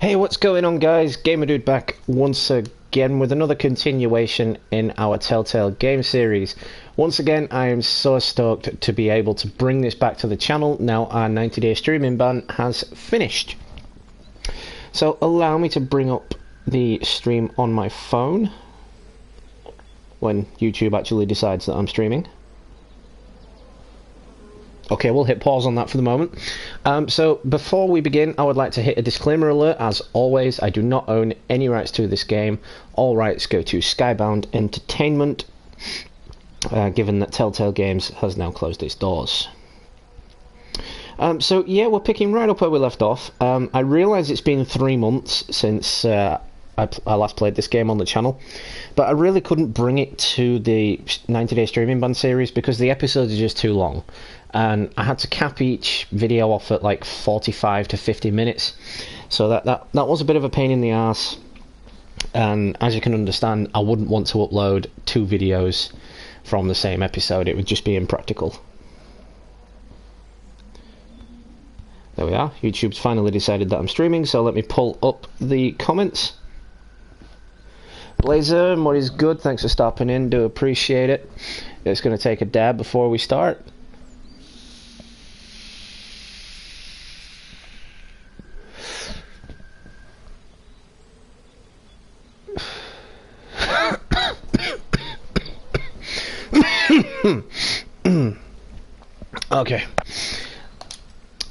Hey, what's going on, guys? Gamer Dude back once again with another continuation in our Telltale game series. Once again, I am so stoked to be able to bring this back to the channel now our 90-day streaming ban has finished. So allow me to bring up the stream on my phone when YouTube actually decides that I'm streaming. Okay, we'll hit pause on that for the moment. So before we begin, I would like to hit a disclaimer alert. As always, I do not own any rights to this game. All rights go to Skybound Entertainment, given that Telltale Games has now closed its doors. So yeah, we're picking right up where we left off. I realise it's been 3 months since I last played this game on the channel, but I really couldn't bring it to the 90-day streaming ban series because the episodes are just too long. And I had to cap each video off at like 45 to 50 minutes, so that was a bit of a pain in the arse. And as you can understand, I wouldn't want to upload 2 videos from the same episode. It would just be impractical. There we are. YouTube's finally decided that I'm streaming, so let me pull up the comments. Blazer, what is good? Thanks for stopping in. Do appreciate it. It's going to take a dab before we start. Okay.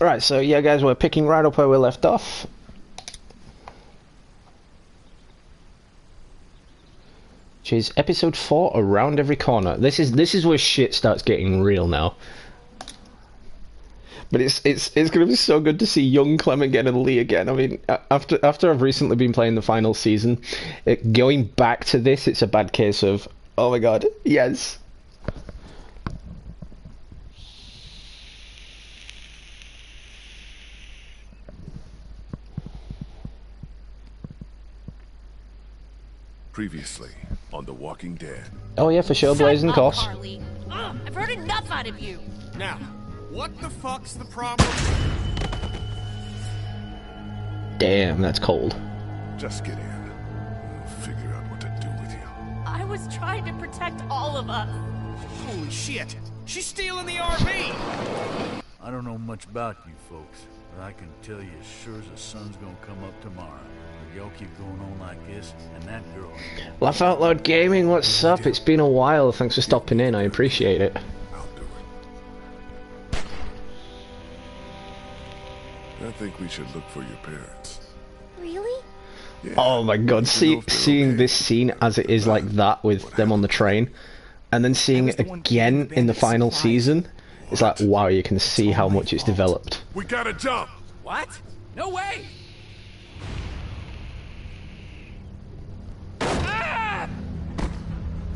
Right, so yeah guys, we're picking right up where we left off. Which is episode 4, Around Every Corner. This is where shit starts getting real now. But it's gonna be so good to see young Clement again and Lee again. I mean, after I've recently been playing the final season, going back to this, it's a bad case of, oh my god, yes. Previously on The Walking Dead. Oh yeah, for sure, Blazing Cost. I've heard enough out of you. Now, what the fuck's the problem? Damn, that's cold. Just get in. We'll figure out what to do with you. I was trying to protect all of us. Holy shit! She's stealing the RV! I don't know much about you folks, but I can tell you as sure as the sun's gonna come up tomorrow. Y'all keep going on like this, and that girl... Laugh Out Loud Gaming, what's up? It's been a while. Thanks for stopping in. I appreciate it. I'll do it. I think we should look for your parents. Really? Yeah. Oh my god, seeing this scene as it is like that with them on the train, and then seeing it again in the final season, it's like, wow, you can see how much it's developed. We gotta jump! What? No way!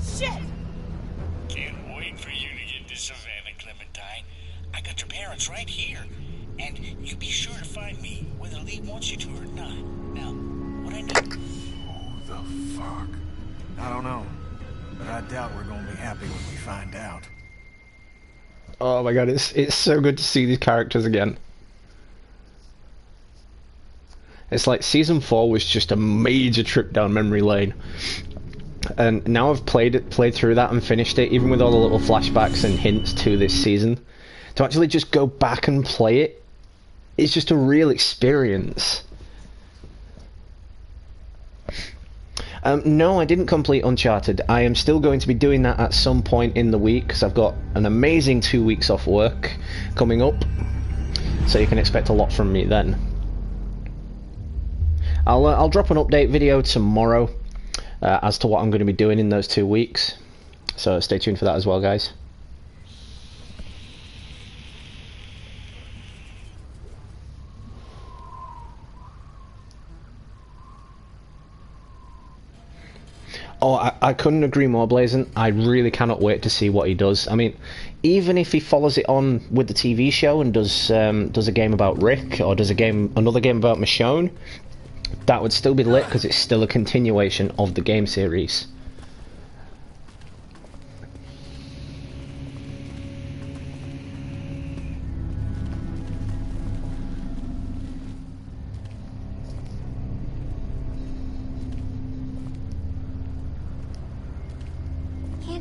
Shit! Can't wait for you to get to Savannah, Clementine. I got your parents right here. And you be sure to find me, whether Lee wants you to or not. Now, what I need... Who the fuck? I don't know, but I doubt we're gonna be happy when we find out. Oh my god, it's so good to see these characters again. It's like season 4 was just a major trip down memory lane. And now I've played through that and finished it, even with all the little flashbacks and hints to this season. To actually just go back and play it, it's just a real experience. No, I didn't complete Uncharted. I am still going to be doing that at some point in the week, because I've got an amazing 2 weeks off work coming up. So you can expect a lot from me then. I'll drop an update video tomorrow as to what I'm going to be doing in those 2 weeks. So stay tuned for that as well, guys. Oh, I couldn't agree more, Blazin. I really cannot wait to see what he does. I mean, even if he follows it on with the TV show and does a game about Rick, or does another game about Michonne, that would still be lit because it's still a continuation of the game series.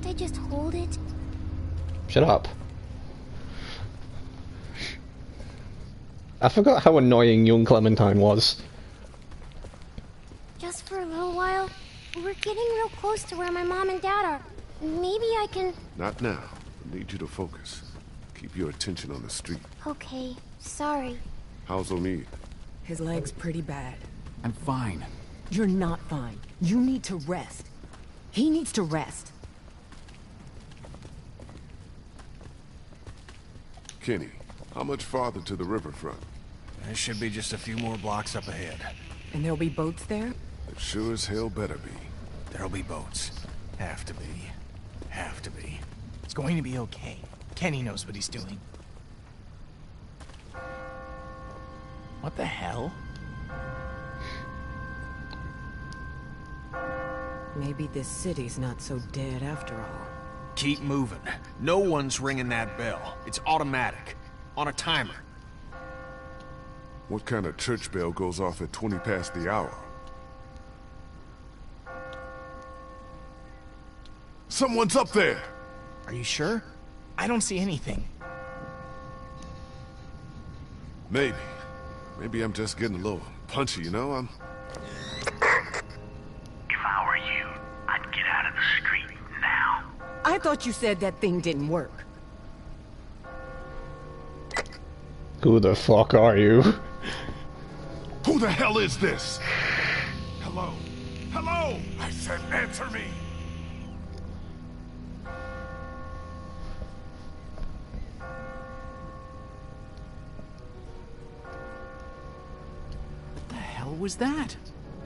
Can't I just hold it? Shut up. I forgot how annoying young Clementine was. Just for a little while? We're getting real close to where my mom and dad are. Maybe I can... Not now. I need you to focus. Keep your attention on the street. Okay, sorry. How's O'Neill? His leg's pretty bad. I'm fine. You're not fine. You need to rest. He needs to rest. Kenny, how much farther to the riverfront? There should be just a few more blocks up ahead. And there'll be boats there? It sure as hell better be. There'll be boats. Have to be. Have to be. It's going to be okay. Kenny knows what he's doing. What the hell? Maybe this city's not so dead after all. Keep moving. No one's ringing that bell. It's automatic. On a timer. What kind of church bell goes off at 20 past the hour? Someone's up there! Are you sure? I don't see anything. Maybe. Maybe I'm just getting a little punchy, you know? If I were you, I'd get out of the street now. I thought you said that thing didn't work. Who the fuck are you? Who the hell is this? Hello? Hello! I said answer me! What the hell was that?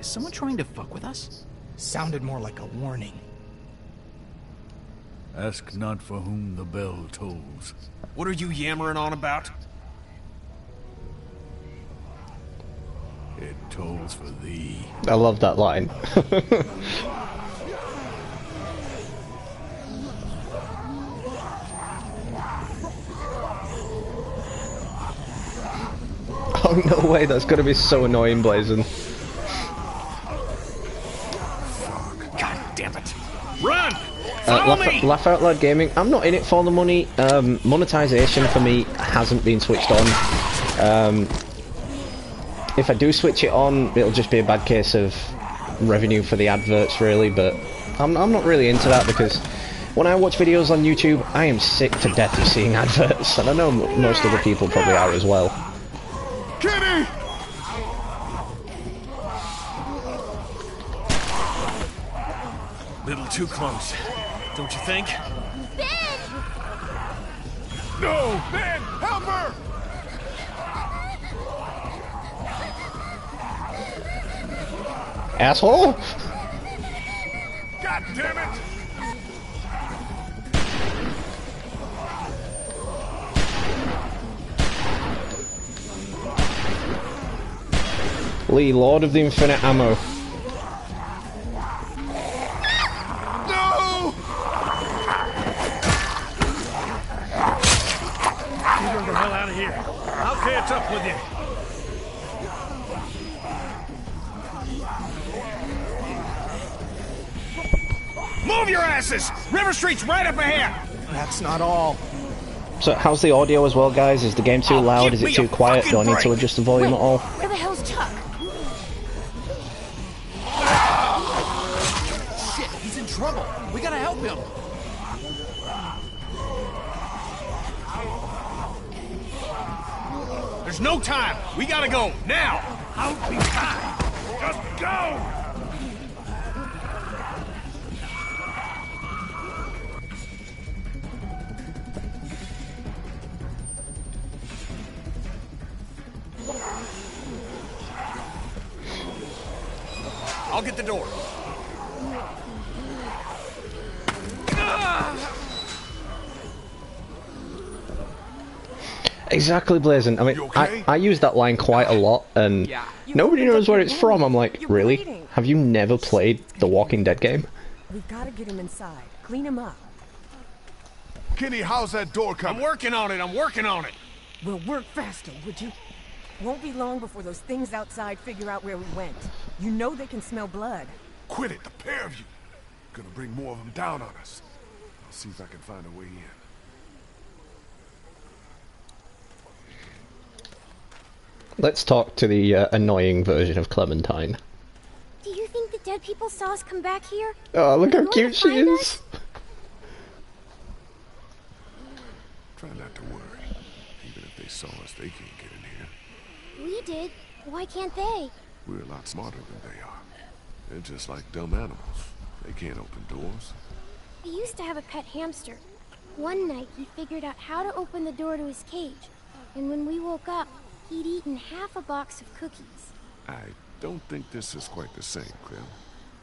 Is someone trying to fuck with us? Sounded more like a warning. Ask not for whom the bell tolls. What are you yammering on about? It tolls for thee. I love that line. Oh no way, that's gonna be so annoying, Blazing. God damn it. Run! Follow me! Laugh Out Loud Gaming, I'm not in it for the money. Monetization for me hasn't been switched on. If I do switch it on, it'll just be a bad case of revenue for the adverts, really, but I'm not really into that because when I watch videos on YouTube, I am sick to death of seeing adverts, and I know most other people probably are as well. Kenny! Little too close. Don't you think? Ben! No! Ben! Help her! Asshole! God damn it! Lee, Lord of the Infinite Ammo. No! Get her the hell out of here. I'll catch up with you. Move your asses! River Street's right up ahead! That's not all. So, how's the audio as well, guys? Is the game too loud? Is give it me too a quiet? Do I fucking need to break. adjust the volume at all? Where the hell's Chuck? Shit, he's in trouble. We gotta help him. There's no time! We gotta go, now! I'll be fine! Just go! I'll get the door. Exactly, Blazing. I mean, You okay? I use that line quite a lot, and nobody knows where it's from. I'm like, You're really? bleeding. Have you never played the Walking Dead game? We've got to get him inside. Clean him up. Kenny, how's that door I'm coming? working on it, I'm working on it. We'll work faster, would you? Won't be long before those things outside figure out where we went. You know they can smell blood. Quit it, the pair of you. Gonna bring more of them down on us. See if I can find a way in. Let's talk to the annoying version of Clementine. Do you think the dead people saw us come back here? Oh, look They're how going cute to she find is! us? Try not to worry. Even if they saw us, they can't get in here. We did. Why can't they? We're a lot smarter than they are. They're just like dumb animals. They can't open doors. I used to have a pet hamster. One night, he figured out how to open the door to his cage. And when we woke up, he'd eaten half a box of cookies. I don't think this is quite the same, Clem.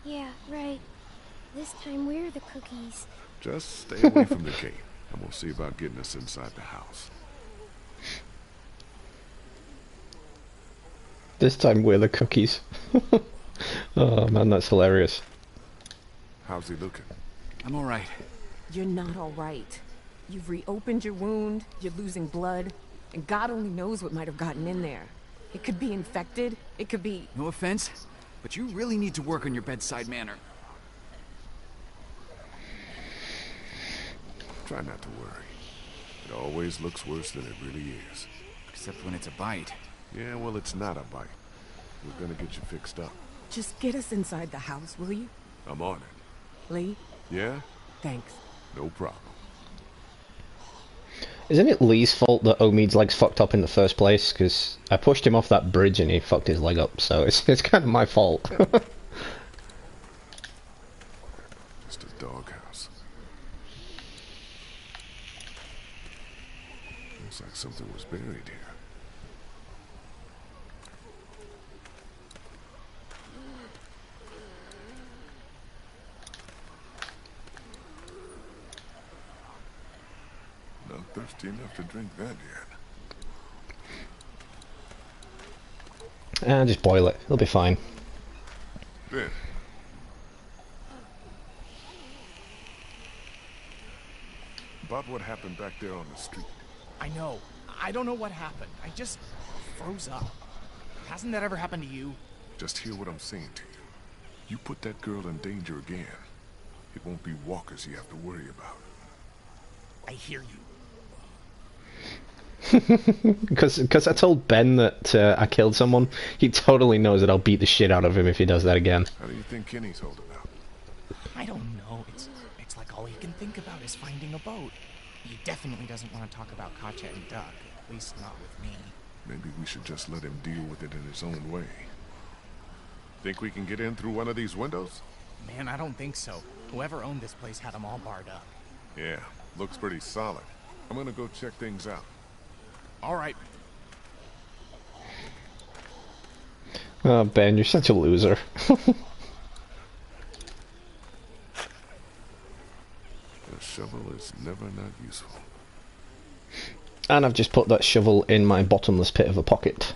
Yeah, right. This time we're the cookies. Just stay away from the gate, and we'll see about getting us inside the house. This time we're the cookies. Oh man, that's hilarious. How's he looking? I'm alright. You're not all right. You've reopened your wound, you're losing blood, and God only knows what might have gotten in there. It could be infected, it could be... No offense, but you really need to work on your bedside manner. Try not to worry. It always looks worse than it really is. Except when it's a bite. Yeah, well, it's not a bite. We're gonna get you fixed up. Just get us inside the house, will you? I'm on it. Lee? Yeah? Thanks. No problem. Isn't it Lee's fault that Omid's leg's fucked up in the first place? Because I pushed him off that bridge and he fucked his leg up, so it's kind of my fault. Just a doghouse. Looks like something was buried here. Not thirsty enough to drink that yet. And just boil it. It'll be fine. Ben. About what happened back there on the street. I know. I don't know what happened. I just froze up. Hasn't that ever happened to you? Just hear what I'm saying to you. You put that girl in danger again. It won't be walkers you have to worry about. I hear you. Because I told Ben that I killed someone, he totally knows that I'll beat the shit out of him if he does that again. How do you think Kenny's holding out? I don't know. It's like all he can think about is finding a boat. He definitely doesn't want to talk about Katya and Doug. At least not with me. Maybe we should just let him deal with it in his own way. Think we can get in through one of these windows? Man, I don't think so. Whoever owned this place had them all barred up. Yeah, looks pretty solid. I'm gonna go check things out. All right. Oh, Ben, you're such a loser. The shovel is never not useful. And I've just put that shovel in my bottomless pit of a pocket.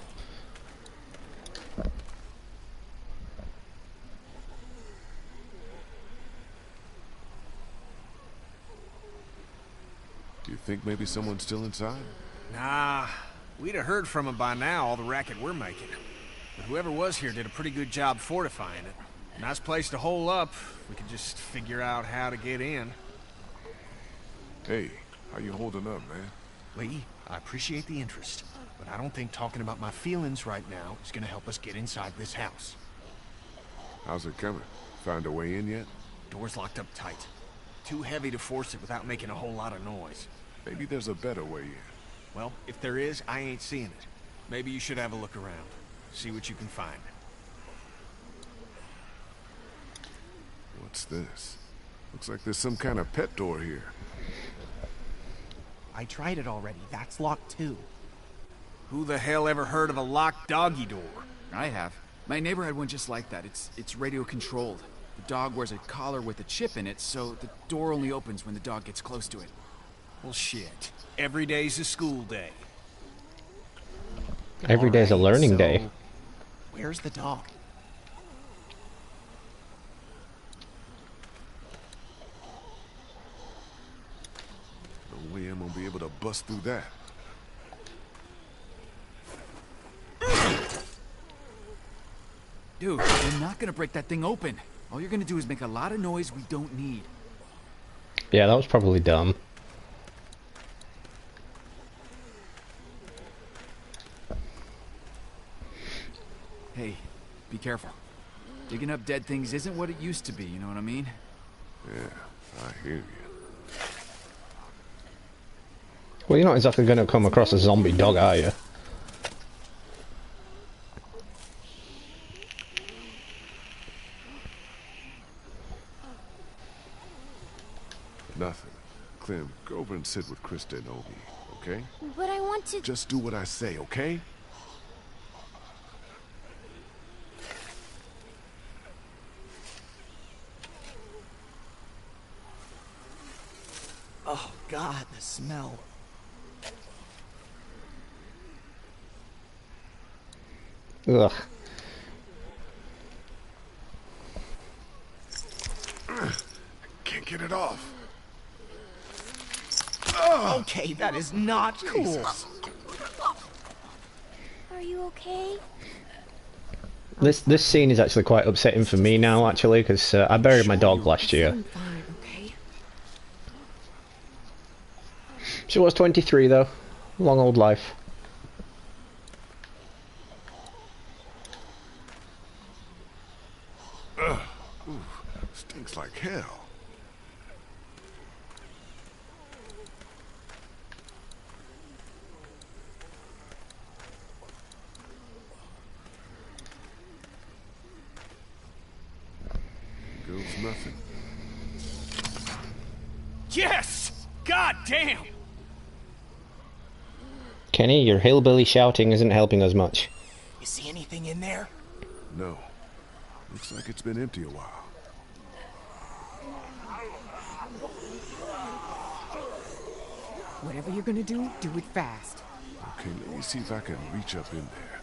Do you think maybe someone's still inside? Nah, we'd have heard from him by now, all the racket we're making. But whoever was here did a pretty good job fortifying it. Nice place to hole up. We could just figure out how to get in. Hey, how you holding up, man? Lee, I appreciate the interest, but I don't think talking about my feelings right now is gonna help us get inside this house. How's it coming? Found a way in yet? Door's locked up tight. Too heavy to force it without making a whole lot of noise. Maybe there's a better way in. Well, if there is, I ain't seeing it. Maybe you should have a look around. See what you can find. What's this? Looks like there's some kind of pet door here. I tried it already. That's locked too. Who the hell ever heard of a locked doggy door? I have. My neighbor had one just like that. It's radio controlled. The dog wears a collar with a chip in it, so the door only opens when the dog gets close to it. Well, shit. Every day's a school day. Every day's a learning so day. Where's the dog? No way I'm gonna be able to bust through that. Dude, you're not gonna break that thing open. All you're gonna do is make a lot of noise we don't need. Yeah, that was probably dumb. Hey, be careful. Digging up dead things isn't what it used to be, you know what I mean? Yeah, I hear you. Well, you're not exactly going to come across a zombie dog, are you? Nothing. Clem, go over and sit with Krista and Obi, okay? But I want to... Just do what I say, okay? Oh, God, the smell. Ugh. Can't get it off. Okay, that is not cool. Are you okay? This scene is actually quite upsetting for me now, actually, because I buried my dog last year. I'm fine, okay? She was 23, though. Long old life. Stinks like hell. Girl's nothing. Yes! God damn! Kenny, your hillbilly shouting isn't helping us much. You see anything in there? No. Looks like it's been empty a while. Whatever you're gonna do it fast. Okay, let me see if I can reach up in there.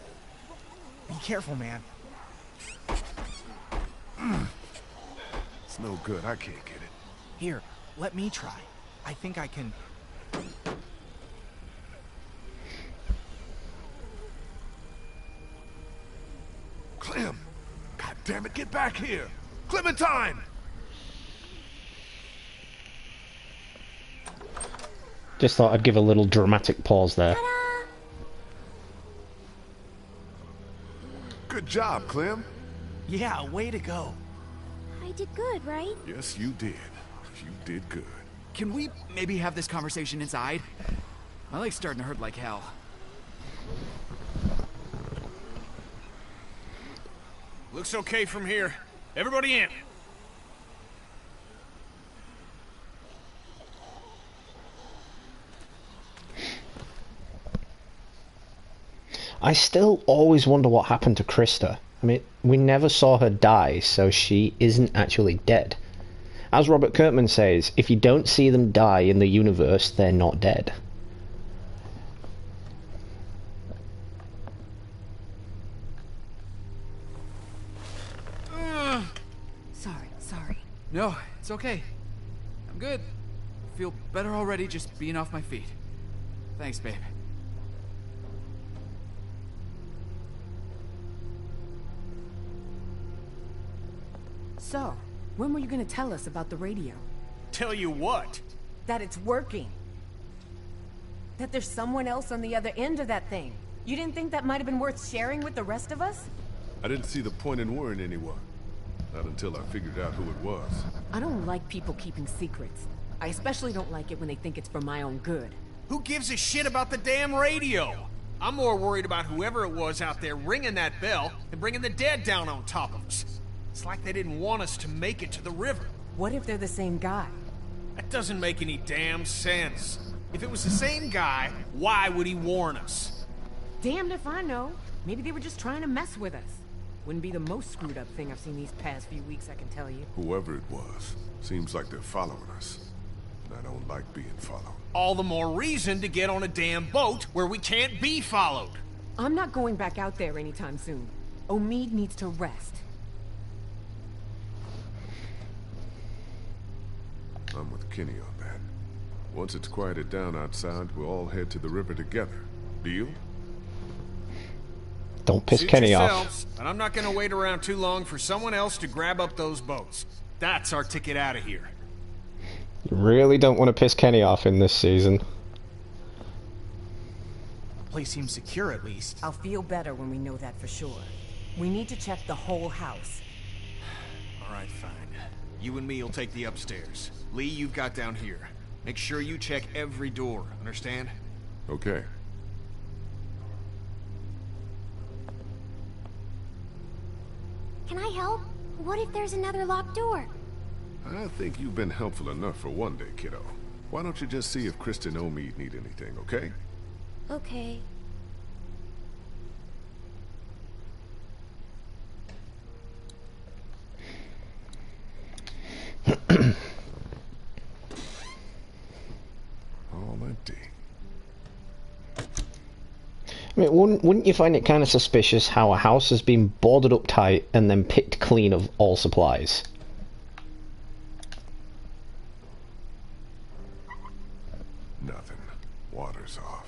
Be careful, man. It's no good. I can't get it. Here, let me try. I think I can... Clem! God damn it, get back here! Clementine! Just thought I'd give a little dramatic pause there. Good job, Clem. Yeah, way to go. I did good, right? Yes, you did. You did good. Can we maybe have this conversation inside? My leg's starting to hurt like hell. Looks okay from here. Everybody in. I still always wonder what happened to Krista. I mean, we never saw her die, so she isn't actually dead. As Robert Kirkman says, if you don't see them die in the universe, they're not dead. Sorry. No, it's okay. I'm good. Feel better already just being off my feet. Thanks, babe. So, when were you gonna tell us about the radio? Tell you what? That it's working. That there's someone else on the other end of that thing. You didn't think that might have been worth sharing with the rest of us? I didn't see the point in worrying anyone. Not until I figured out who it was. I don't like people keeping secrets. I especially don't like it when they think it's for my own good. Who gives a shit about the damn radio? I'm more worried about whoever it was out there ringing that bell and bringing the dead down on top of us. It's like they didn't want us to make it to the river. What if they're the same guy? That doesn't make any damn sense. If it was the same guy, why would he warn us? Damned if I know. Maybe they were just trying to mess with us. Wouldn't be the most screwed up thing I've seen these past few weeks, I can tell you. Whoever it was, seems like they're following us. And I don't like being followed. All the more reason to get on a damn boat where we can't be followed. I'm not going back out there anytime soon. Omid needs to rest. I'm with Kenny on that. Once it's quieted down outside, we'll all head to the river together. Deal? Don't piss Suit Kenny off. yourselves, but I'm not gonna wait around too long for someone else to grab up those boats. That's our ticket out of here. You really don't want to piss Kenny off in this season. Place seems secure, at least. I'll feel better when we know that for sure. We need to check the whole house. Alright, fine. You and me will take the upstairs. Lee, you've got down here. Make sure you check every door, understand? Okay. Can I help? What if there's another locked door? I think you've been helpful enough for one day, kiddo. Why don't you just see if Kristen and Omid need anything, okay? Okay. All empty. I mean, wouldn't you find it kind of suspicious how a house has been boarded up tight and then picked clean of all supplies? Nothing. Water's off.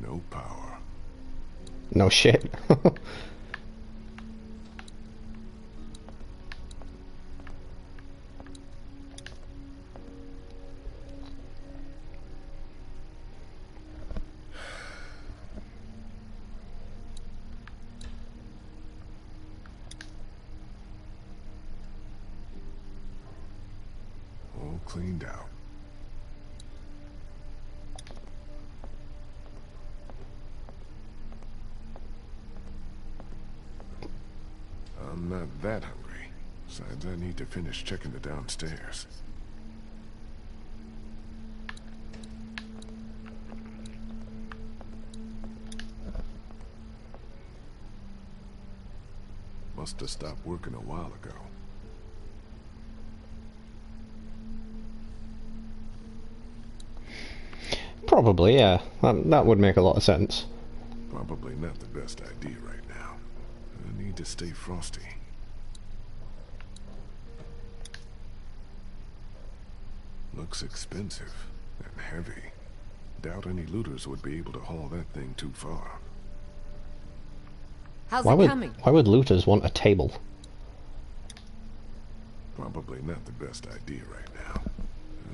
No power. No shit. All cleaned out. I'm not that hungry. Besides, I need to finish checking the downstairs. Must have stopped working a while ago. Probably, yeah. That would make a lot of sense. Probably not the best idea right now. I need to stay frosty. Looks expensive and heavy. Doubt any looters would be able to haul that thing too far. How's it coming? Why would looters want a table? Probably not the best idea right now.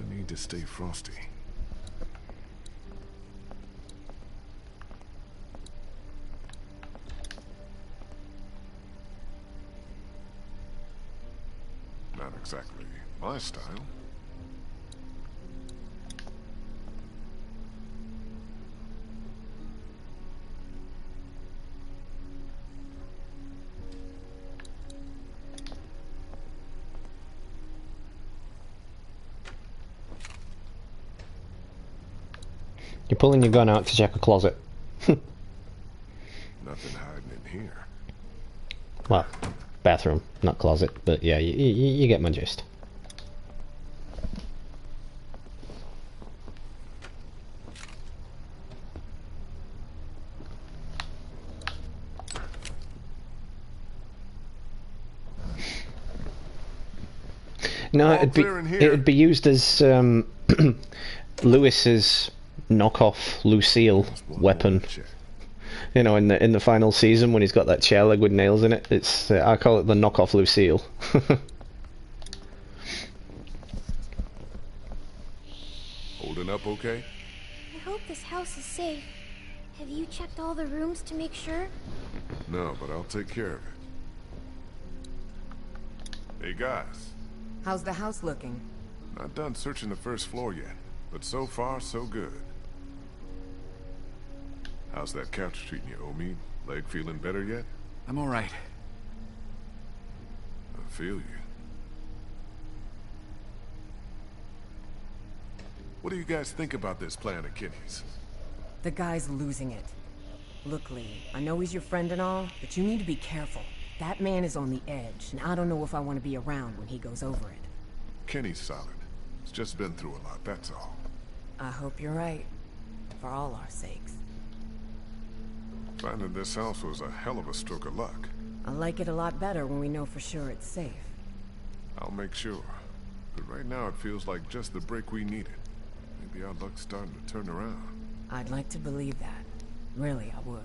I need to stay frosty. Not exactly my style. You're pulling your gun out to check a closet. Nothing hiding in here. Well, bathroom, not closet, but yeah, you get my gist. No, it'd be used as Lewis's knockoff Lucille weapon. You know, in the final season when he's got that chair leg with nails in it. It's I call it the knockoff Lucille. Holding up okay? I hope this house is safe. Have you checked all the rooms to make sure? No, but I'll take care of it. Hey guys. How's the house looking? Not done searching the first floor yet, but so far so good. How's that couch treating you, Omid? Leg feeling better yet? I'm alright. I feel you. What do you guys think about this plan of Kenny's? The guy's losing it. Look, Lee, I know he's your friend and all, but you need to be careful. That man is on the edge, and I don't know if I want to be around when he goes over it. Kenny's solid. He's just been through a lot, that's all. I hope you're right. For all our sakes. Finding this house was a hell of a stroke of luck. I like it a lot better when we know for sure it's safe. I'll make sure. But right now it feels like just the break we needed. Maybe our luck's starting to turn around. I'd like to believe that. Really, I would.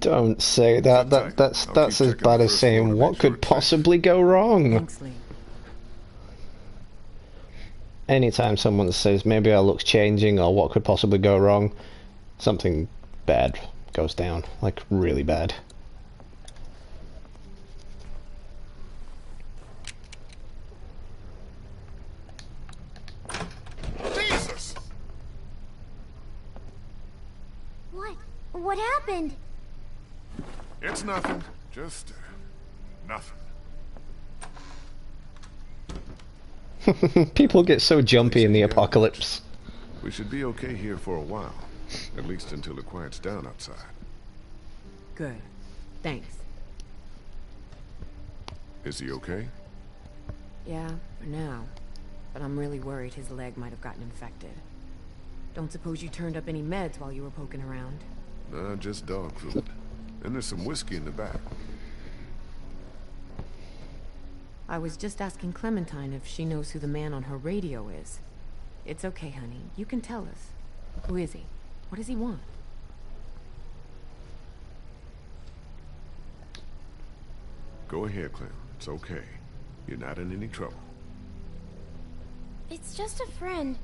Don't say that. That's as bad as saying what could possibly go wrong. Thanks, Lee. Anytime someone says maybe our luck's changing or what could possibly go wrong, something bad goes down, like really bad. Jesus! What happened? It's nothing. Just nothing. People get so jumpy in the apocalypse. We should be okay here for a while. At least until it quiets down outside. Good. Thanks. Is he okay? Yeah, for now. But I'm really worried his leg might have gotten infected. Don't suppose you turned up any meds while you were poking around? Nah, just dog food. And there's some whiskey in the back. I was just asking Clementine if she knows who the man on her radio is. It's okay, honey. You can tell us. Who is he? What does he want? Go ahead, Clem. It's okay. You're not in any trouble. It's just a friend.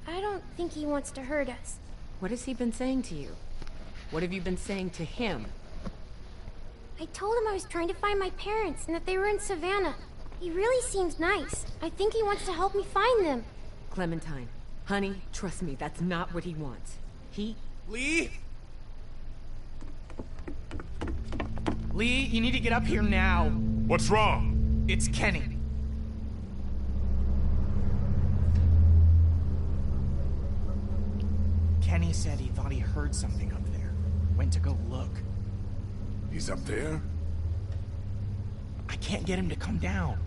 I don't think he wants to hurt us. What has he been saying to you? What have you been saying to him? I told him I was trying to find my parents and that they were in Savannah. He really seems nice. I think he wants to help me find them. Clementine, honey, trust me, that's not what he wants. Lee? Lee, you need to get up here now. What's wrong? It's Kenny. Kenny said he thought he heard something up there. Went to go look. He's up there? I can't get him to come down.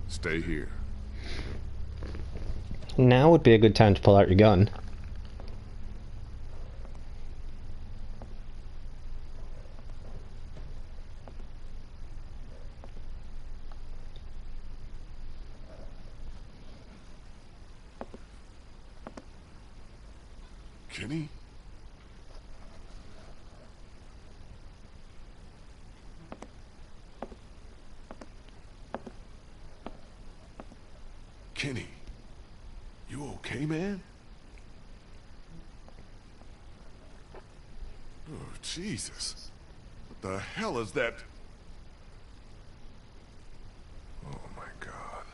Stay here. Now would be a good time to pull out your gun. Kenny? Kenny, you okay, man? Oh, Jesus. What the hell is that? Oh, my God.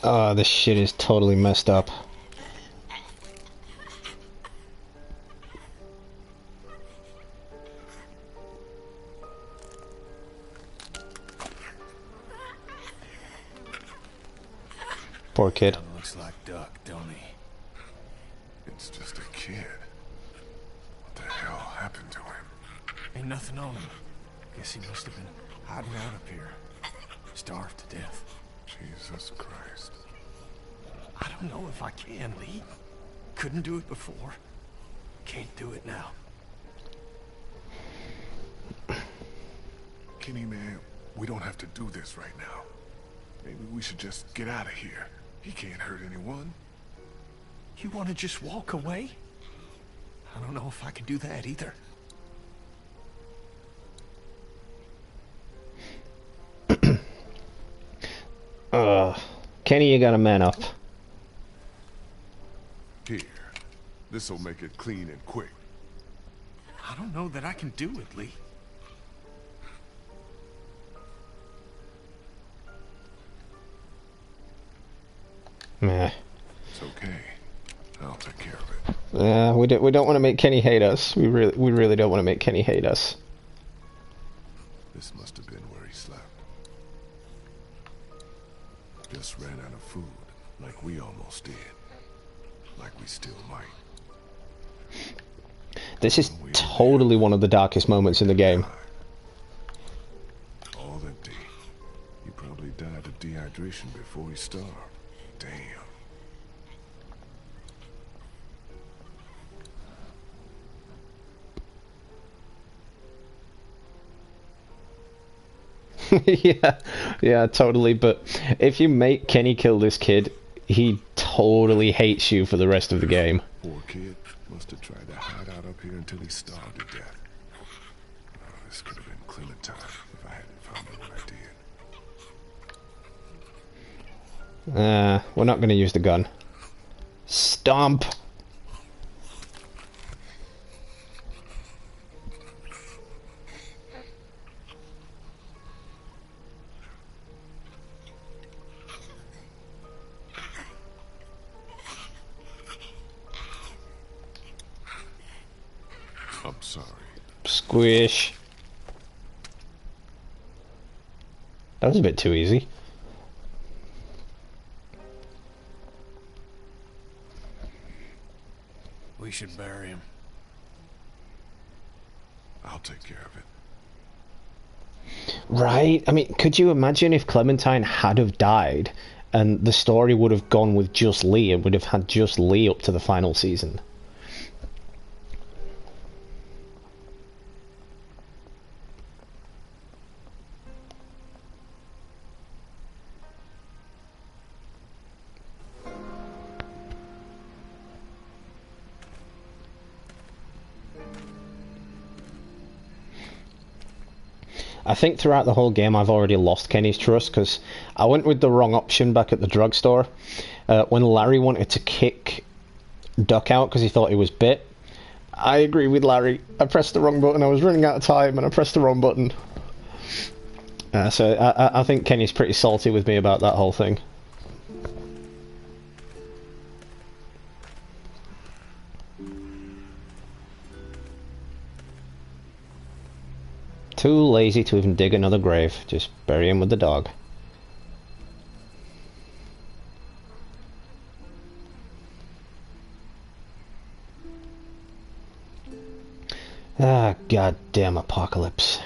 Oh, this shit is totally messed up. Poor kid. Looks like Duck, don't he? It's just a kid. What the hell happened to him? Ain't nothing on him. Guess he must have been hiding out up here. Starved to death. Jesus Christ. I don't know if I can, Lee. Couldn't do it before. Can't do it now. Kenny, man, we don't have to do this right now. Maybe we should just get out of here. He can't hurt anyone. You want to just walk away? I don't know if I can do that either. Kenny, you gotta man up. Here. This'll make it clean and quick. I don't know that I can do it, Lee. Meh. It's okay. I'll take care of it. Yeah, we don't want to make Kenny hate us. We really don't want to make Kenny hate us. This must have been where he slept. Just ran out of food, like we almost did. Like we still might. This is totally one of the darkest moments in the game. All empty. He probably died of dehydration before he starved. Damn. Yeah, totally. But if you make Kenny kill this kid, he totally hates you for the rest of the game. Poor kid must have tried to hide out up here until he starved to death. Oh, this could have been Clementine if I hadn't found her when I did. We're not going to use the gun. Stomp! I'm sorry. Squish. That was a bit too easy. We should bury him. I'll take care of it. Right? I mean, could you imagine if Clementine had have died and the story would have gone with just Lee and would have had just Lee up to the final season? I think throughout the whole game I've already lost Kenny's trust because I went with the wrong option back at the drugstore. When Larry wanted to kick Duck out because he thought he was bit, I agree with Larry. I pressed the wrong button. I was running out of time and I pressed the wrong button. So I think Kenny's pretty salty with me about that whole thing. Too lazy to even dig another grave. Just bury him with the dog. Ah, goddamn apocalypse.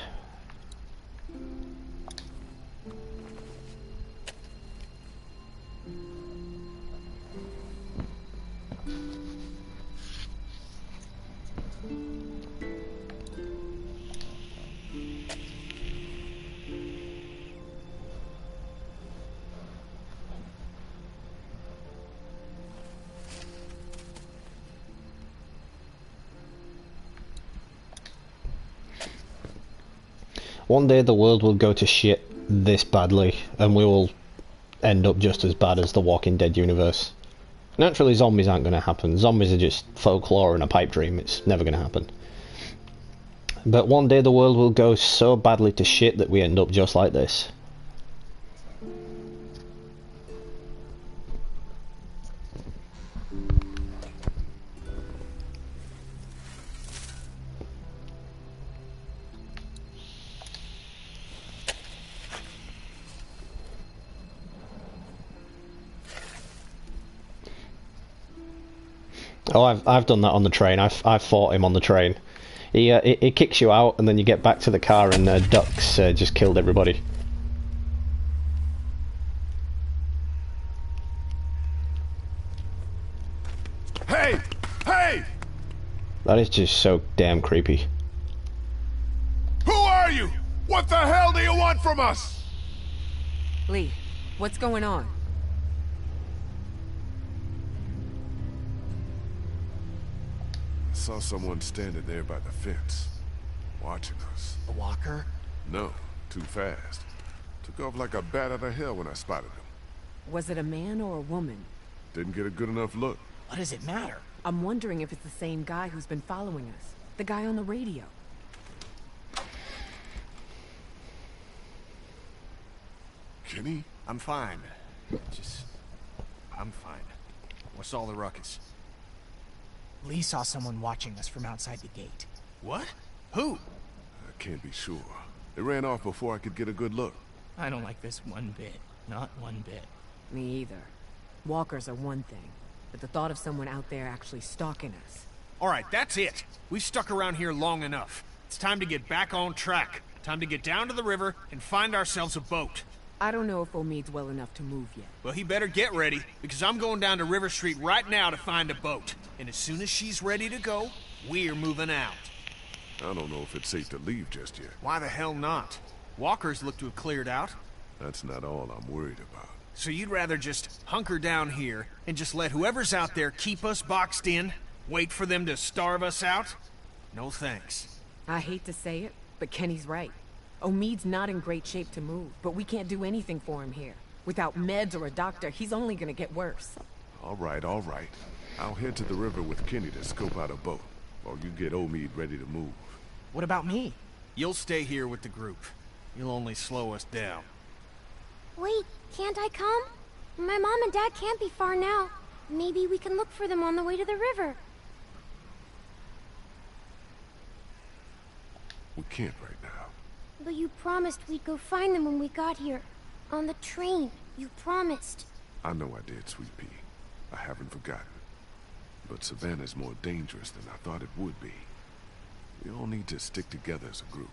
One day the world will go to shit this badly, and we will end up just as bad as the Walking Dead universe. Naturally, zombies aren't going to happen. Zombies are just folklore and a pipe dream. It's never going to happen. But one day the world will go so badly to shit that we end up just like this. Oh, I've done that on the train. I've fought him on the train. He kicks you out, and then you get back to the car, and Ducks just killed everybody. Hey! Hey! That is just so damn creepy. Who are you? What the hell do you want from us? Lee, what's going on? I saw someone standing there by the fence, watching us. A walker? No, too fast. Took off like a bat out of hell when I spotted him. Was it a man or a woman? Didn't get a good enough look. What does it matter? I'm wondering if it's the same guy who's been following us. The guy on the radio. Kenny? I'm fine. I'm fine. What's all the ruckus? Lee saw someone watching us from outside the gate. What? Who? I can't be sure. They ran off before I could get a good look. I don't like this one bit. Not one bit. Me either. Walkers are one thing, but the thought of someone out there actually stalking us. All right, that's it. We've stuck around here long enough. It's time to get back on track. Time to get down to the river and find ourselves a boat. I don't know if Omid's well enough to move yet. Well, he better get ready, because I'm going down to River Street right now to find a boat. And as soon as she's ready to go, we're moving out. I don't know if it's safe to leave just yet. Why the hell not? Walkers look to have cleared out. That's not all I'm worried about. So you'd rather just hunker down here and just let whoever's out there keep us boxed in? Wait for them to starve us out? No thanks. I hate to say it, but Kenny's right. Omid's not in great shape to move, but we can't do anything for him here. Without meds or a doctor, he's only gonna get worse. All right, all right. I'll head to the river with Kenny to scope out a boat, while you get Omid ready to move. What about me? You'll stay here with the group. You'll only slow us down. Wait, can't I come? My mom and dad can't be far now. Maybe we can look for them on the way to the river. We can't right now. But you promised we'd go find them when we got here. On the train, you promised. I know I did, Sweet Pea. I haven't forgotten. But Savannah's more dangerous than I thought it would be. We all need to stick together as a group.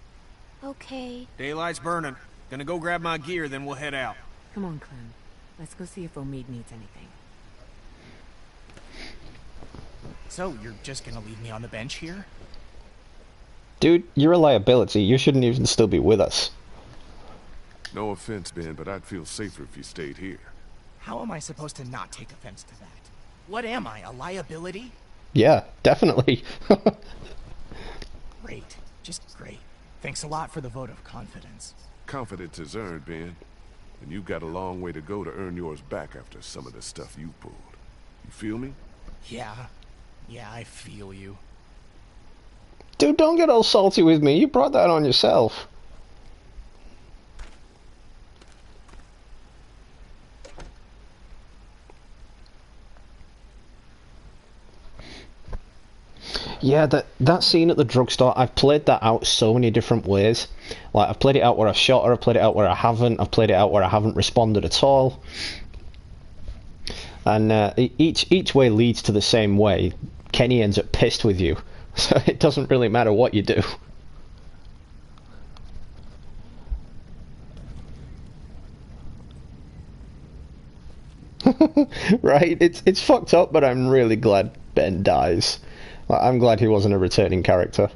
Okay. Daylight's burning. Gonna go grab my gear, then we'll head out. Come on, Clem. Let's go see if Omid needs anything. So, you're just gonna leave me on the bench here? Dude, you're a liability. You shouldn't even still be with us. No offense, Ben, but I'd feel safer if you stayed here. How am I supposed to not take offense to that? What am I, a liability? Yeah, definitely. Great. Just great. Thanks a lot for the vote of confidence. Confidence is earned, Ben. And you've got a long way to go to earn yours back after some of the stuff you pulled. You feel me? Yeah, I feel you. Dude, don't get all salty with me. You brought that on yourself. Yeah, that scene at the drugstore, I've played that out so many different ways. Like, I've played it out where I've shot her, I've played it out where I haven't, I've played it out where I haven't responded at all. And each way leads to the same way. Kenny ends up pissed with you, so it doesn't really matter what you do. Right? It's fucked up, but I'm really glad Ben dies. I'm glad he wasn't a returning character.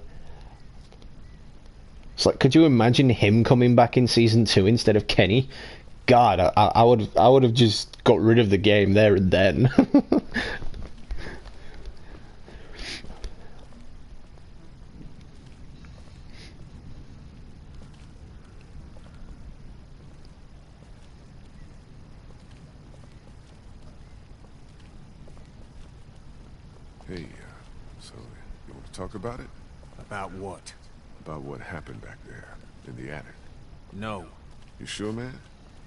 It's like, could you imagine him coming back in season 2 instead of Kenny? God, I would have just got rid of the game there and then. Hey, so you want to talk about it? About what? About what happened back there, in the attic. No. You sure, man?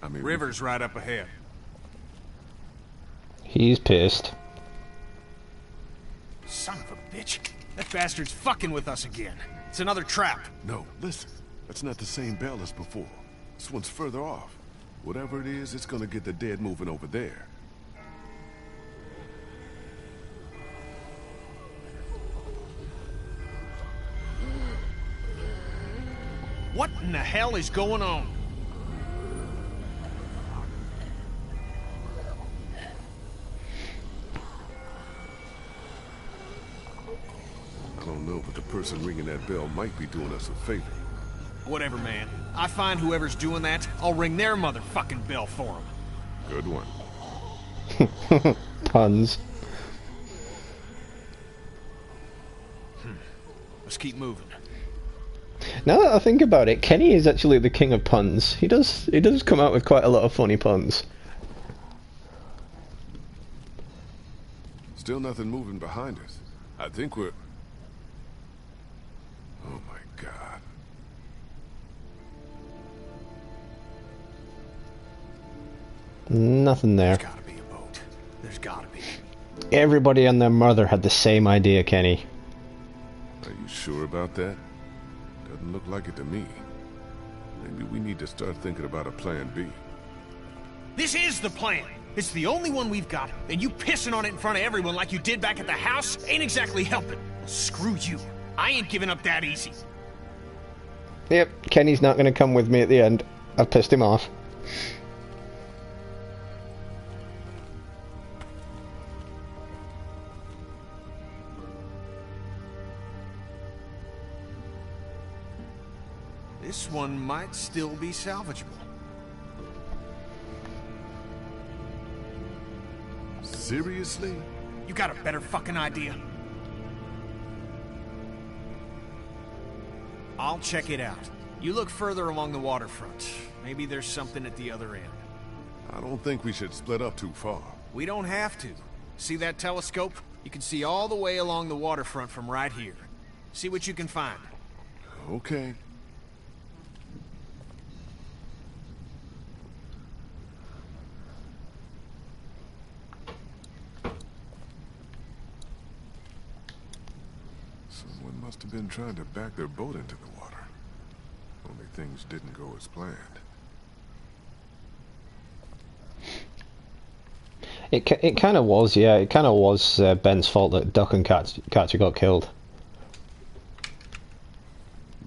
I mean... River's right up ahead. He's pissed. Son of a bitch. That bastard's fucking with us again. It's another trap. No, listen. That's not the same bell as before. This one's further off. Whatever it is, it's gonna get the dead moving over there. What in the hell is going on? I don't know, but the person ringing that bell might be doing us a favor. Whatever, man. I find whoever's doing that, I'll ring their motherfucking bell for them. Good one. Puns. Let's keep moving. Now that I think about it, Kenny is actually the king of puns. He does come out with quite a lot of funny puns. Still nothing moving behind us. I think we're... Oh my God. Nothing there. There's gotta be a boat. There's gotta be. Everybody and their mother had the same idea, Kenny. Are you sure about that? Doesn't look like it to me. Maybe we need to start thinking about a plan B. This is the plan. It's the only one we've got, and you pissing on it in front of everyone like you did back at the house ain't exactly helping. Well, screw you. I ain't giving up that easy. Yep, Kenny's not going to come with me at the end. I've pissed him off. This one might still be salvageable. Seriously? You got a better fucking idea? I'll check it out. You look further along the waterfront. Maybe there's something at the other end. I don't think we should split up too far. We don't have to. See that telescope? You can see all the way along the waterfront from right here. See what you can find. Okay. Someone must have been trying to back their boat into the water. Only things didn't go as planned. It kind of was, yeah. It kind of was Ben's fault that Duck and Katja got killed.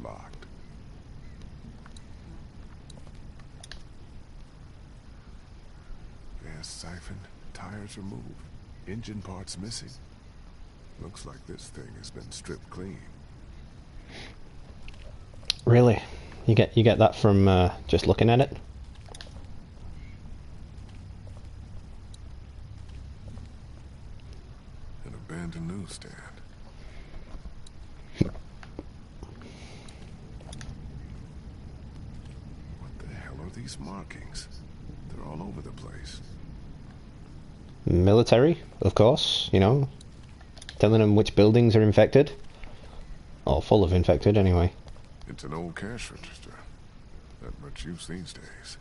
Locked. Gas siphoned, tires removed, engine parts missing. Looks like this thing has been stripped clean. Really? You get that from just looking at it? An abandoned newsstand. What the hell are these markings? They're all over the place. Military, of course, you know. Telling them which buildings are infected. Or full of infected, anyway. It's an old cash register. Not much use these days.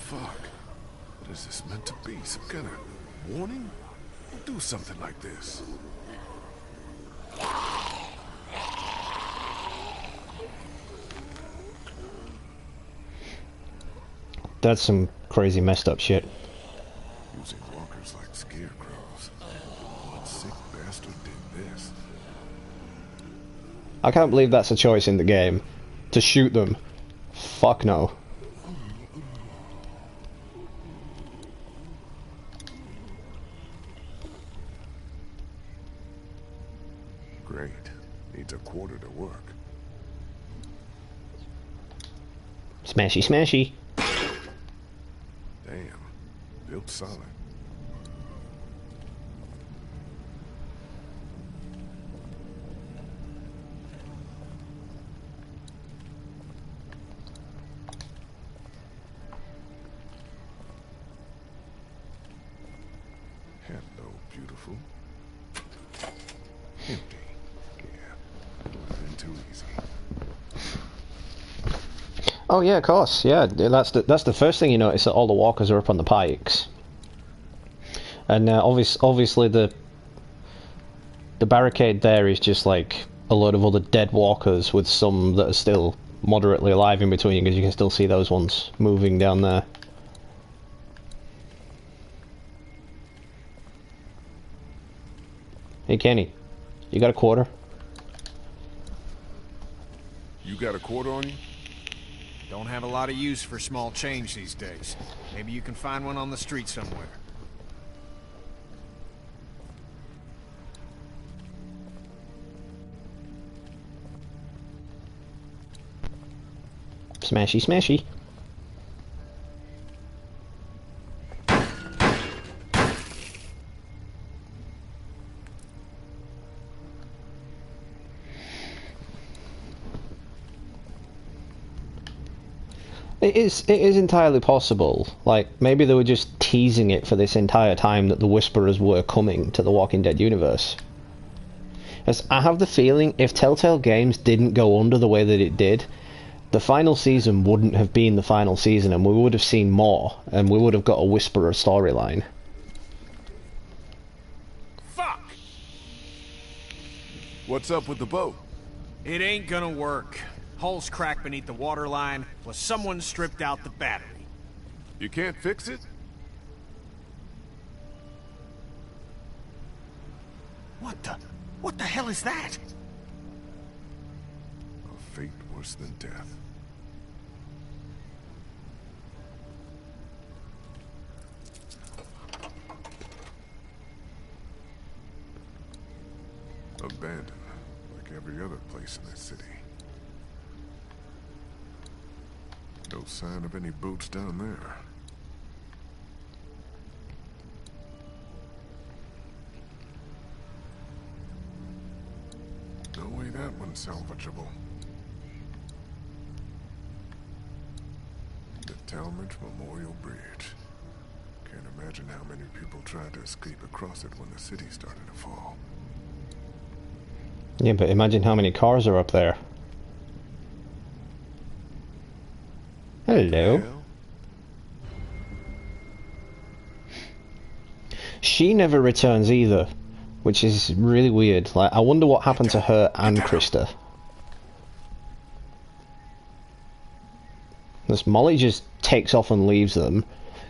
Fuck. What is this meant to be? Some kind of warning? Don't do something like this. That's some crazy messed up shit. Using walkers like scarecrows. What sick bastard did this? I can't believe that's a choice in the game. To shoot them. Fuck no. Great. Needs a quarter to work. Smashy smashy. Damn. Built solid. Hello, beautiful. Empty. Yeah. Nothing too easy. Oh yeah, of course. Yeah, that's the first thing you notice, that all the walkers are up on the pikes. And obviously the barricade there is just like a load of other dead walkers with some that are still moderately alive in between, because you can still see those ones moving down there. Hey Kenny, you got a quarter? You got a quarter on you? Don't have a lot of use for small change these days. Maybe you can find one on the street somewhere. Smashy smashy. It is entirely possible. Like, maybe they were just teasing it for this entire time that the Whisperers were coming to the Walking Dead universe. As I have the feeling, if Telltale Games didn't go under the way that it did, the final season wouldn't have been the final season, and we would have seen more, and we would have got a Whisperer storyline. Fuck! What's up with the boat? It ain't gonna work. Hull's cracked beneath the waterline, plus someone stripped out the battery. You can't fix it? What the hell is that? A fate worse than death. place in this city. No sign of any boots down there. No way that one's salvageable. The Talmadge Memorial Bridge. Can't imagine how many people tried to escape across it when the city started to fall. Yeah, but imagine how many cars are up there. Hello. Hell? She never returns either, which is really weird. Like, I wonder what happened to her and Krista. This Molly just takes off and leaves them.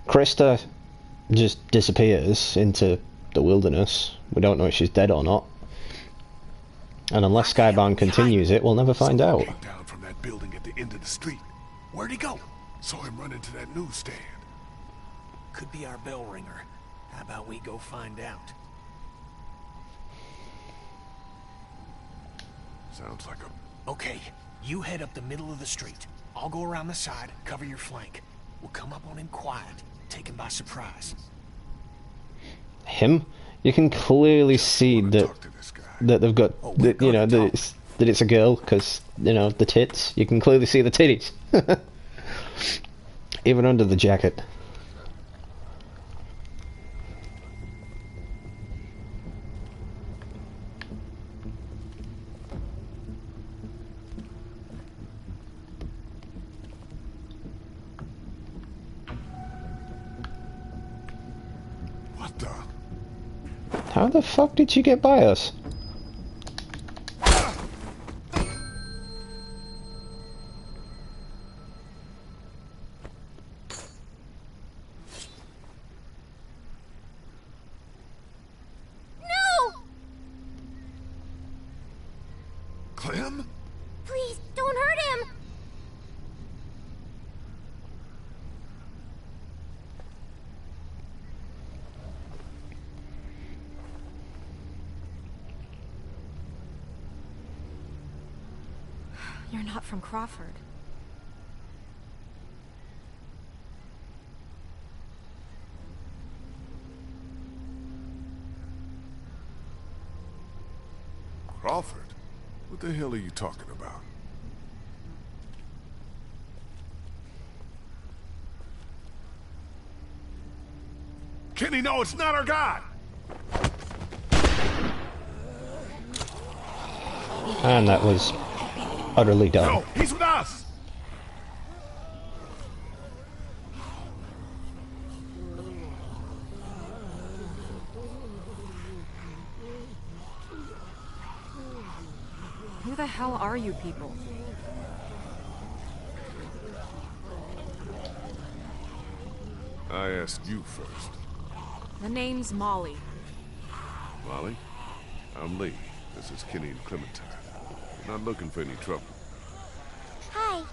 Krista just disappears into the wilderness. We don't know if she's dead or not. And unless Skybound continues it, we'll never find out. Came down from that building at the end of the street. Where'd he go? Saw him run into that newsstand. Could be our bell ringer. How about we go find out? Sounds like a... Okay, you head up the middle of the street. I'll go around the side, cover your flank. We'll come up on him quiet, take him by surprise. Him? You can clearly see that they've got, you know, that it's a girl, because, you know, the tits. You can clearly see the titties. Even under the jacket. What the? How the fuck did she get by us? Clem? Please, don't hurt him! You're not from Crawford. Crawford? What the hell are you talking about? Kenny, no, it's not our guy! And that was utterly dumb. No, he's with us! Who the hell are you people? I asked you first. The name's Molly. Molly? I'm Lee. This is Kenny and Clementine. Not looking for any trouble. Hi.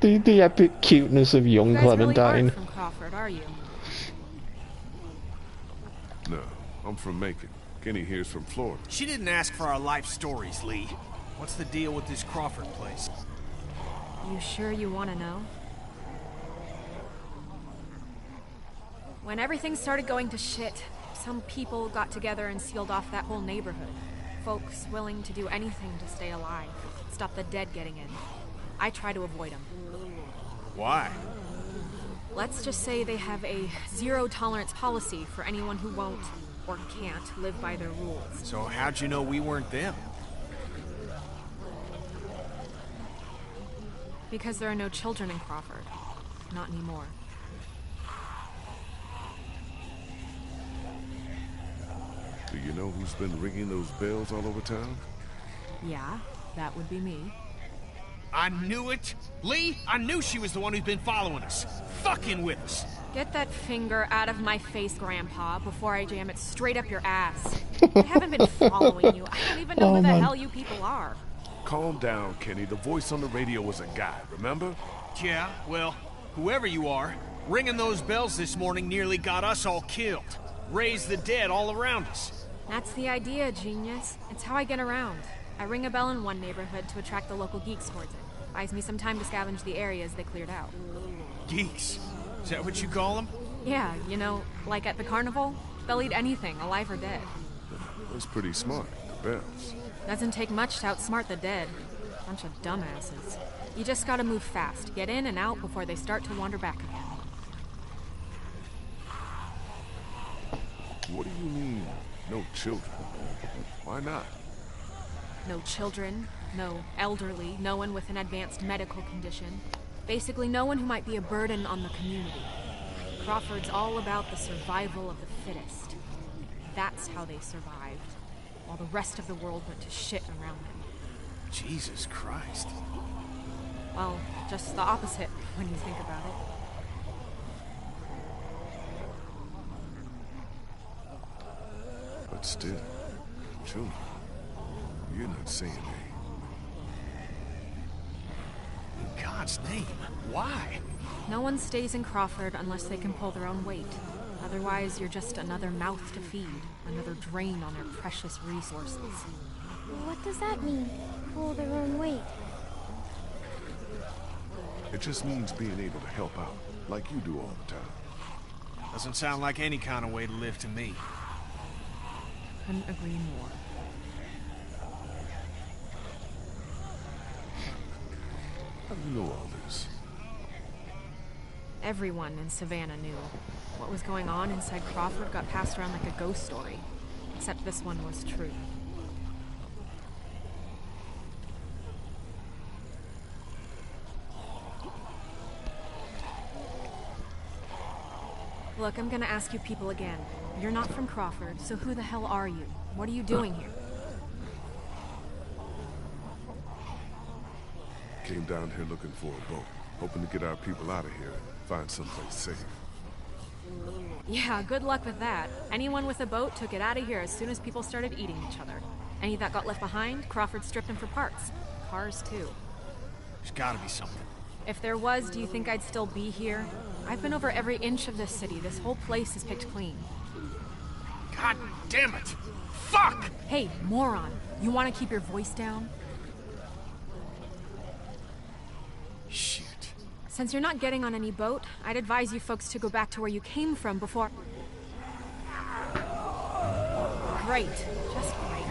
the epic cuteness of young You guys really Clementine. aren't from Crawford, are you? No, I'm from Macon. Kenny here's from Florida. She didn't ask for our life stories, Lee. What's the deal with this Crawford place? You sure you want to know? When everything started going to shit, some people got together and sealed off that whole neighborhood. Folks willing to do anything to stay alive, stop the dead getting in. I try to avoid them. Why? Let's just say they have a zero-tolerance policy for anyone who won't or can't live by their rules. So how'd you know we weren't them? Because there are no children in Crawford. Not anymore. Do you know who's been ringing those bells all over town? Yeah, that would be me. I knew it! Lee, I knew she was the one who's been following us. Fucking with us. Get that finger out of my face, Grandpa, before I jam it straight up your ass. I haven't been following you. I don't even know who the hell you people are. Calm down, Kenny. The voice on the radio was a guy, remember? Yeah, well, whoever you are, ringing those bells this morning nearly got us all killed. raise the dead all around us. That's the idea, genius. It's how I get around. I ring a bell in one neighborhood to attract the local geeks towards it. Buys me some time to scavenge the areas they cleared out. Geeks? Is that what you call them? Yeah, you know, like at the carnival, they'll eat anything, alive or dead. That's pretty smart, the bells. Doesn't take much to outsmart the dead. Bunch of dumbasses. You just gotta move fast, get in and out before they start to wander back again. What do you mean, no children? Why not? No children, no elderly, no one with an advanced medical condition. Basically no one who might be a burden on the community. Crawford's all about the survival of the fittest. That's how they survived, while the rest of the world went to shit around them. Jesus Christ. Well, just the opposite when you think about it. But still, children. You're not saying they... In God's name, why? No one stays in Crawford unless they can pull their own weight. Otherwise, you're just another mouth to feed, another drain on their precious resources. What does that mean? Pull their own weight? It just means being able to help out, like you do all the time. Doesn't sound like any kind of way to live to me. Couldn't agree more. How do you know all this? Everyone in Savannah knew. What was going on inside Crawford got passed around like a ghost story. Except this one was true. Look, I'm gonna ask you people again. You're not from Crawford, so who the hell are you? What are you doing here? Came down here looking for a boat, hoping to get our people out of here and find someplace safe. Yeah, good luck with that. Anyone with a boat took it out of here as soon as people started eating each other. Any that got left behind, Crawford stripped them for parts. Cars, too. There's gotta be something. If there was, do you think I'd still be here? I've been over every inch of this city. This whole place is picked clean. God damn it! Fuck! Hey, moron. You want to keep your voice down? Shit. Since you're not getting on any boat, I'd advise you folks to go back to where you came from before... Great. Just great.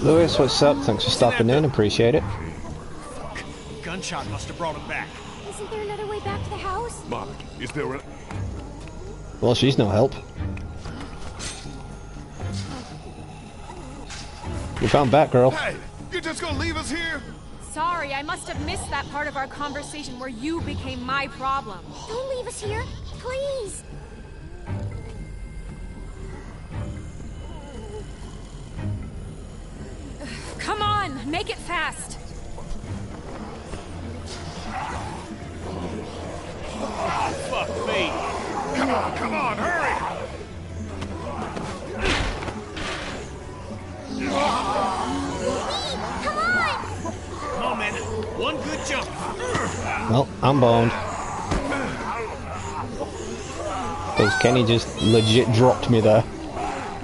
Lewis, what's up? Thanks for stopping in, appreciate it. Fuck. Gunshot must have brought him back. Isn't there another way back to the house? Mark, is there a... Well, she's no help. You found Batgirl. Hey! You're just gonna leave us here? Sorry, I must have missed that part of our conversation where you became my problem. Don't leave us here, please! Come on, make it fast! Fuck me. Come on, hurry! Come on, man. One good jump. Well, I'm boned. Because Kenny just legit dropped me there.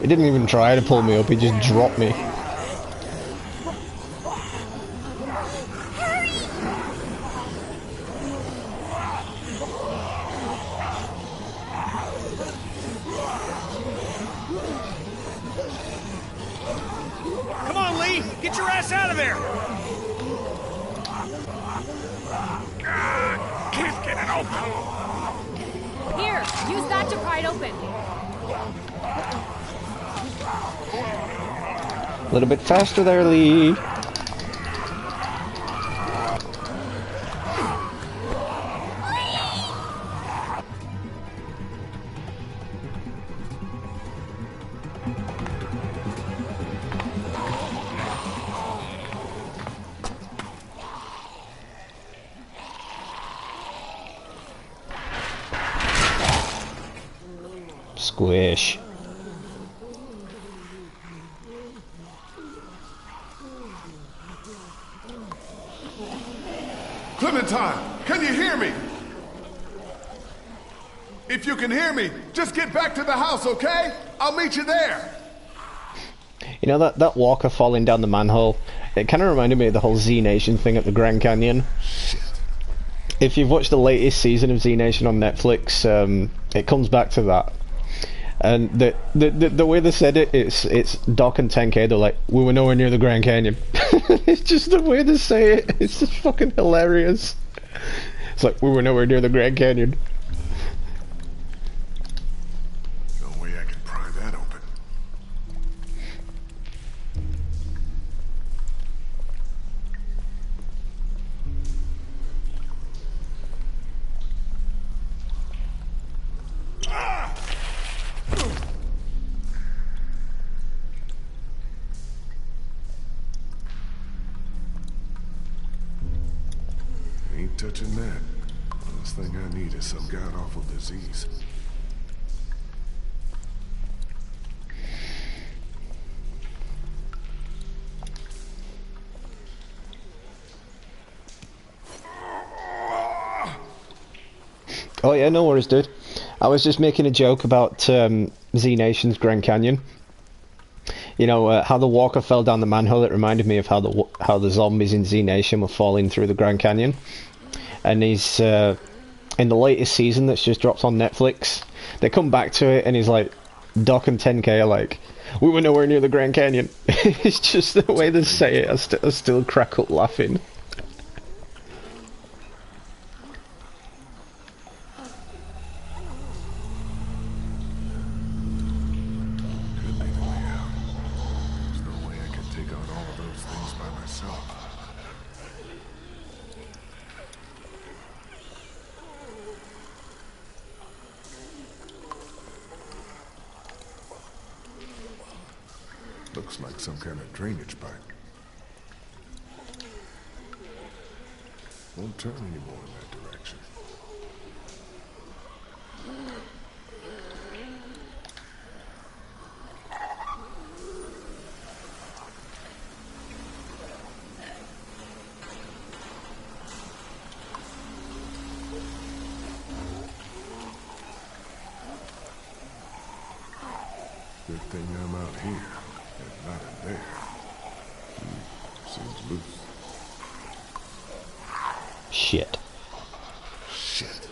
He didn't even try to pull me up, he just dropped me. Come on, Lee. Get your ass out of there. Can't get it open! Here, use that to pry it open. A little bit faster there, Lee. Squish. Clementine! Can you hear me? If you can hear me, just get back to the house, okay? I'll meet you there. You know that walker falling down the manhole? It kind of reminded me of the whole Z Nation thing at the Grand Canyon. Shit. If you've watched the latest season of Z Nation on Netflix, it comes back to that. And the way they said it, it's Doc and 10K. They're like, we were nowhere near the Grand Canyon. It's just the way they say it. It's just fucking hilarious. It's like, we were nowhere near the Grand Canyon. No way I can pry that open. Ain't touching that. Last thing I need is some god-awful disease. Oh yeah, no worries, dude. I was just making a joke about Z Nation's Grand Canyon. You know, how the walker fell down the manhole. It reminded me of how the zombies in Z Nation were falling through the Grand Canyon. And he's in the latest season that's just dropped on Netflix. They come back to it, and he's like, Doc and 10K are like, we were nowhere near the Grand Canyon. It's just the way they say it. I still crack up laughing. Could be the way out. There's no way I can take on all of those things by myself. Looks like some kind of drainage pipe. Won't turn anymore in that direction. Good thing I'm out here. Not in there. Seems loose. Shit. Shit.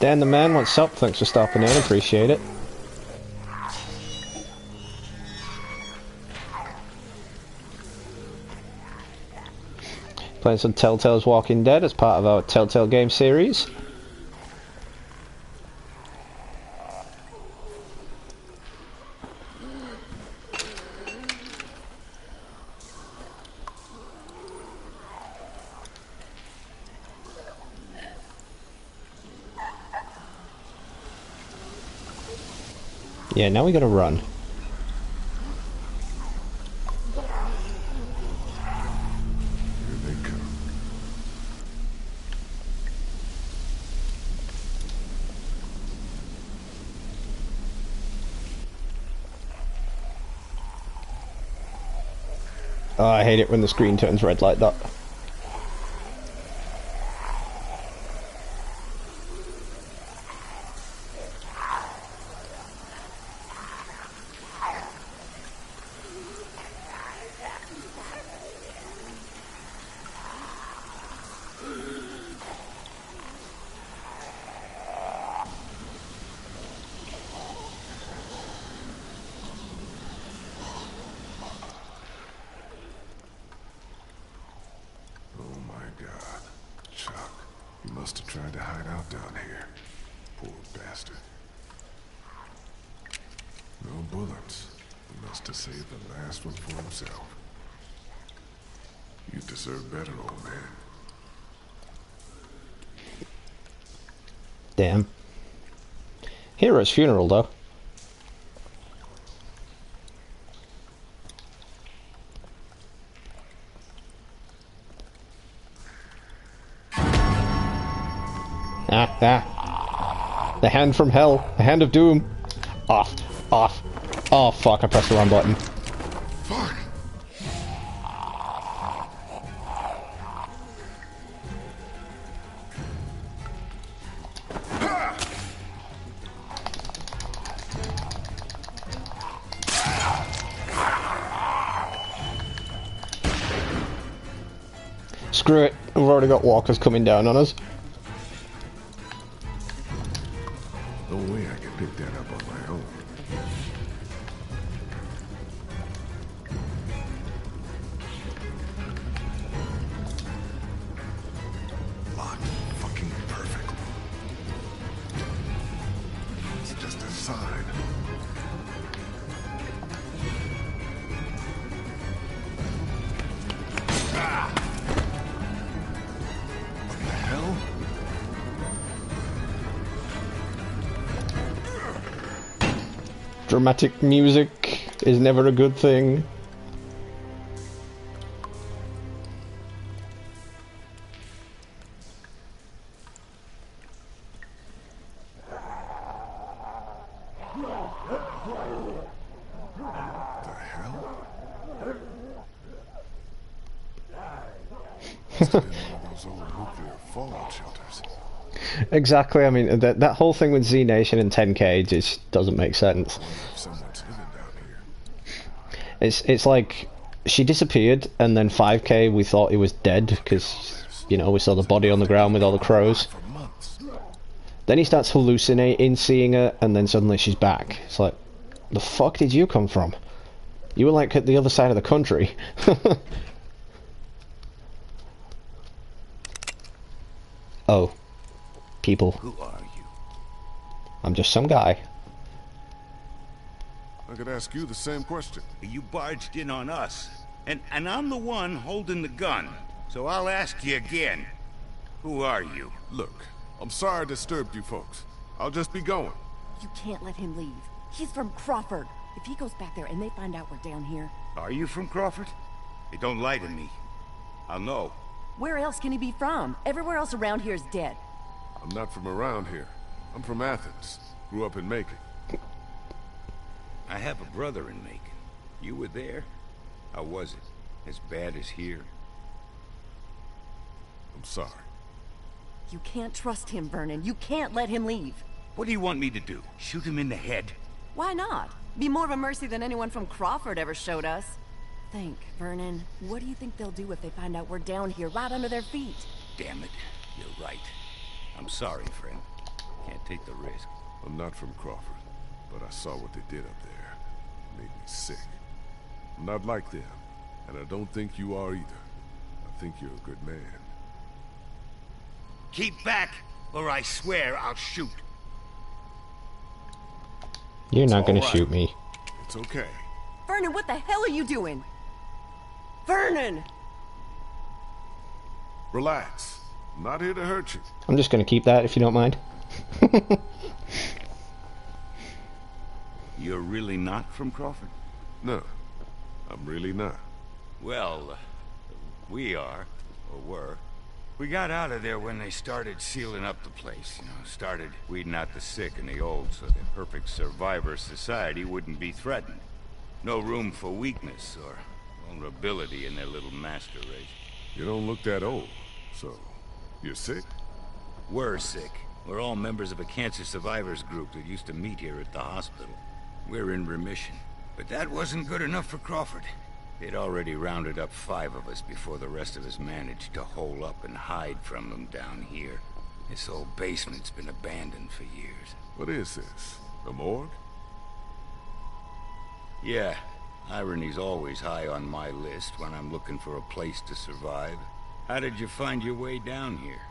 Dan the man, what's up? Thanks for stopping in, appreciate it. Playing some Telltale's Walking Dead as part of our Telltale game series. Yeah, now we gotta run. Here they come. Oh, I hate it when the screen turns red like that. Must have tried to hide out down here. Poor bastard. No bullets. He must have saved the last one for himself. You deserve better, old man. Damn. Hero's funeral, though. Ah, ah. The hand from hell. The hand of doom. Off. Off. Oh, fuck, I pressed the wrong button. Fuck! Screw it. We've already got walkers coming down on us. No way I can pick that up on my own. Locked. Fucking perfect. It's just a sign. Ah! What the hell? Dramatic music is never a good thing. The hell? Must have been one of those old nuclear fallout shelters. Exactly, I mean, that whole thing with Z Nation and 10K just doesn't make sense. Someone's living down here. It's like, she disappeared, and then 5K we thought he was dead, because, you know, we saw the body on the ground with all the crows. For months. Then he starts hallucinating, seeing her, and then suddenly she's back. It's like, the fuck did you come from? You were like at the other side of the country. Oh. People. Who are you? I'm just some guy. I could ask you the same question. You barged in on us, and I'm the one holding the gun. So I'll ask you again. Who are you? Look, I'm sorry I disturbed you folks. I'll just be going. You can't let him leave. He's from Crawford. If he goes back there and they find out we're down here... Are you from Crawford? Hey, don't lie to me. I'll know. Where else can he be from? Everywhere else around here is dead. I'm not from around here. I'm from Athens. Grew up in Macon. I have a brother in Macon. You were there? How was it? As bad as here? I'm sorry. You can't trust him, Vernon. You can't let him leave. What do you want me to do? Shoot him in the head? Why not? Be more of a mercy than anyone from Crawford ever showed us. Think, Vernon. What do you think they'll do if they find out we're down here, right under their feet? Damn it. You're right. I'm sorry, friend. Can't take the risk. I'm not from Crawford, but I saw what they did up there. It made me sick. I'm not like them, and I don't think you are either. I think you're a good man. Keep back, or I swear I'll shoot. You're not gonna all right. shoot me. It's okay. Vernon, what the hell are you doing? Vernon! Relax. I'm not here to hurt you. I'm just gonna keep that if you don't mind. You're really not from Crawford? No, I'm really not. Well, we are, or were. We got out of there when they started sealing up the place, started weeding out the sick and the old so the perfect survivor society wouldn't be threatened. No room for weakness or vulnerability in their little master race. You don't look that old, so you're sick? We're sick. We're all members of a cancer survivors group that used to meet here at the hospital. We're in remission. But that wasn't good enough for Crawford. They'd already rounded up 5 of us before the rest of us managed to hole up and hide from them down here. This old basement's been abandoned for years. What is this? A morgue? Yeah, irony's always high on my list when I'm looking for a place to survive. How did you find your way down here?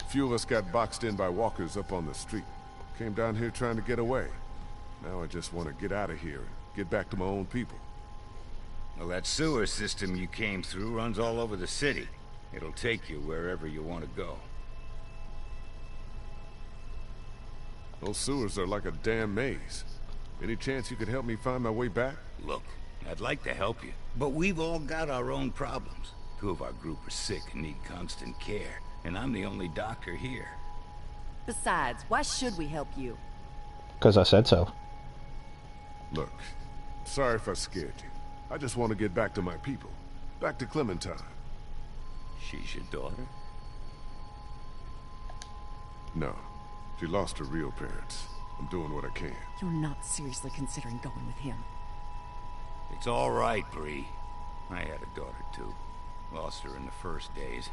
A few of us got boxed in by walkers up on the street. Came down here trying to get away. Now I just want to get out of here and get back to my own people. Well, that sewer system you came through runs all over the city. It'll take you wherever you want to go. Those sewers are like a damn maze. Any chance you could help me find my way back? Look, I'd like to help you, but we've all got our own problems. Two of our group are sick and need constant care, and I'm the only doctor here. Besides, why should we help you? Because I said so. Look, sorry if I scared you. I just want to get back to my people. Back to Clementine. She's your daughter? No. She lost her real parents. I'm doing what I can. You're not seriously considering going with him. It's all right, Bree. I had a daughter, too. Lost her in the first days.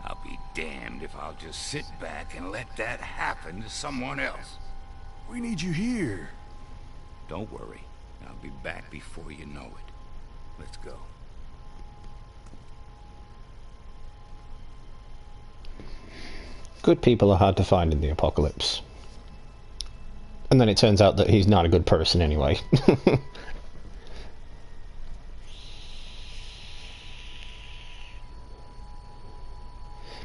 I'll be damned if I'll just sit back and let that happen to someone else. We need you here. Don't worry. I'll be back before you know it. Let's go. Good people are hard to find in the apocalypse. And then it turns out that he's not a good person anyway.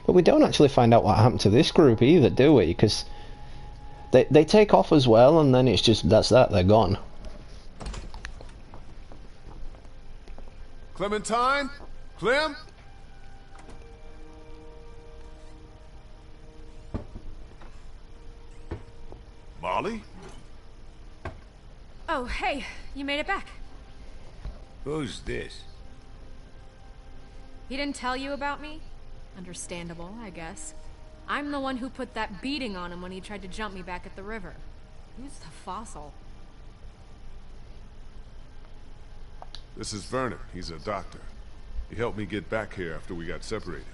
But we don't actually find out what happened to this group either, do we? Because they take off as well, and then it's just, that's that, they're gone. Clementine? Clem? Molly? Oh, hey, you made it back. Who's this? He didn't tell you about me? Understandable, I guess. I'm the one who put that beating on him when he tried to jump me back at the river. Who's the fossil? This is Vernon. He's a doctor. He helped me get back here after we got separated.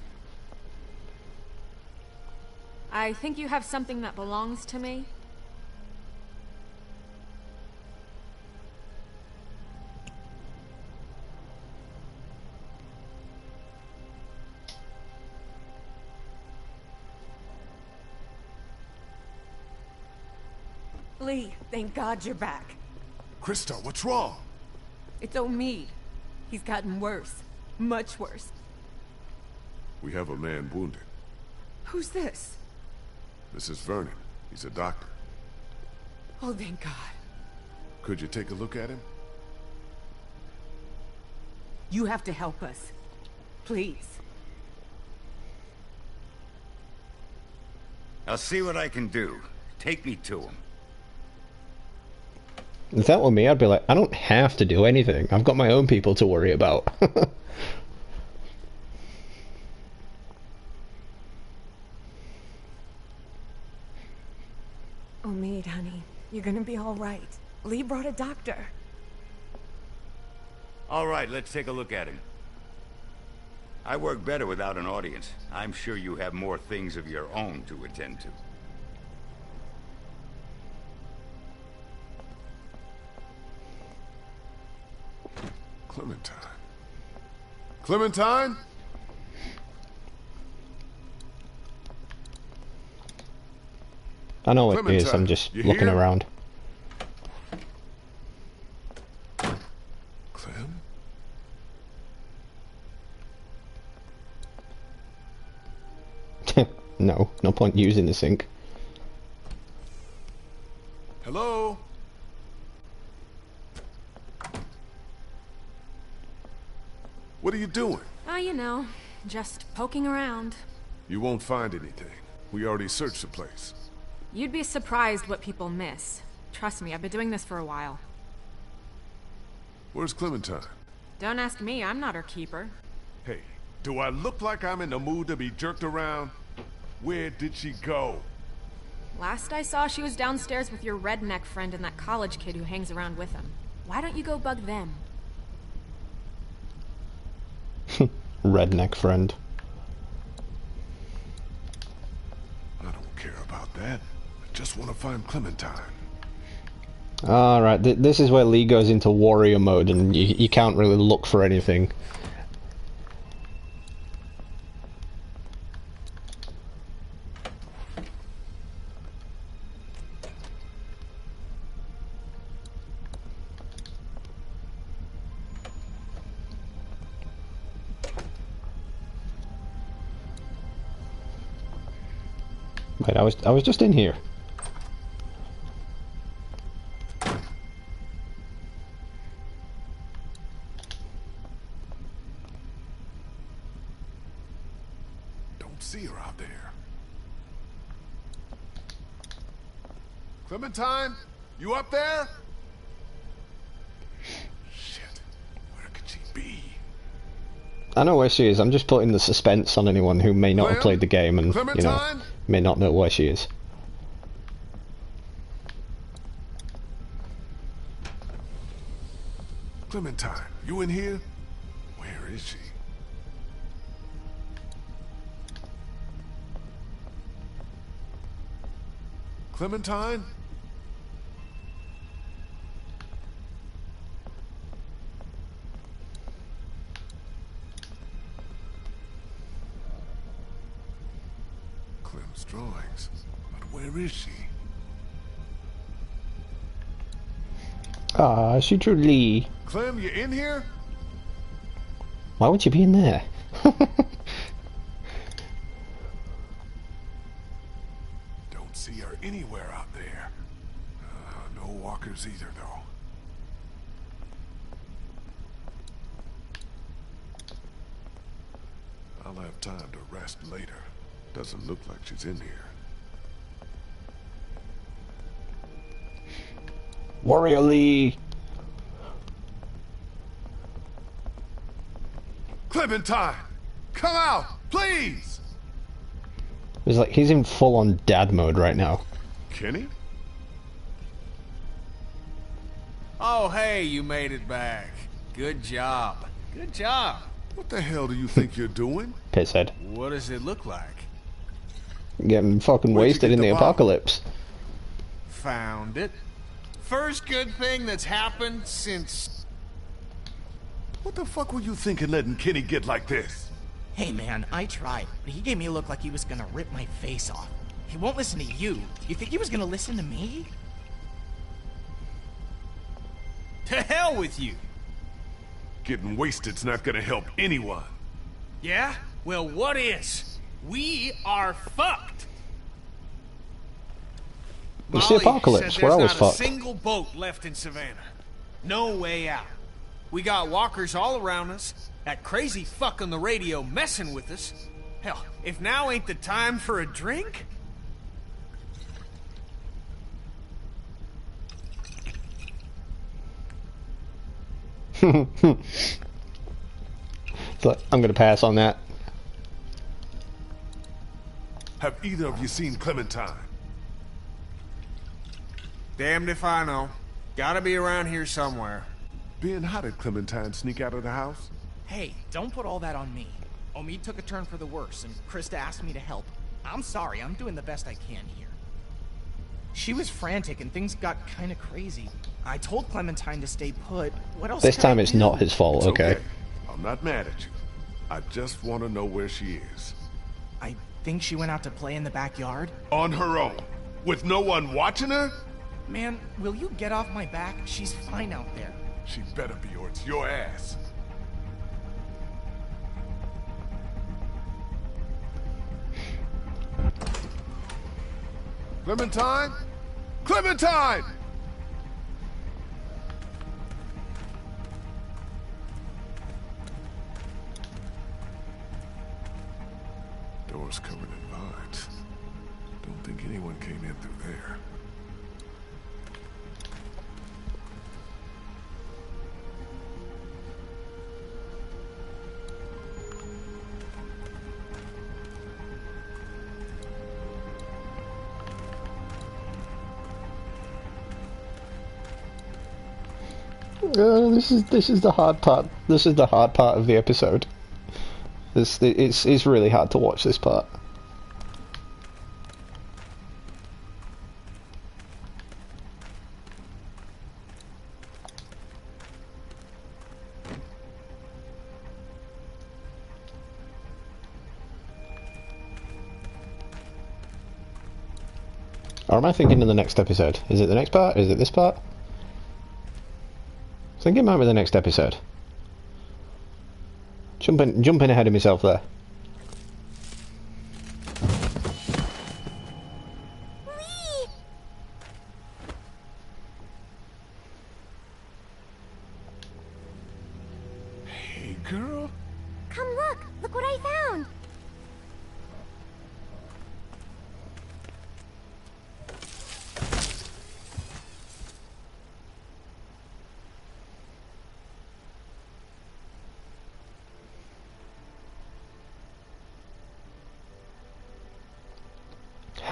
I think you have something that belongs to me. Lee, thank God you're back. Krista, what's wrong? It's Omid. He's gotten worse. Much worse. We have a man wounded. Who's this? This is Vernon. He's a doctor. Oh, thank God. Could you take a look at him? You have to help us. Please. I'll see what I can do. Take me to him. If that were me, I'd be like, I don't have to do anything. I've got my own people to worry about. Omid, honey, you're gonna be all right. Lee brought a doctor. All right, let's take a look at him. I work better without an audience. I'm sure you have more things of your own to attend to. Clementine. Clementine? I know it Clementine, is, I'm just you looking here? around. Clem? No point using the sink. Hello? What are you doing? Oh, you know, just poking around. You won't find anything. We already searched the place. You'd be surprised what people miss. Trust me, I've been doing this for a while. Where's Clementine? Don't ask me, I'm not her keeper. Hey, do I look like I'm in the mood to be jerked around? Where did she go? Last I saw, she was downstairs with your redneck friend and that college kid who hangs around with him. Why don't you go bug them? Redneck friend. I don't care about that. I just want to find Clementine. Alright, this is where Lee goes into warrior mode and you can't really look for anything. Wait, I was just in here. don't see her out there. Clementine? You up there? Shit. Where could she be? I know where she is. I'm just putting the suspense on anyone who may not have played the game and, you know, may not know where she is. Clementine, you in here? Where is she? Clementine? Clem's drawings. But where is she? Ah, she truly. Clem, you in here? Why would you be in there? Don't see her anywhere out there. No walkers either, though. I'll have time to rest later. Doesn't look like she's in here. Warrior Lee. Clementine! Come out, please! It's like he's in full-on dad mode right now. Kenny? Oh, hey, you made it back. Good job. Good job. What the hell do you think you're doing? Pisshead. What does it look like? Getting fucking wasted in the apocalypse. Found it. First good thing that's happened since... What the fuck were you thinking letting Kenny get like this? Hey man, I tried, but he gave me a look like he was gonna rip my face off. He won't listen to you. You think he was gonna listen to me? To hell with you! Getting wasted's not gonna help anyone. Yeah? Well, what is? We are fucked! It's the apocalypse. We're always fucked. There's not a single boat left in Savannah. No way out. We got walkers all around us. That crazy fuck on the radio messing with us. Hell, if now ain't the time for a drink? It's like, I'm gonna pass on that. Have either of you seen Clementine? Damned if I know. Gotta be around here somewhere. Ben, how did Clementine sneak out of the house? Hey, don't put all that on me. Omid took a turn for the worse, and Krista asked me to help. I'm sorry, I'm doing the best I can here. She was frantic, and things got kinda crazy. I told Clementine to stay put. What else This could time I it's do? not his fault, It's okay? I'm not mad at you. I just want to know where she is. I think she went out to play in the backyard. On her own? With no one watching her? Man, will you get off my back? She's fine out there. She better be, or it's your ass. Clementine? Clementine! Door's covered in vines. Don't think anyone came in through there. This is the hard part. This is the hard part of the episode. It's really hard to watch this part. Or am I thinking in the next episode? Is it the next part? Is it this part? I think it might be the next episode. Jumping ahead of myself there. Lee! Hey, girl. Come look! Look what I found!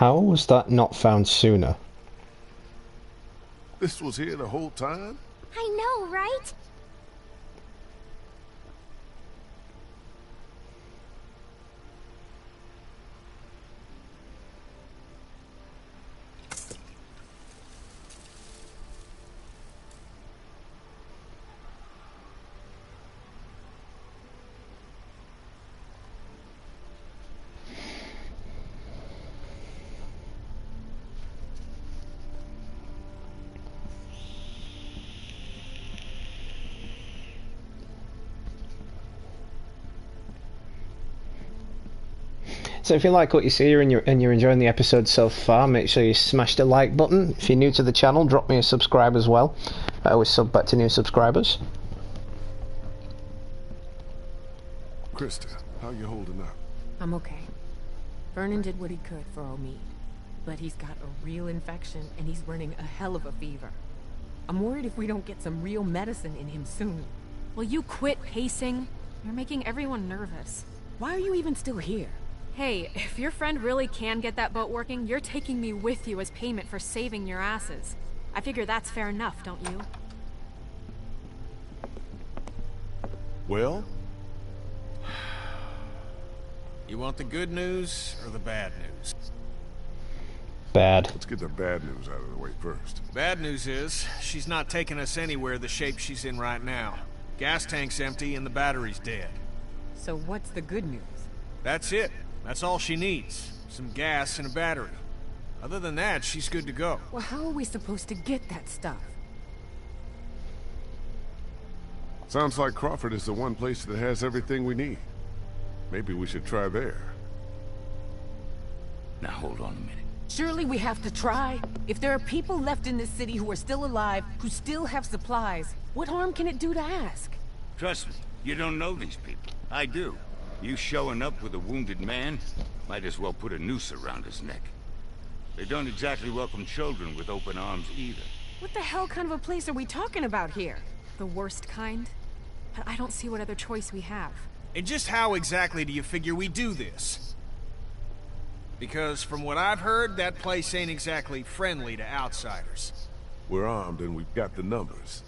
How was that not found sooner? This was here the whole time? I know, right? So if you like what you see and you're enjoying the episode so far, make sure you smash the like button. If you're new to the channel, drop me a subscribe as well. I always sub back to new subscribers. Krista, how you holding up? I'm okay. Vernon did what he could for Omid, but he's got a real infection and he's running a hell of a fever. I'm worried if we don't get some real medicine in him soon. Will you quit pacing? You're making everyone nervous. Why are you even still here? Hey, if your friend really can get that boat working, you're taking me with you as payment for saving your asses. I figure that's fair enough, don't you? Well? You want the good news or the bad news? Bad. Let's get the bad news out of the way first. Bad news is, she's not taking us anywhere the shape she's in right now. Gas tank's empty and the battery's dead. So what's the good news? That's it. That's all she needs. Some gas and a battery. Other than that, she's good to go. Well, how are we supposed to get that stuff? Sounds like Crawford is the one place that has everything we need. Maybe we should try there. Now hold on a minute. Surely we have to try. If there are people left in this city who are still alive, who still have supplies, what harm can it do to ask? Trust me, you don't know these people. I do. You showing up with a wounded man, might as well put a noose around his neck. They don't exactly welcome children with open arms either. What the hell kind of a place are we talking about here? The worst kind? But I don't see what other choice we have. And just how exactly do you figure we do this? Because from what I've heard, that place ain't exactly friendly to outsiders. We're armed and we've got the numbers.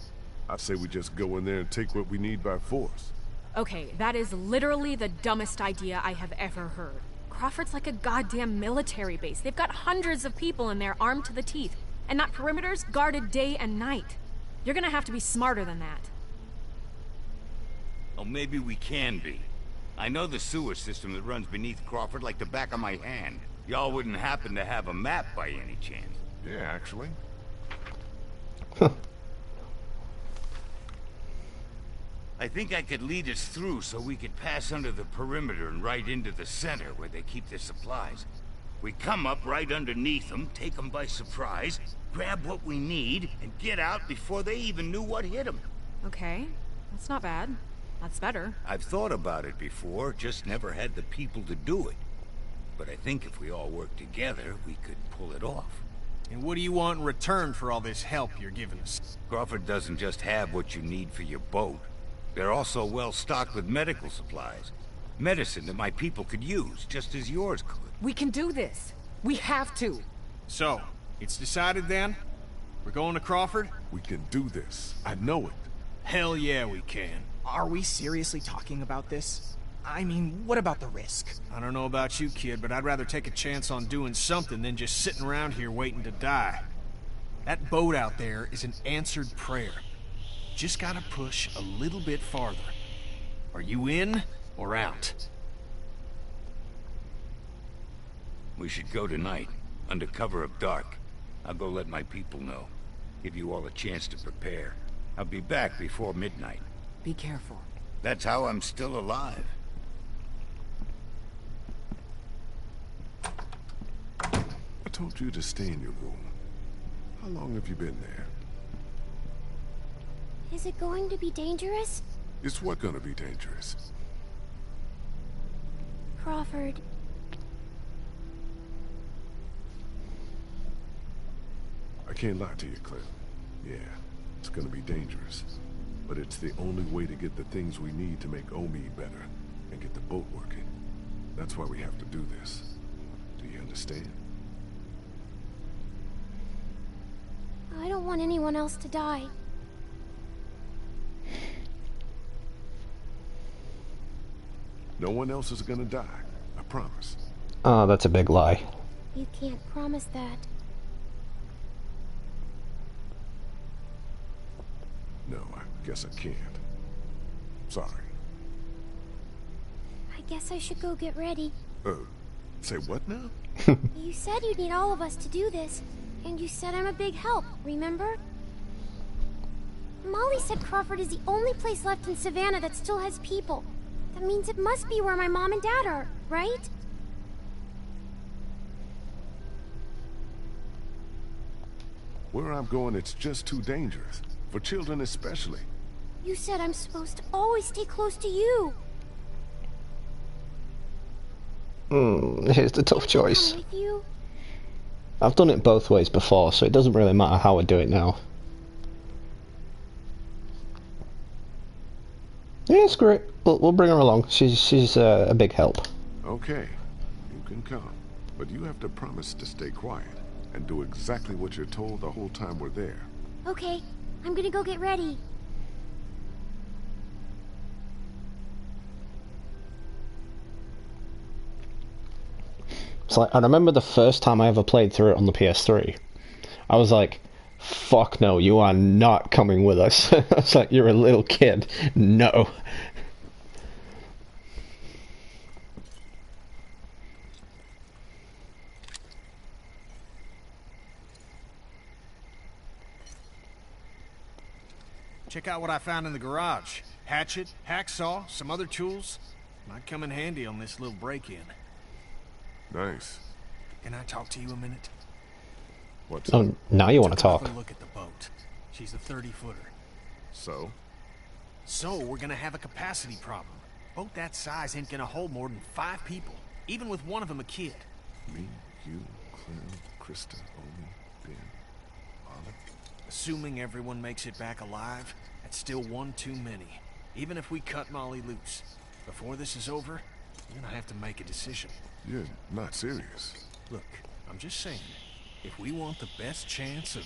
I say we just go in there and take what we need by force. Okay, that is literally the dumbest idea I have ever heard. Crawford's like a goddamn military base. They've got hundreds of people in there armed to the teeth. And that perimeter's guarded day and night. You're gonna have to be smarter than that. Oh, maybe we can be. I know the sewer system that runs beneath Crawford like the back of my hand. Y'all wouldn't happen to have a map by any chance. Yeah, actually. I think I could lead us through so we could pass under the perimeter and right into the center where they keep their supplies. We come up right underneath them, take them by surprise, grab what we need, and get out before they even knew what hit them. Okay, that's not bad. That's better. I've thought about it before, just never had the people to do it. But I think if we all work together, we could pull it off. And what do you want in return for all this help you're giving us? Crawford doesn't just have what you need for your boat. They're also well stocked with medical supplies. Medicine that my people could use, just as yours could. We can do this. We have to. So, it's decided then? We're going to Crawford? We can do this. I know it. Hell yeah, we can. Are we seriously talking about this? I mean, what about the risk? I don't know about you, kid, but I'd rather take a chance on doing something than just sitting around here waiting to die. That boat out there is an answered prayer. Just gotta push a little bit farther. Are you in or out? We should go tonight, under cover of dark. I'll go let my people know. Give you all a chance to prepare. I'll be back before midnight. Be careful. That's how I'm still alive. I told you to stay in your room. How long have you been there? Is it going to be dangerous? It's what gonna be dangerous? Crawford. I can't lie to you, Clint. Yeah, it's gonna be dangerous. But it's the only way to get the things we need to make Omid better and get the boat working. That's why we have to do this. Do you understand? I don't want anyone else to die. No one else is gonna die. I promise. Oh, that's a big lie. You can't promise that. No, I guess I can't. Sorry. I guess I should go get ready. Say what now? You said you'd need all of us to do this, and you said I'm a big help, remember? Molly said Crawford is the only place left in Savannah that still has people. That means it must be where my mom and dad are, right? Where I'm going, it's just too dangerous. For children especially. You said I'm supposed to always stay close to you. Here's the tough choice. Come with you? I've done it both ways before, so it doesn't really matter how I do it now. Yeah, screw it. We'll bring her along. She's a big help. Okay, you can come. But you have to promise to stay quiet and do exactly what you're told the whole time we're there. Okay, I'm gonna go get ready. It's like, I remember the first time I ever played through it on the PS3. I was like, fuck no, you are not coming with us. It's like, you're a little kid. No. Check out what I found in the garage. Hatchet, hacksaw, some other tools. Might come in handy on this little break-in. Nice. Can I talk to you a minute? What's Oh, now you want to Took talk. another look at the boat. She's a 30-footer. So? So, we're gonna have a capacity problem. Boat that size ain't gonna hold more than 5 people, even with one of them a kid. Me, you, Clem, Krista, Omi, Ben, Olive. Assuming everyone makes it back alive, that's still one too many. Even if we cut Molly loose. Before this is over, we're gonna have to make a decision. You're not serious. Look, I'm just saying, if we want the best chance of...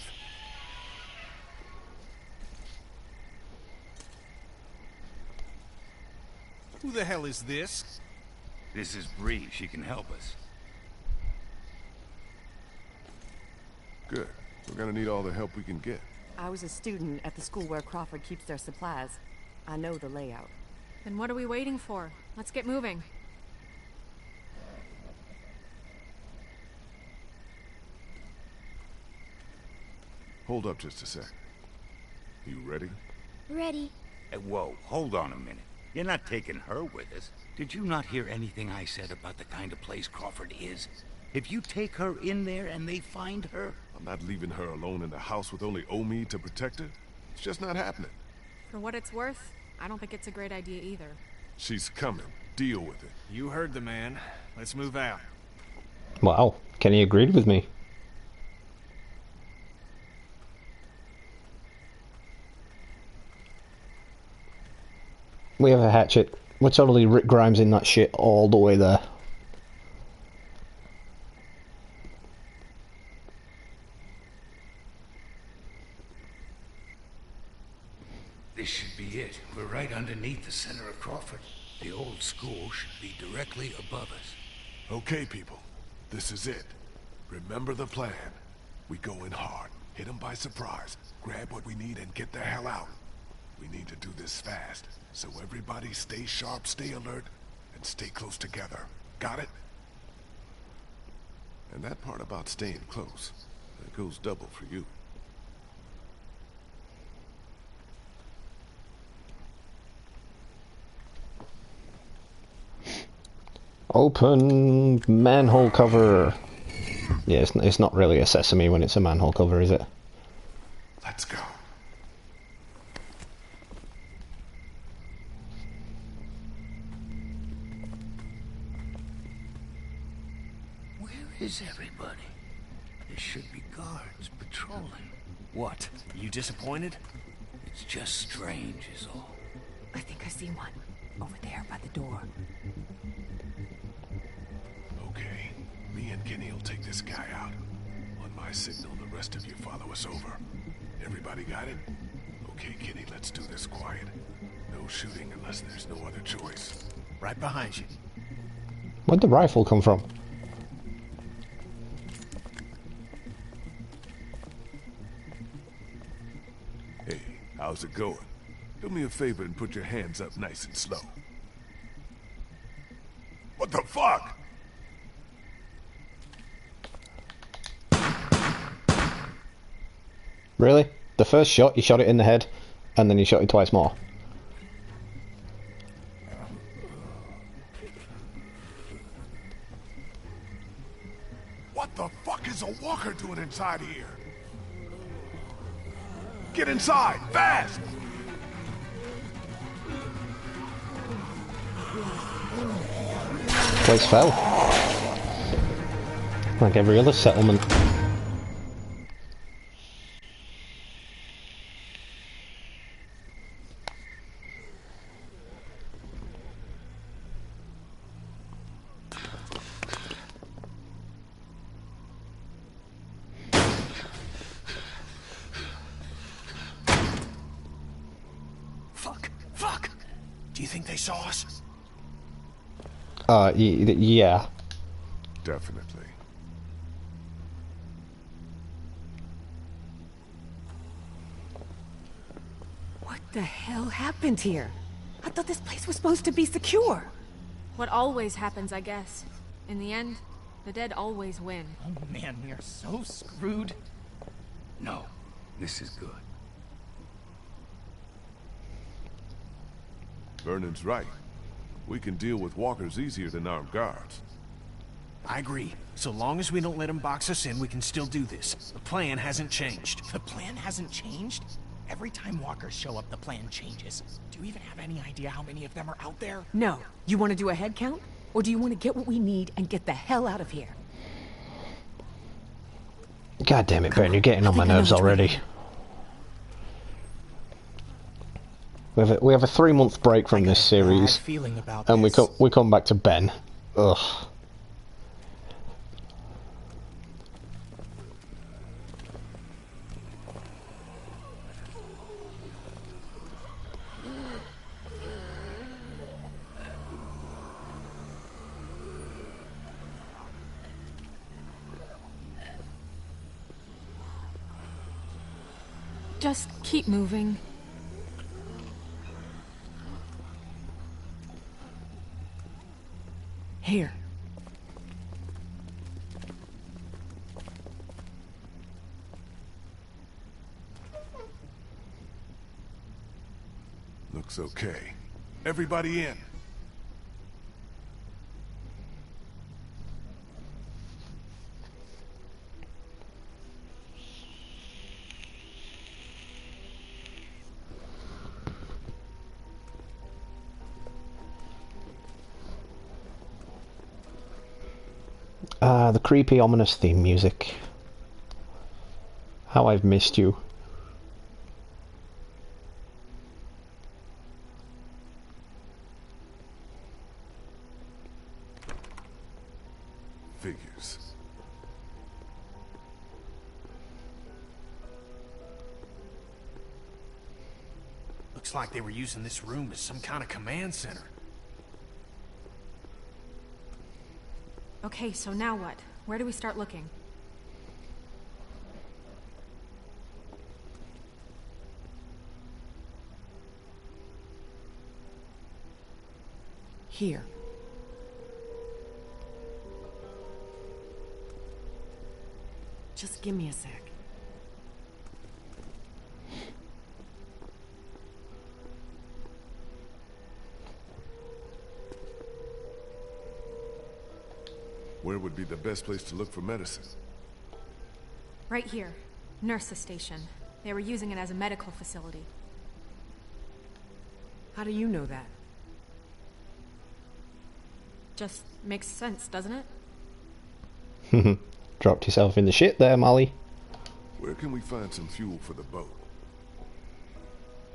Who the hell is this? This is Bree. She can help us. Good. We're gonna need all the help we can get. I was a student at the school where Crawford keeps their supplies. I know the layout. Then what are we waiting for? Let's get moving. Hold up just a sec. You ready? Ready. Hey, whoa, hold on a minute. You're not taking her with us. Did you not hear anything I said about the kind of place Crawford is? If you take her in there and they find her... I'm not leaving her alone in the house with only Omi to protect her. It's just not happening. For what it's worth, I don't think it's a great idea either. She's coming. Deal with it. You heard the man. Let's move out. Wow, Kenny agreed with me. We have a hatchet. We're totally Rick Grimes in that shit all the way there. This should be it. We're right underneath the center of Crawford. The old school should be directly above us. Okay, people. This is it. Remember the plan. We go in hard, hit them by surprise, grab what we need and get the hell out. We need to do this fast, so everybody stay sharp, stay alert, and stay close together. Got it? And that part about staying close, that goes double for you. Open manhole cover. Yeah, it's not really a sesame when it's a manhole cover, is it? Let's go. Where is everybody? There should be guards patrolling. What? You disappointed? It's just strange is all. I think I see one. Over there by the door. Okay, me and Kenny will take this guy out. On my signal, the rest of you follow us over. Everybody got it? Okay, Kitty, let's do this quiet. No shooting unless there's no other choice. Right behind you. Where'd the rifle come from? Hey, how's it going? Do me a favor and put your hands up nice and slow. What the fuck? Really? The first shot, you shot it in the head, and then you shot it twice more. What the fuck is a walker doing inside here? Get inside, fast! Place fell. Like every other settlement. Fuck! Do you think they saw us? Yeah. Definitely. What the hell happened here? I thought this place was supposed to be secure. What always happens, I guess. In the end, the dead always win. Oh man, we are so screwed. No, this is good. Vernon's right. We can deal with walkers easier than armed guards. I agree. So long as we don't let them box us in, we can still do this. The plan hasn't changed. The plan hasn't changed? Every time walkers show up, the plan changes. Do you even have any idea how many of them are out there? No. You want to do a head count? Or do you want to get what we need and get the hell out of here? God damn it, Ben, you're getting on my nerves already. We have a 3-month break from this series, and we come back to Ben. Ugh. Just keep moving. Here. Looks okay. Everybody in. The creepy, ominous theme music. How I've missed you. Figures. Looks like they were using this room as some kind of command center. Okay, so now what? Where do we start looking? Here. Just give me a sec. Where would be the best place to look for medicine? Right here. Nurse's station. They were using it as a medical facility. How do you know that? Just makes sense, doesn't it? Dropped yourself in the shit there, Molly. Where can we find some fuel for the boat?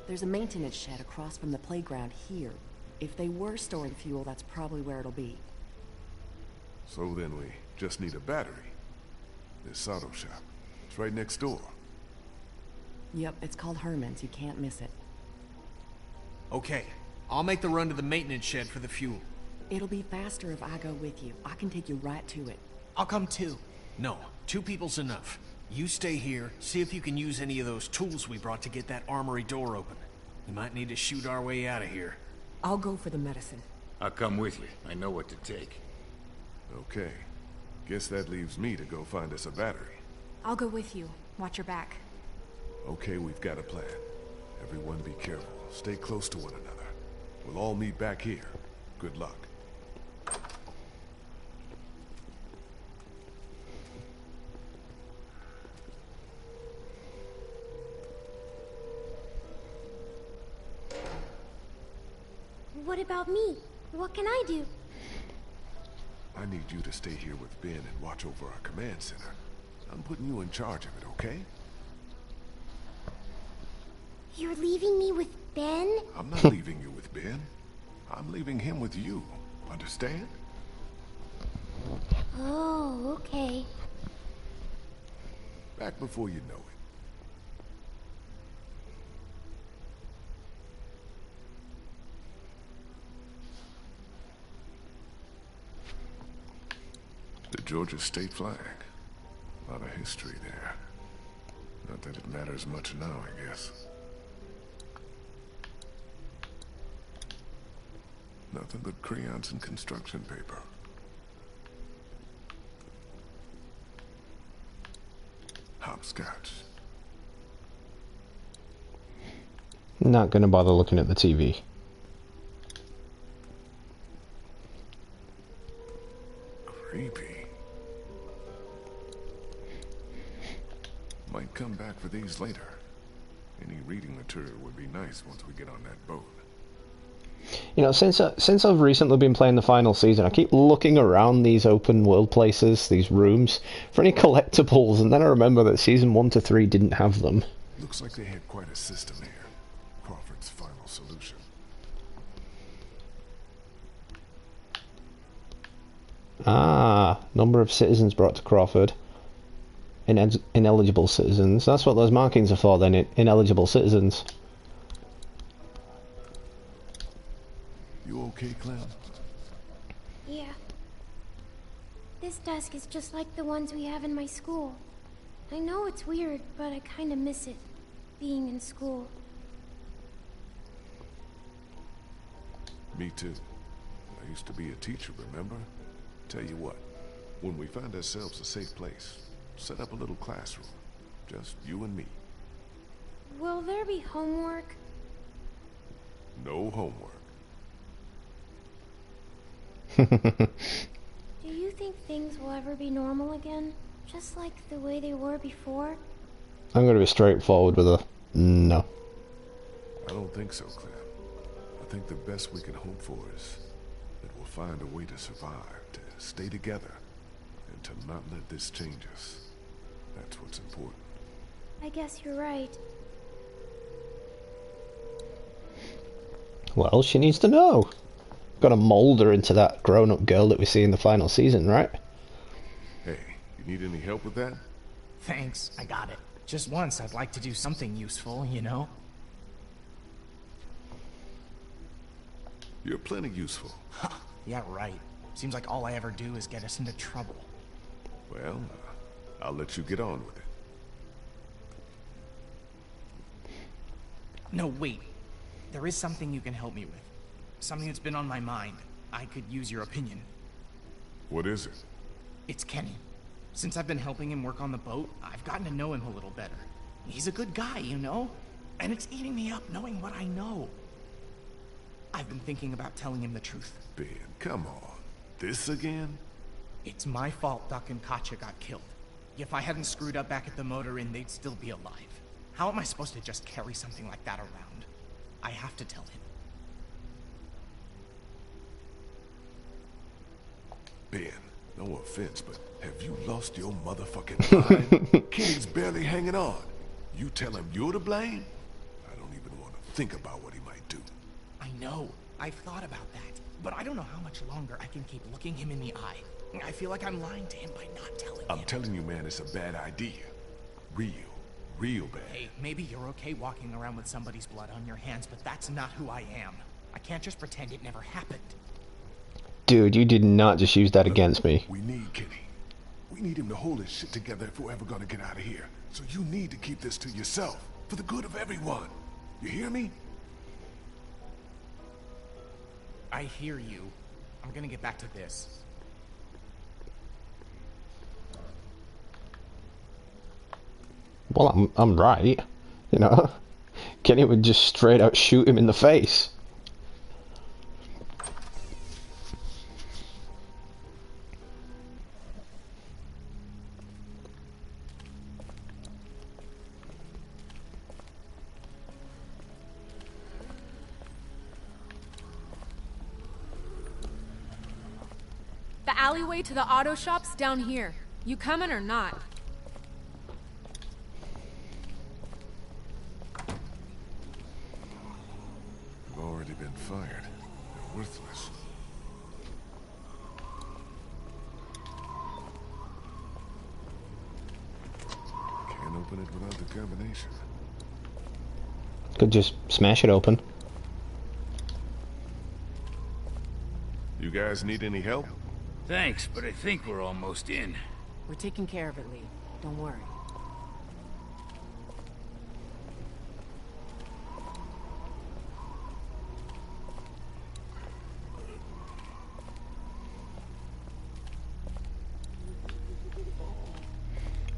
There's a maintenance shed across from the playground here. If they were storing fuel, that's probably where it'll be. So then we just need a battery. This auto shop. It's right next door. Yep, it's called Herman's. You can't miss it. Okay, I'll make the run to the maintenance shed for the fuel. It'll be faster if I go with you. I can take you right to it. I'll come too. No, 2 people's enough. You stay here, see if you can use any of those tools we brought to get that armory door open. We might need to shoot our way out of here. I'll go for the medicine. I'll come with you. I know what to take. Okay. Guess that leaves me to go find us a battery. I'll go with you. Watch your back. Okay, we've got a plan. Everyone be careful. Stay close to one another. We'll all meet back here. Good luck. What about me? What can I do? I need you to stay here with Ben and watch over our command center. I'm putting you in charge of it, okay? You're leaving me with Ben? I'm not leaving you with Ben. I'm leaving him with you. Understand? Oh, okay. Back before you know it. The Georgia state flag. A lot of history there. Not that it matters much now, I guess. Nothing but crayons and construction paper. Hopscotch. Not gonna bother looking at the TV. Creepy. Might come back for these later. Any reading material would be nice once we get on that boat. You know, since I've recently been playing the final season, I keep looking around these open world places, these rooms, for any collectibles, and then I remember that season 1 to 3 didn't have them. Looks like they had quite a system here. Crawford's final solution. Ah, number of citizens brought to Crawford. Ineligible citizens. That's what those markings are for then, ineligible citizens. You okay, Clem? Yeah. This desk is just like the ones we have in my school. I know it's weird, but I kinda miss it, being in school. Me too. I used to be a teacher, remember? Tell you what, when we find ourselves a safe place, set up a little classroom. Just you and me. Will there be homework? No homework. Do you think things will ever be normal again? Just like the way they were before? I'm going to be straightforward with a no. I don't think so, Clem. I think the best we can hope for is that we'll find a way to survive, to stay together, and to not let this change us. That's what's important. I guess you're right. Well, she needs to know. Got to mold her into that grown-up girl that we see in the final season, right? Hey, you need any help with that? Thanks, I got it. Just once, I'd like to do something useful, you know? You're plenty useful. Yeah, right. Seems like all I ever do is get us into trouble. Well, I'll let you get on with it. No, wait. There is something you can help me with. Something that's been on my mind. I could use your opinion. What is it? It's Kenny. Since I've been helping him work on the boat, I've gotten to know him a little better. He's a good guy, you know? And it's eating me up knowing what I know. I've been thinking about telling him the truth. Ben, come on. This again? It's my fault Duck and Katya got killed. If I hadn't screwed up back at the motor inn, they'd still be alive. How am I supposed to just carry something like that around? I have to tell him. Ben, no offense, but have you lost your motherfucking mind? Kenny's barely hanging on. You tell him you're to blame? I don't even want to think about what he might do. I know. I've thought about that. But I don't know how much longer I can keep looking him in the eye. I feel like I'm lying to him by not telling him. I'm telling you, man, it's a bad idea. Real, Real bad. Hey, maybe you're okay walking around with somebody's blood on your hands, but that's not who I am. I can't just pretend it never happened. Dude, you did not just use that against me. We need Kenny. We need him to hold his shit together if we're ever gonna get out of here. So you need to keep this to yourself, for the good of everyone. You hear me? I hear you. I'm gonna get back to this. Well, I'm right. You know, Kenny would just straight out shoot him in the face. The alleyway to the auto shop's down here. You coming or not? We've already been fired. They're worthless. Can't open it without the combination. Could just smash it open. You guys need any help? Thanks, but I think we're almost in. We're taking care of it, Lee. Don't worry.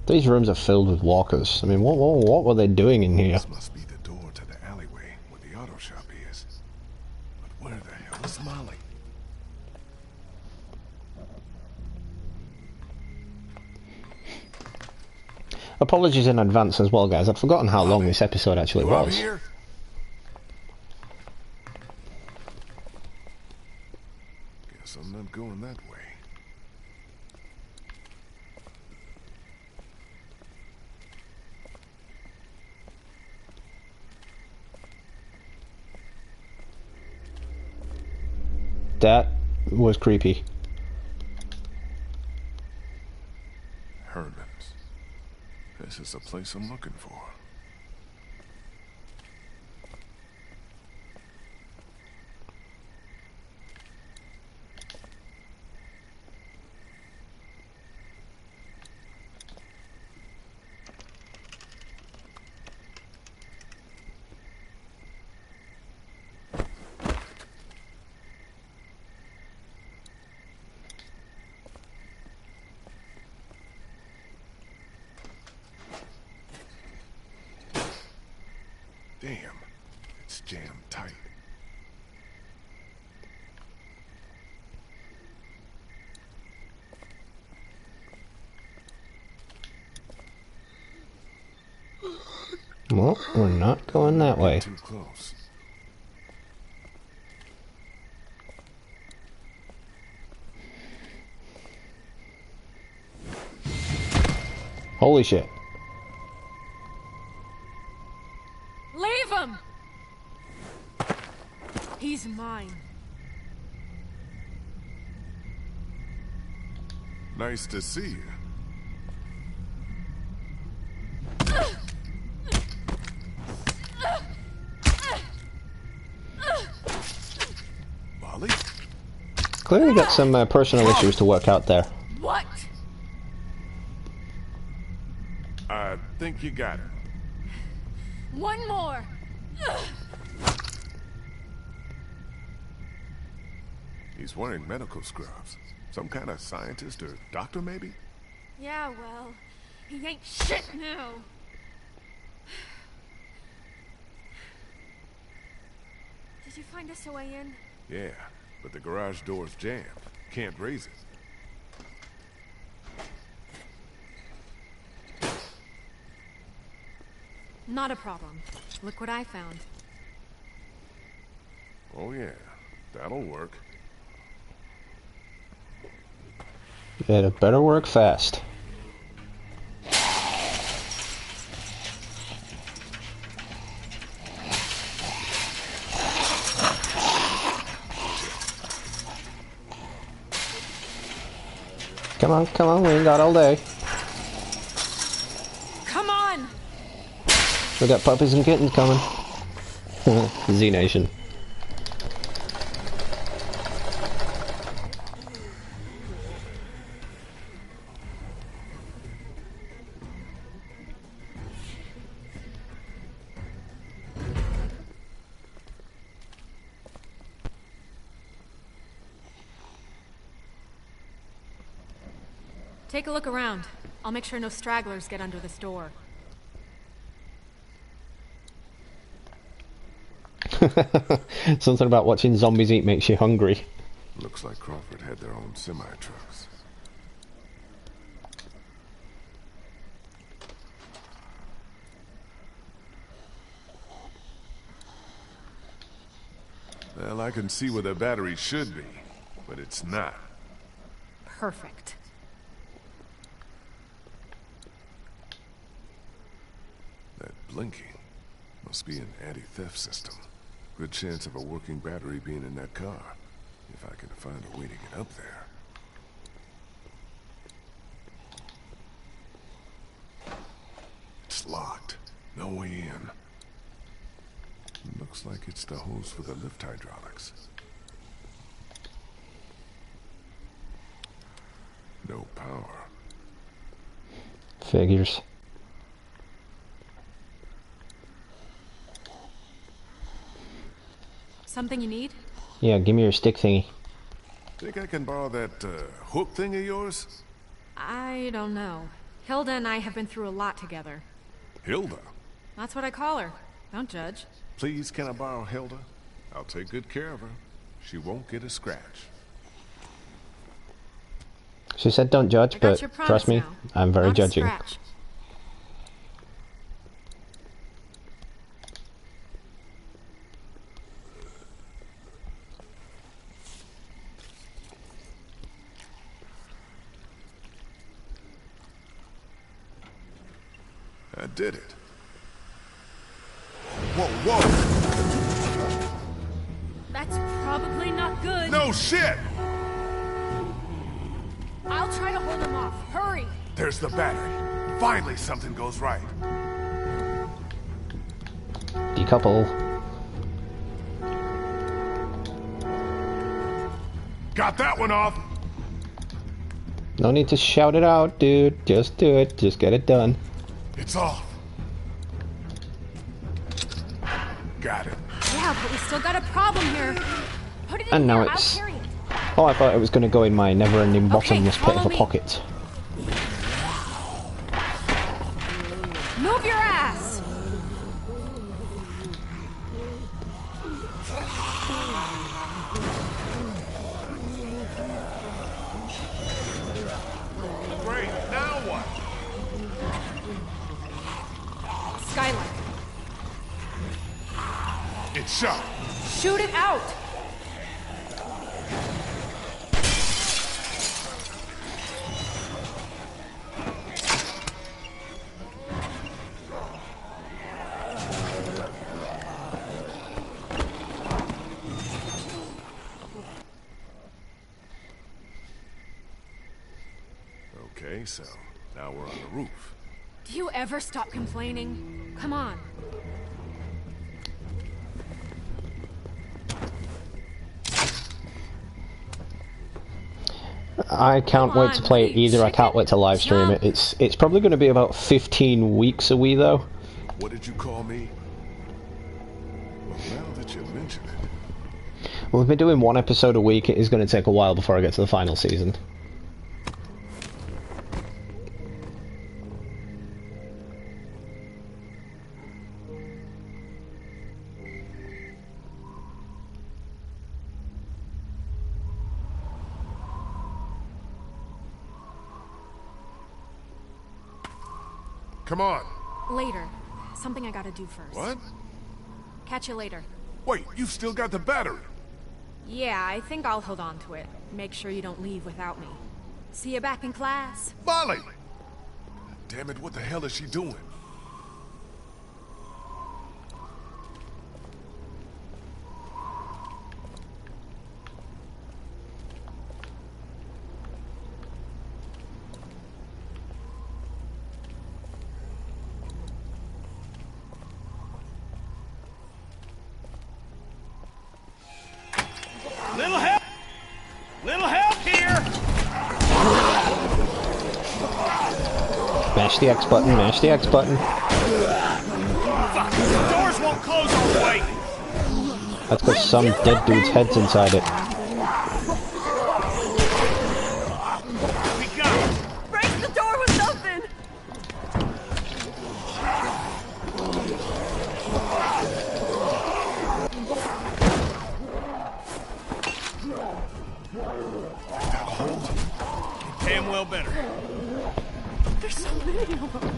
These rooms are filled with walkers. I mean, what were they doing in here? This must be the door to the alleyway where the auto shop is. But where the hell is Molly? Apologies in advance as well, guys. I'd forgotten how long this episode actually You out was. here? Guess I'm not going that way. That was creepy. Herman's. This is the place I'm looking for. Damn, it's jammed tight. Well, we're not going that way. Too close. Holy shit. Leave him! He's mine. Nice to see you. Molly? Clearly got some personal issues to work out there. What? I think you got it. One more. He's wearing medical scrubs. Some kind of scientist or doctor, maybe? Yeah, well, he ain't shit now. Did you find us a way in? Yeah, but the garage door's jammed. Can't raise it. Not a problem. Look what I found. Oh yeah, that'll work. It better work fast. Come on, we ain't got all day. Come on! We got puppies and kittens coming. Z Nation. Take a look around. I'll make sure no stragglers get under this door. Something about watching zombies eat makes you hungry. Looks like Crawford had their own semi-trucks. Well, I can see where the battery should be, but it's not. Perfect. That blinking must be an anti-theft system. Good chance of a working battery being in that car, if I can find a way to get up there. It's locked. No way in. Looks like it's the hose for the lift hydraulics. No power. Figures. Something you need? Yeah, give me your stick thingy. Think I can borrow that hook thing of yours? I don't know. Hilda and I have been through a lot together. Hilda? That's what I call her. Don't judge. Please, can I borrow Hilda? I'll take good care of her. She won't get a scratch. She said don't judge, but trust me, now. I'm very Not a judging. scratch. I did it. Whoa, whoa! That's probably not good. No shit! I'll try to hold him off. Hurry! There's the battery. Finally something goes right. Decouple. Got that one off! No need to shout it out, dude. Just do it. Just get it done. It's off. Got it. Yeah, but we still got a problem here. Put it in And now here. it's... I'll carry it. Oh, I thought it was going to go in my never-ending bottomless pit of follow a me. pocket. Move your ass! Great, now what? Skylight. It's shot. Shoot it out! Okay, so now we're on the roof. Do you ever stop complaining? Come on. I can't wait to play it either. I can't wait to live stream Jump. it. It's probably going to be about 15 weeks away though. What did you call me? Well, now that you mention it. Well, we've been doing one episode a week. It is going to take a while before I get to the final season. Come on. Later. Something I gotta do first. What? Catch you later. Wait, you've still got the battery. Yeah, I think I'll hold on to it. Make sure you don't leave without me. See you back in class. Molly! Damn it, what the hell is she doing? Mash the X button, mash the X button. Fuck! The doors won't close all the way! That's because some dead dude's head's inside it. We got it! Break the door with something! Damn well better. There's so many of them.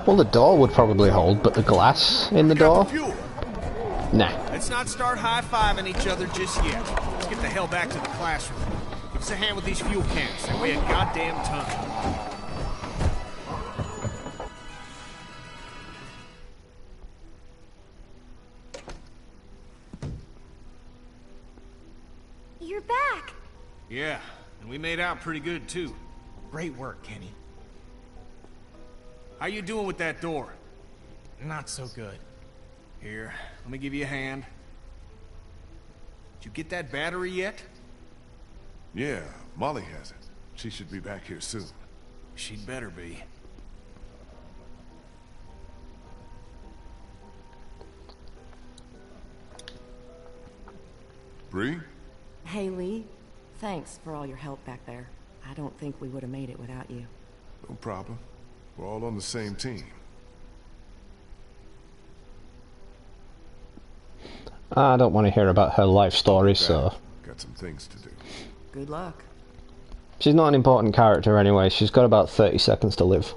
Well, the door would probably hold, but the glass in the door? Fuel. Nah. Let's not start high-fiving each other just yet. Let's get the hell back to the classroom. Give us a hand with these fuel cans. They weigh a goddamn ton. You're back. Yeah, and we made out pretty good, too. Great work, Kenny. How you doing with that door? Not so good. Here, let me give you a hand. Did you get that battery yet? Yeah, Molly has it. She should be back here soon. She'd better be. Bree? Hey, Lee. Thanks for all your help back there. I don't think we would have made it without you. No problem. We're all on the same team. I don't want to hear about her life story, so... Got some things to do. Good luck. She's not an important character anyway, she's got about 30 seconds to live.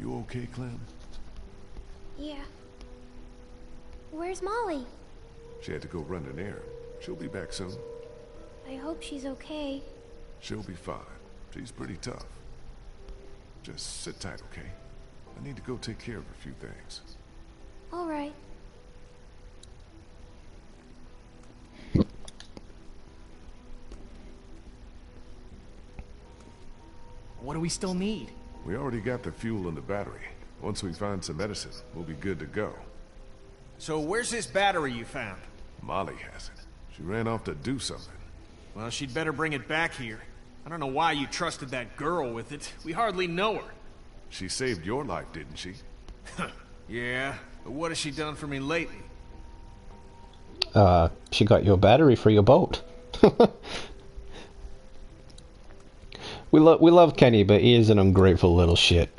You okay, Clem? Yeah. Where's Molly? She had to go run an errand. She'll be back soon. I hope she's okay. She'll be fine. She's pretty tough. Just sit tight, okay? I need to go take care of a few things. All right. What do we still need? We already got the fuel and the battery. Once we find some medicine, we'll be good to go. So where's this battery you found? Molly has it. She ran off to do something. Well, she'd better bring it back here. I don't know why you trusted that girl with it. We hardly know her. She saved your life, didn't she? Yeah, but what has she done for me lately? She got your battery for your boat. We love Kenny, but he is an ungrateful little shit.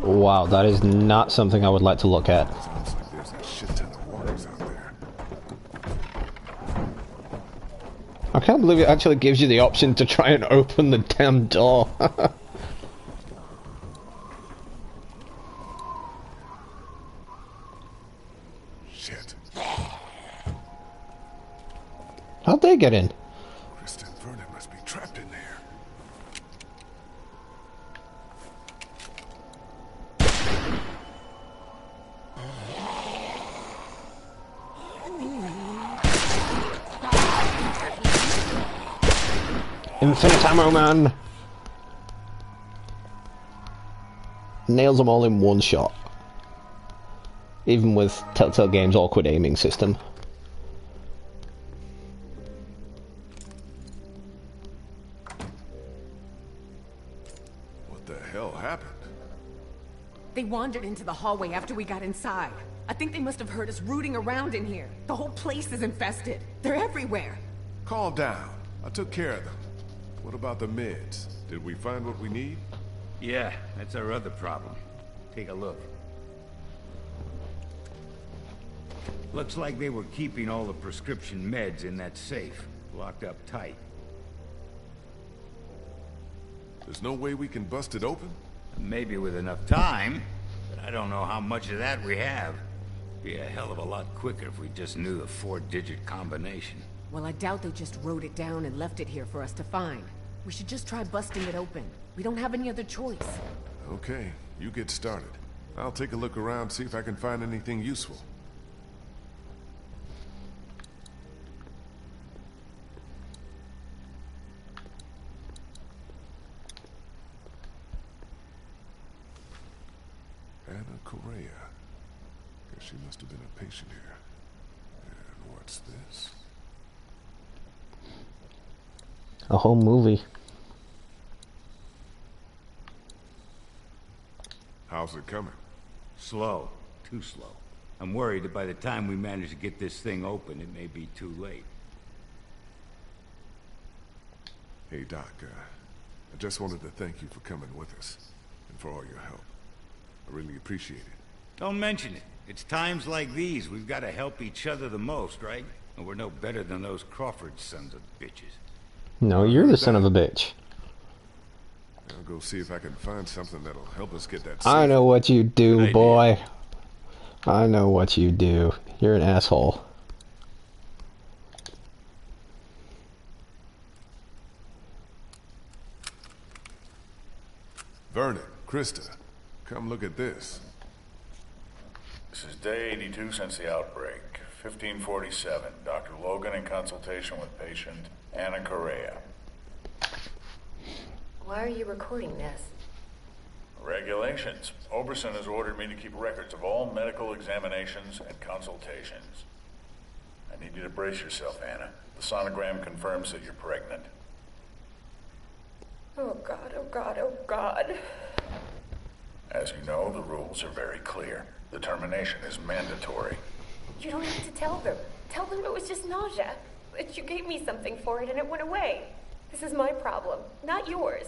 Wow, that is not something I would like to look at. Sounds like there's a shit ton of walkers out there. I can't believe it actually gives you the option to try and open the damn door. Shit. How'd they get in? Kristen Vernon must be trapped in there. Infinite ammo, man! Nails them all in one shot. Even with Telltale Games' awkward aiming system. What the hell happened? They wandered into the hallway after we got inside. I think they must have heard us rooting around in here. The whole place is infested. They're everywhere. Calm down. I took care of them. What about the meds? Did we find what we need? Yeah, that's our other problem. Take a look. Looks like they were keeping all the prescription meds in that safe, locked up tight. There's no way we can bust it open? Maybe with enough time, but I don't know how much of that we have. Be a hell of a lot quicker if we just knew the 4-digit combination. Well, I doubt they just wrote it down and left it here for us to find. We should just try busting it open. We don't have any other choice. Okay, you get started. I'll take a look around, see if I can find anything useful. Anna Correa. Guess she must have been a patient here. And what's this? A whole movie. How's it coming? Slow. Too slow. I'm worried that by the time we manage to get this thing open, it may be too late. Hey, Doc, I just wanted to thank you for coming with us, and for all your help. I really appreciate it. Don't mention it. It's times like these we've got to help each other the most, right? And we're no better than those Crawford sons of bitches. No, you're the son of a bitch. I'll go see if I can find something that'll help us get that I know what you do, Good boy. I know what you do. You're an asshole. Vernon, Krista, come look at this. This is day 82 since the outbreak. 1547. Dr. Logan in consultation with patient Anna Correa. Why are you recording this? Regulations. Oberson has ordered me to keep records of all medical examinations and consultations. I need you to brace yourself, Anna. The sonogram confirms that you're pregnant. Oh God, oh God, oh God. As you know, the rules are very clear. The termination is mandatory. You don't have to tell them. Tell them it was just nausea. That you gave me something for it and it went away. This is my problem, not yours.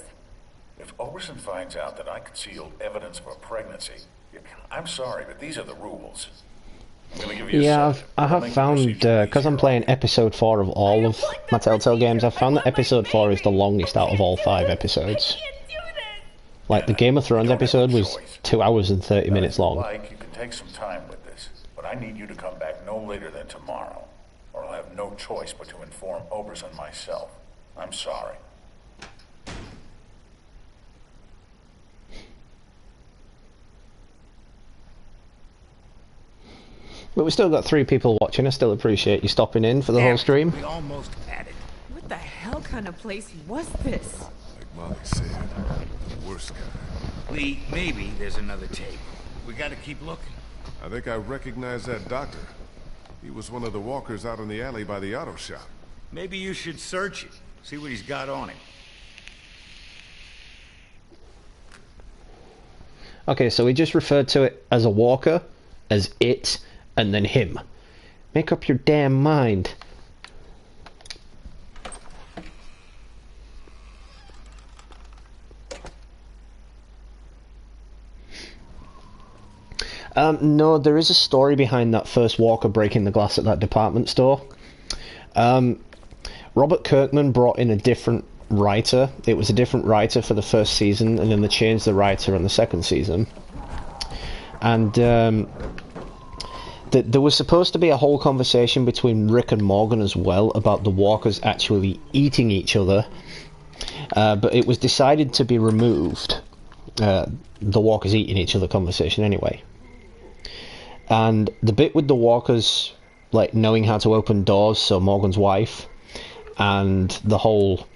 If Oberson finds out that I concealed evidence of a pregnancy, I'm sorry, but these are the rules. I'm gonna give you Yeah, I have found, because I'm playing episode 4 of all of my Telltale games, I've found that episode 4 is the longest out of all 5 episodes. Like, the Game of Thrones episode was 2 hours and 30 minutes long. Like, you can take some time with this, but I need you to come back no later than tomorrow, or I'll have no choice but to inform Oberson myself. I'm sorry. But we still got 3 people watching. I still appreciate you stopping in for the whole stream. We almost had it. What the hell kind of place was this? Like Molly said, the worst kind. Lee, maybe there's another tape. We gotta keep looking. I think I recognize that doctor. He was one of the walkers out in the alley by the auto shop. Maybe you should search it. See what he's got on him. Okay, so we just referred to it as a walker, as it, and then him. Make up your damn mind. No, there is a story behind that first walker breaking the glass at that department store. Robert Kirkman brought in a different writer. It was a different writer for the first season, and then they changed the writer on the second season. And there was supposed to be a whole conversation between Rick and Morgan as well about the walkers actually eating each other, but it was decided to be removed. The walkers eating each other conversation anyway. And the bit with the walkers, like, knowing how to open doors, so Morgan's wife, and the whole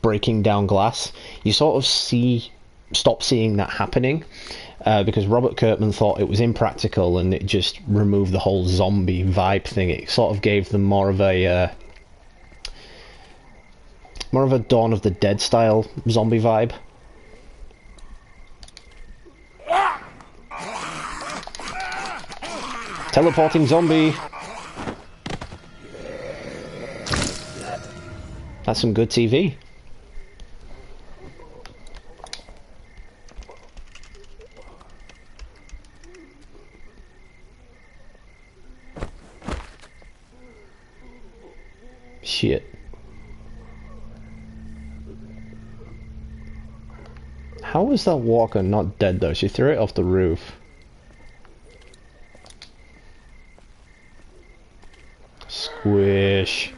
breaking down glass, you sort of stop seeing that happening, because Robert Kirkman thought it was impractical and it just removed the whole zombie vibe thing. It sort of gave them more of a Dawn of the Dead style zombie vibe. Teleporting zombie. That's some good TV. Shit. How was that walker not dead though? She threw it off the roof. Squish.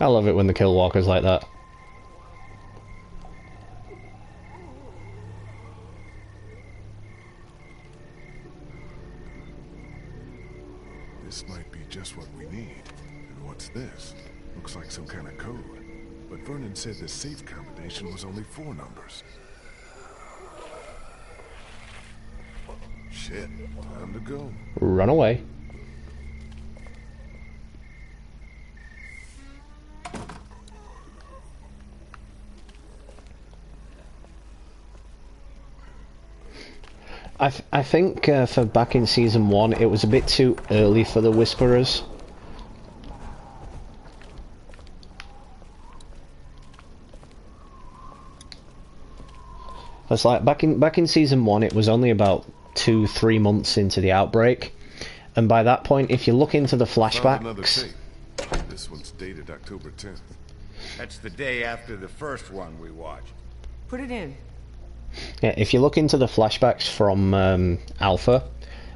I love it when they kill walkers like that. This might be just what we need. And what's this? Looks like some kind of code. But Vernon said the safe combination was only 4 numbers. Shit, time to go. Run away. I think for back in Season 1 it was a bit too early for the Whisperers. It's like back in Season 1 it was only about 2-3 months into the outbreak, and by that point if you look into the Found another flashbacks... tape. This one's dated October 10th. That's the day after the first one we watched. Put it in. Yeah, if you look into the flashbacks from Alpha,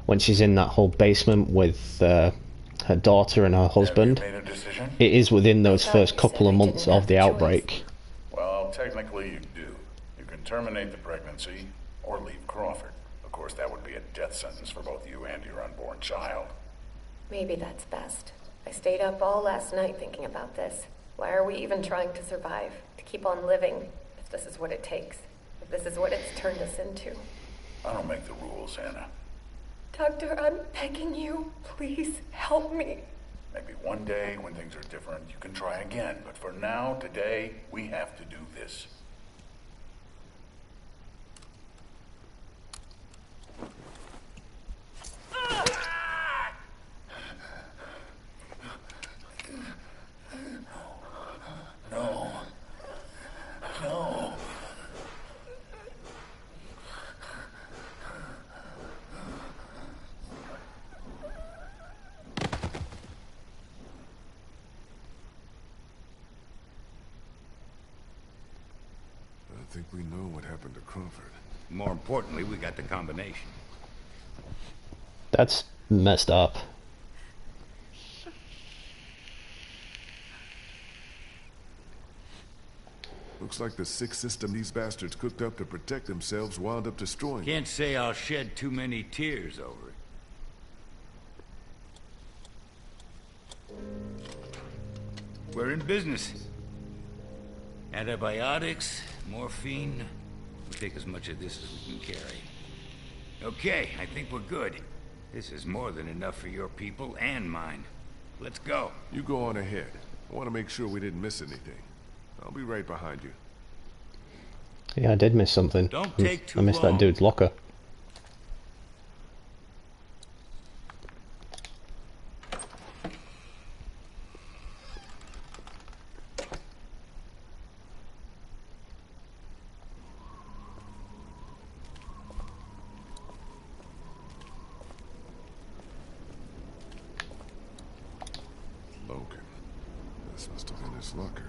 when she's in that whole basement with her daughter and her husband, Have you made a decision? it is within those first couple of months of the outbreak. Well, technically you do. You can terminate the pregnancy or leave Crawford. Of course, that would be a death sentence for both you and your unborn child. Maybe that's best. I stayed up all last night thinking about this. Why are we even trying to survive? To keep on living, if this is what it takes. If this is what it's turned us into. I don't make the rules, Anna. Doctor, I'm begging you. Please help me. Maybe one day, when things are different, you can try again. But for now, today, we have to do this. No. No. I think we know what happened to Crawford. More importantly, we got the combination. That's messed up. Looks like the sick system these bastards cooked up to protect themselves wound up destroying. Can't say I'll shed too many tears over it. We're in business. Antibiotics, morphine. We'll take as much of this as we can carry. Okay, I think we're good. This is more than enough for your people and mine. Let's go. You go on ahead. I want to make sure we didn't miss anything. I'll be right behind you. Yeah, I did miss something. Don't take too I missed long. that dude's locker. Logan. This must have been his locker.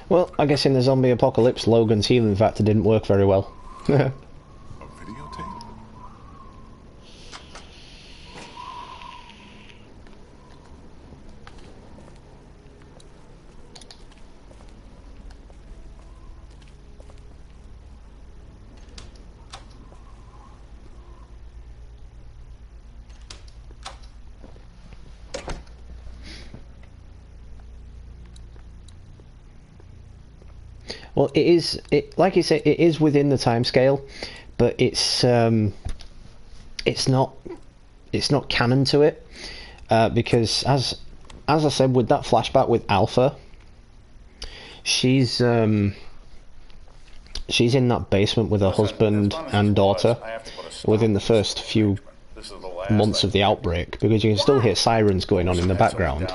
Well, I guess in the zombie apocalypse, Logan's healing factor didn't work very well. A videotape? Well, like you say, it is within the time scale, but it's not canon to it, because as I said, with that flashback with Alpha, she's in that basement with her husband and daughter within the first few months of the outbreak, because you can still hear sirens going on in the background,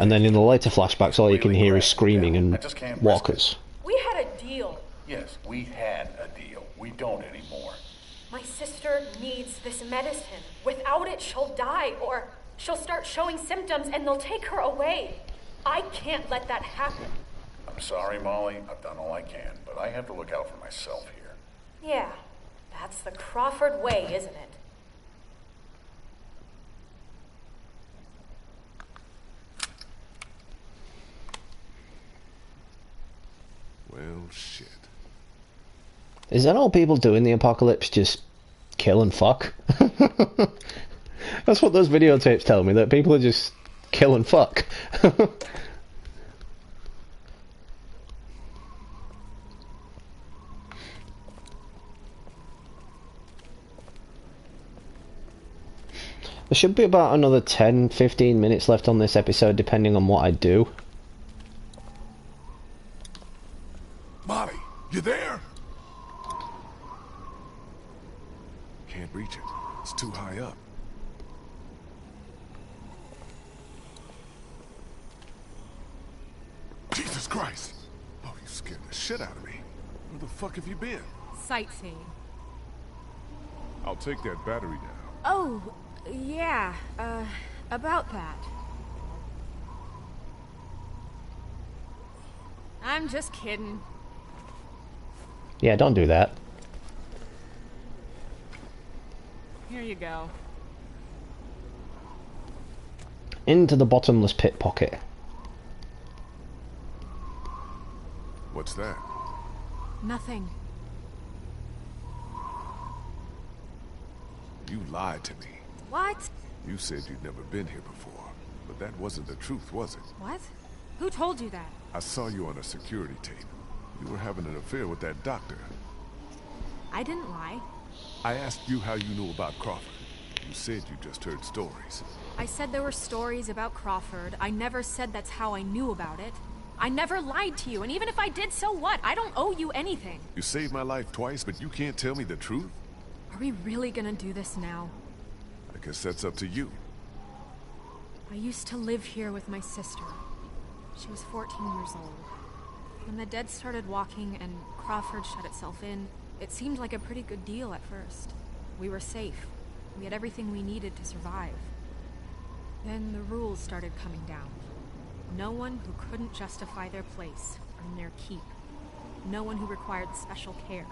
and then in the later flashbacks all you can hear is screaming and walkers. We had a deal. Yes, we had a deal. We don't anymore. My sister needs this medicine. Without it, she'll die, or she'll start showing symptoms and they'll take her away. I can't let that happen. I'm sorry, Molly. I've done all I can, but I have to look out for myself here. Yeah, that's the Crawford way, isn't it? Well, shit. Is that all people do in the apocalypse? Just kill and fuck? That's what those videotapes tell me, that people are just kill and fuck. There should be about another 10-15 minutes left on this episode, depending on what I do. Molly, you there? Can't reach it. It's too high up. Jesus Christ! Oh, you scared the shit out of me. Where the fuck have you been? Sightseeing. I'll take that battery down. Oh, yeah, about that. I'm just kidding. Yeah, don't do that. Here you go. Into the bottomless pit pocket. What's that? Nothing. You lied to me. What? You said you'd never been here before, but that wasn't the truth, was it? What? Who told you that? I saw you on a security tape. You were having an affair with that doctor. I didn't lie. I asked you how you knew about Crawford. You said you just heard stories. I said there were stories about Crawford. I never said that's how I knew about it. I never lied to you, and even if I did, so what? I don't owe you anything. You saved my life twice, but you can't tell me the truth? Are we really gonna do this now? I guess that's up to you. I used to live here with my sister. She was 14 years old. When the dead started walking and Crawford shut itself in, it seemed like a pretty good deal at first. We were safe. We had everything we needed to survive. Then the rules started coming down. No one who couldn't justify their place earned their keep. No one who required special care.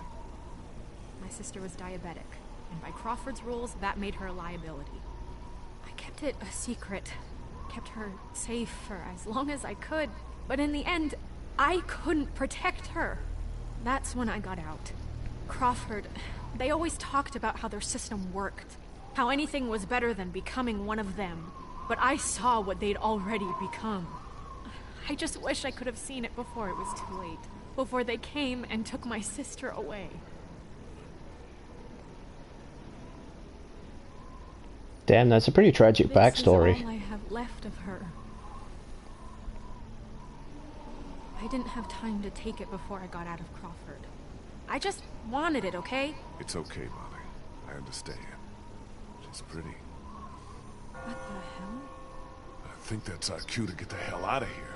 My sister was diabetic, and by Crawford's rules, that made her a liability. I kept it a secret, kept her safe for as long as I could, but in the end, I couldn't protect her. That's when I got out. Crawford, they always talked about how their system worked, how anything was better than becoming one of them, but I saw what they'd already become. I just wish I could have seen it before it was too late, before they came and took my sister away. Damn, that's a pretty tragic backstory. This is all I have left of her. I didn't have time to take it before I got out of Crawford. I just wanted it, okay? It's okay, Molly. I understand. She's pretty. What the hell? I think that's our cue to get the hell out of here.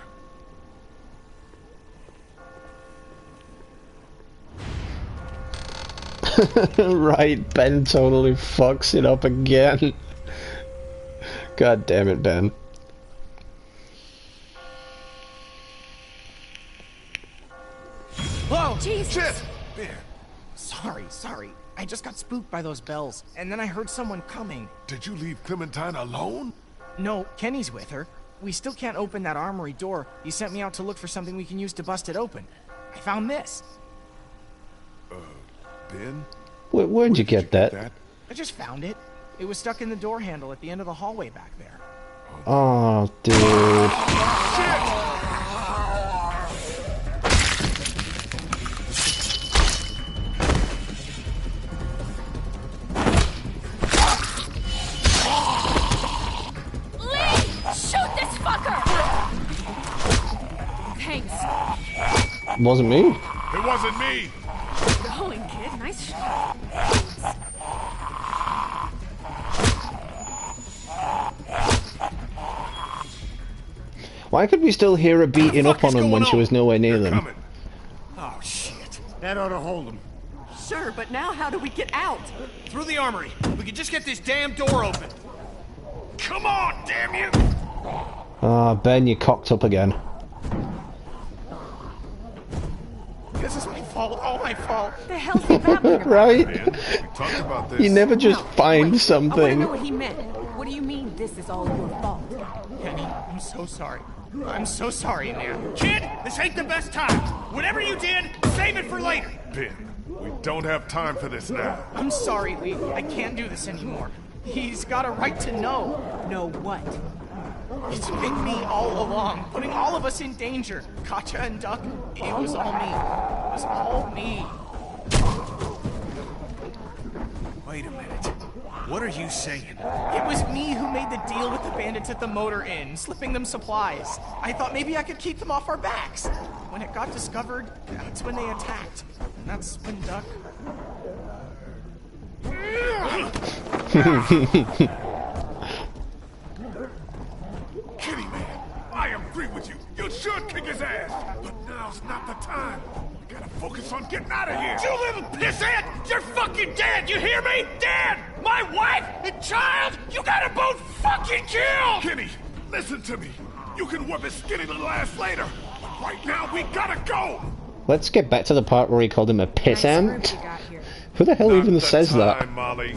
Right, Ben totally fucks it up again. God damn it, Ben. Whoa! Jesus! Shit! Ben, Sorry. I just got spooked by those bells, and then I heard someone coming. did you leave Clementine alone? No, Kenny's with her. We still can't open that armory door. He sent me out to look for something we can use to bust it open. I found this. Ben? Where'd you get that? I just found it. It was stuck in the door handle at the end of the hallway back there. Oh, dude. Lee! Shoot this fucker! Thanks. Wasn't me. It wasn't me! Going, kid. Nice shot. Why could we still hear her beating up on him when she was nowhere near them? Coming. Oh, shit. That ought to hold him. Sure, but now how do we get out? Through the armory. We can just get this damn door open. Come on, damn you! Ah, Ben, you cocked up again. This is my fault. All my fault. The hell's he babbling about? Right? Ben, we talked about this. You never just No, find wait, I want to something. know what he meant. What do you mean this is all your fault? Kenny, I'm so sorry. I'm so sorry, man. Kid, this ain't the best time. Whatever you did, save it for later. Ben, we don't have time for this now. I'm sorry, Lee. I can't do this anymore. He's got a right to know. Know what? It's been me all along, putting all of us in danger. Katja and Duck, it was all me. It was all me. Wait a minute. What are you saying? It was me who made the deal with the bandits at the motor inn, slipping them supplies. I thought maybe I could keep them off our backs. When it got discovered, that's when they attacked. And that's when Duck... Kitty, man, I agree with you. You should kick his ass. But now's not the time. We gotta focus on getting out of here. You little pissant! You're fucking dead! You hear me? Dead! My wife and child! You got them both fucking killed! Kitty, listen to me. You can whip his skinny little ass later. But right now, we gotta go. Let's get back to the part where he called him a pissant. Who the hell Not even the says time, that? Molly.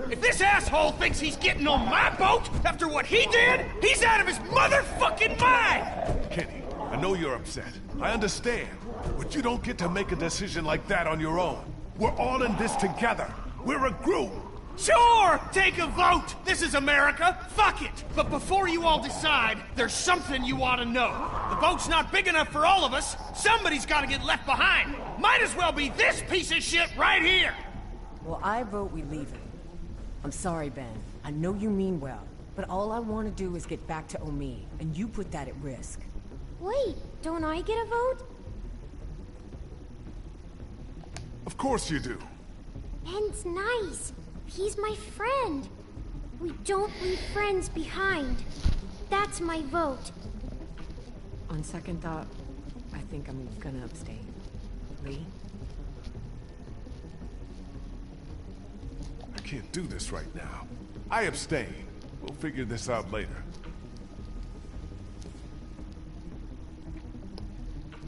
If this asshole thinks he's getting on my boat after what he did, he's out of his motherfucking mind! Kitty, I know you're upset. I understand. But you don't get to make a decision like that on your own. We're all in this together. We're a group. Sure, take a vote. This is America. Fuck it. But before you all decide, there's something you ought to know. The boat's not big enough for all of us. Somebody's got to get left behind. Might as well be this piece of shit right here. Well, I vote we leave it. I'm sorry, Ben. I know you mean well, but all I want to do is get back to Omid, and you put that at risk. Wait, don't I get a vote? Of course you do. Ben's nice. He's my friend. We don't leave friends behind. That's my vote. On second thought, I think I'm gonna abstain. Lee? I can't do this right now. I abstain. We'll figure this out later.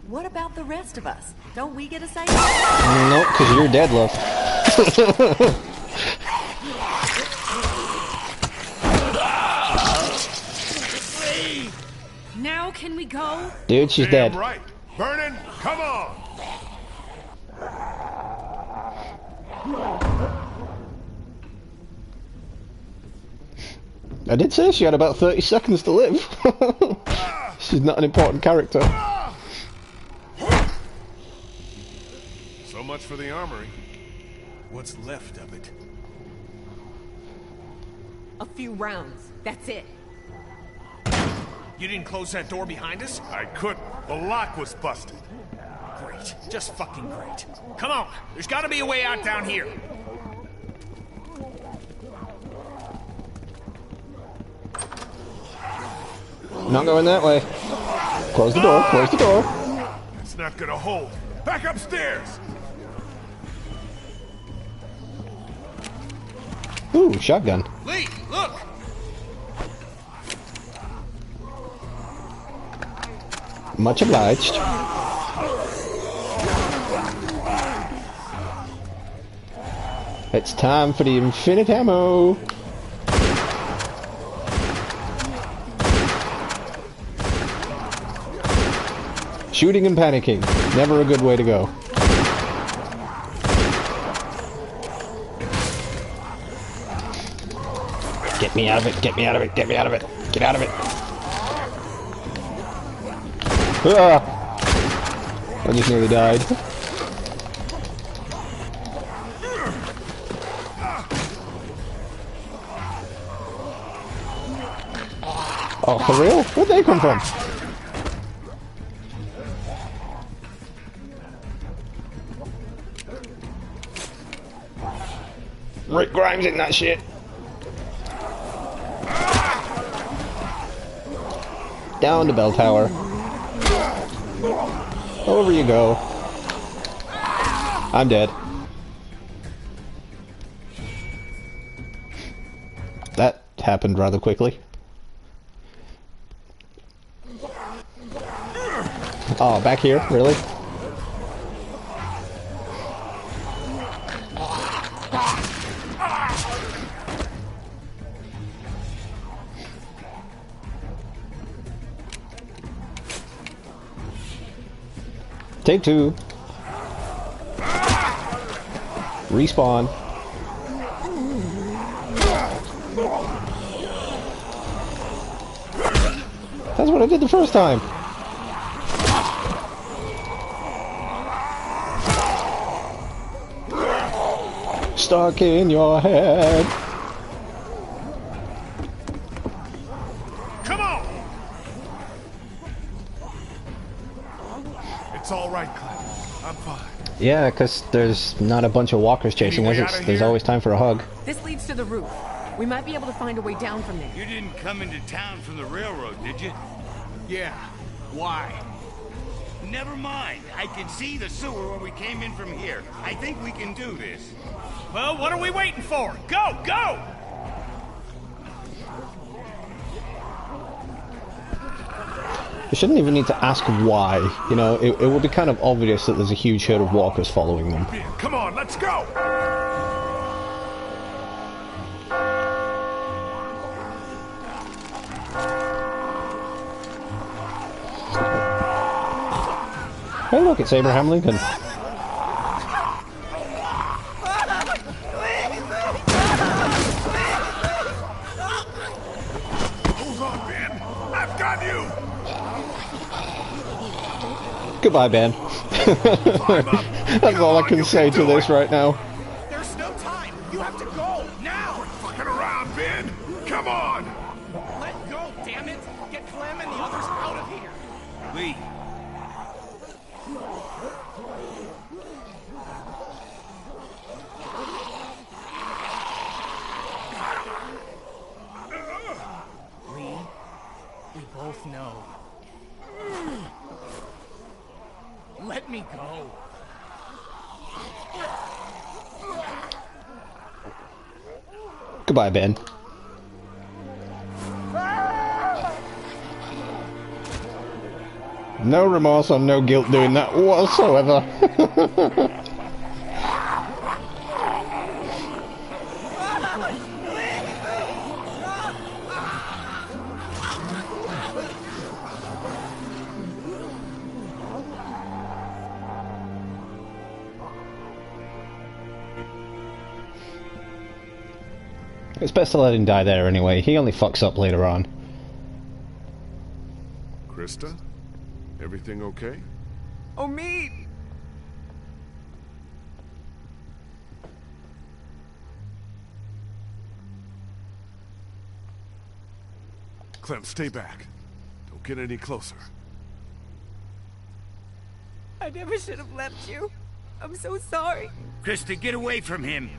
What about the rest of us? Don't we get a say? No, because you're dead, love. Now can we go? Dude, she's Damn dead. right. Vernon, come on. I did say she had about 30 seconds to live. She's not an important character. So much for the armory. What's left of it? A few rounds. That's it. You didn't close that door behind us? I couldn't. The lock was busted. Great. Just fucking great. Come on. There's got to be a way out down here. Not going that way. Close the door, close the door. It's not gonna hold. Back upstairs. Ooh, shotgun. Lee, look! Much obliged. It's time for the infinite ammo. Shooting and panicking. Never a good way to go. Get me out of it, get me out of it, get me out of it, get out of it. Ah! I just nearly died. Oh, for real? Where'd they come from? Rick Grimes in that shit. Down the bell tower. Over you go. I'm dead. That happened rather quickly. Oh, back here? Really? Take two. Respawn. That's what I did the first time. Stuck in your head. Yeah, because there's not a bunch of walkers chasing us. There's always time for a hug. This leads to the roof. We might be able to find a way down from there. You didn't come into town from the railroad, did you? Yeah. Why? Never mind. I can see the sewer when we came in from here. I think we can do this. Well, what are we waiting for? Go, go! You shouldn't even need to ask why. You know, it would be kind of obvious that there's a huge herd of walkers following them. Come on, let's go! Hey look, it's Abraham Lincoln. Hold on, Ben. I've got you! Goodbye, Ben. That's all I can say to this right now. There's no time. You have to go now. Quit fucking around, Ben. Come on. Let go, damn it. Get Clem and the others out of here. Lee. Lee, we both know. Let me go. Goodbye, Ben. No remorse or no guilt doing that whatsoever. It's best to let him die there anyway. He only fucks up later on. Krista? Everything okay? Omid! Clem, stay back. Don't get any closer. I never should have left you. I'm so sorry. Krista, get away from him.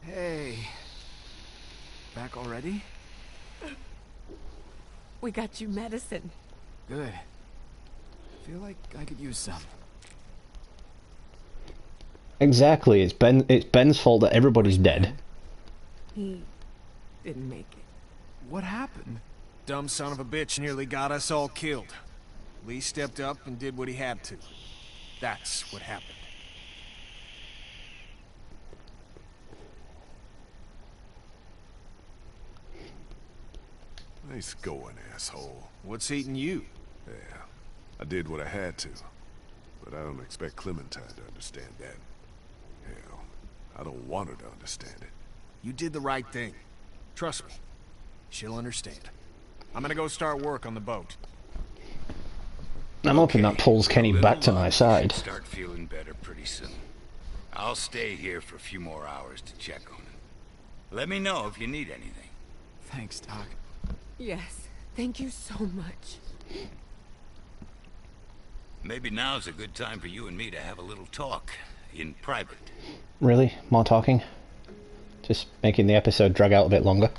Hey. Back already? We got you medicine. Good. Feel like I could use some. Exactly. It's Ben's fault that everybody's dead. He didn't make it. What happened? Dumb son of a bitch nearly got us all killed. Lee stepped up and did what he had to. That's what happened. Nice going, asshole. What's eating you? Yeah, I did what I had to. But I don't expect Clementine to understand that. Hell, I don't want her to understand it. You did the right thing. Trust me. She'll understand. I'm gonna go start work on the boat. I'm hoping that pulls Kenny back to my side. Start feeling better pretty soon. I'll stay here for a few more hours to check on him. Let me know if you need anything. Thanks, Doc. Yes, thank you so much. Maybe now's a good time for you and me to have a little talk in private. Really? More talking? Just making the episode drag out a bit longer.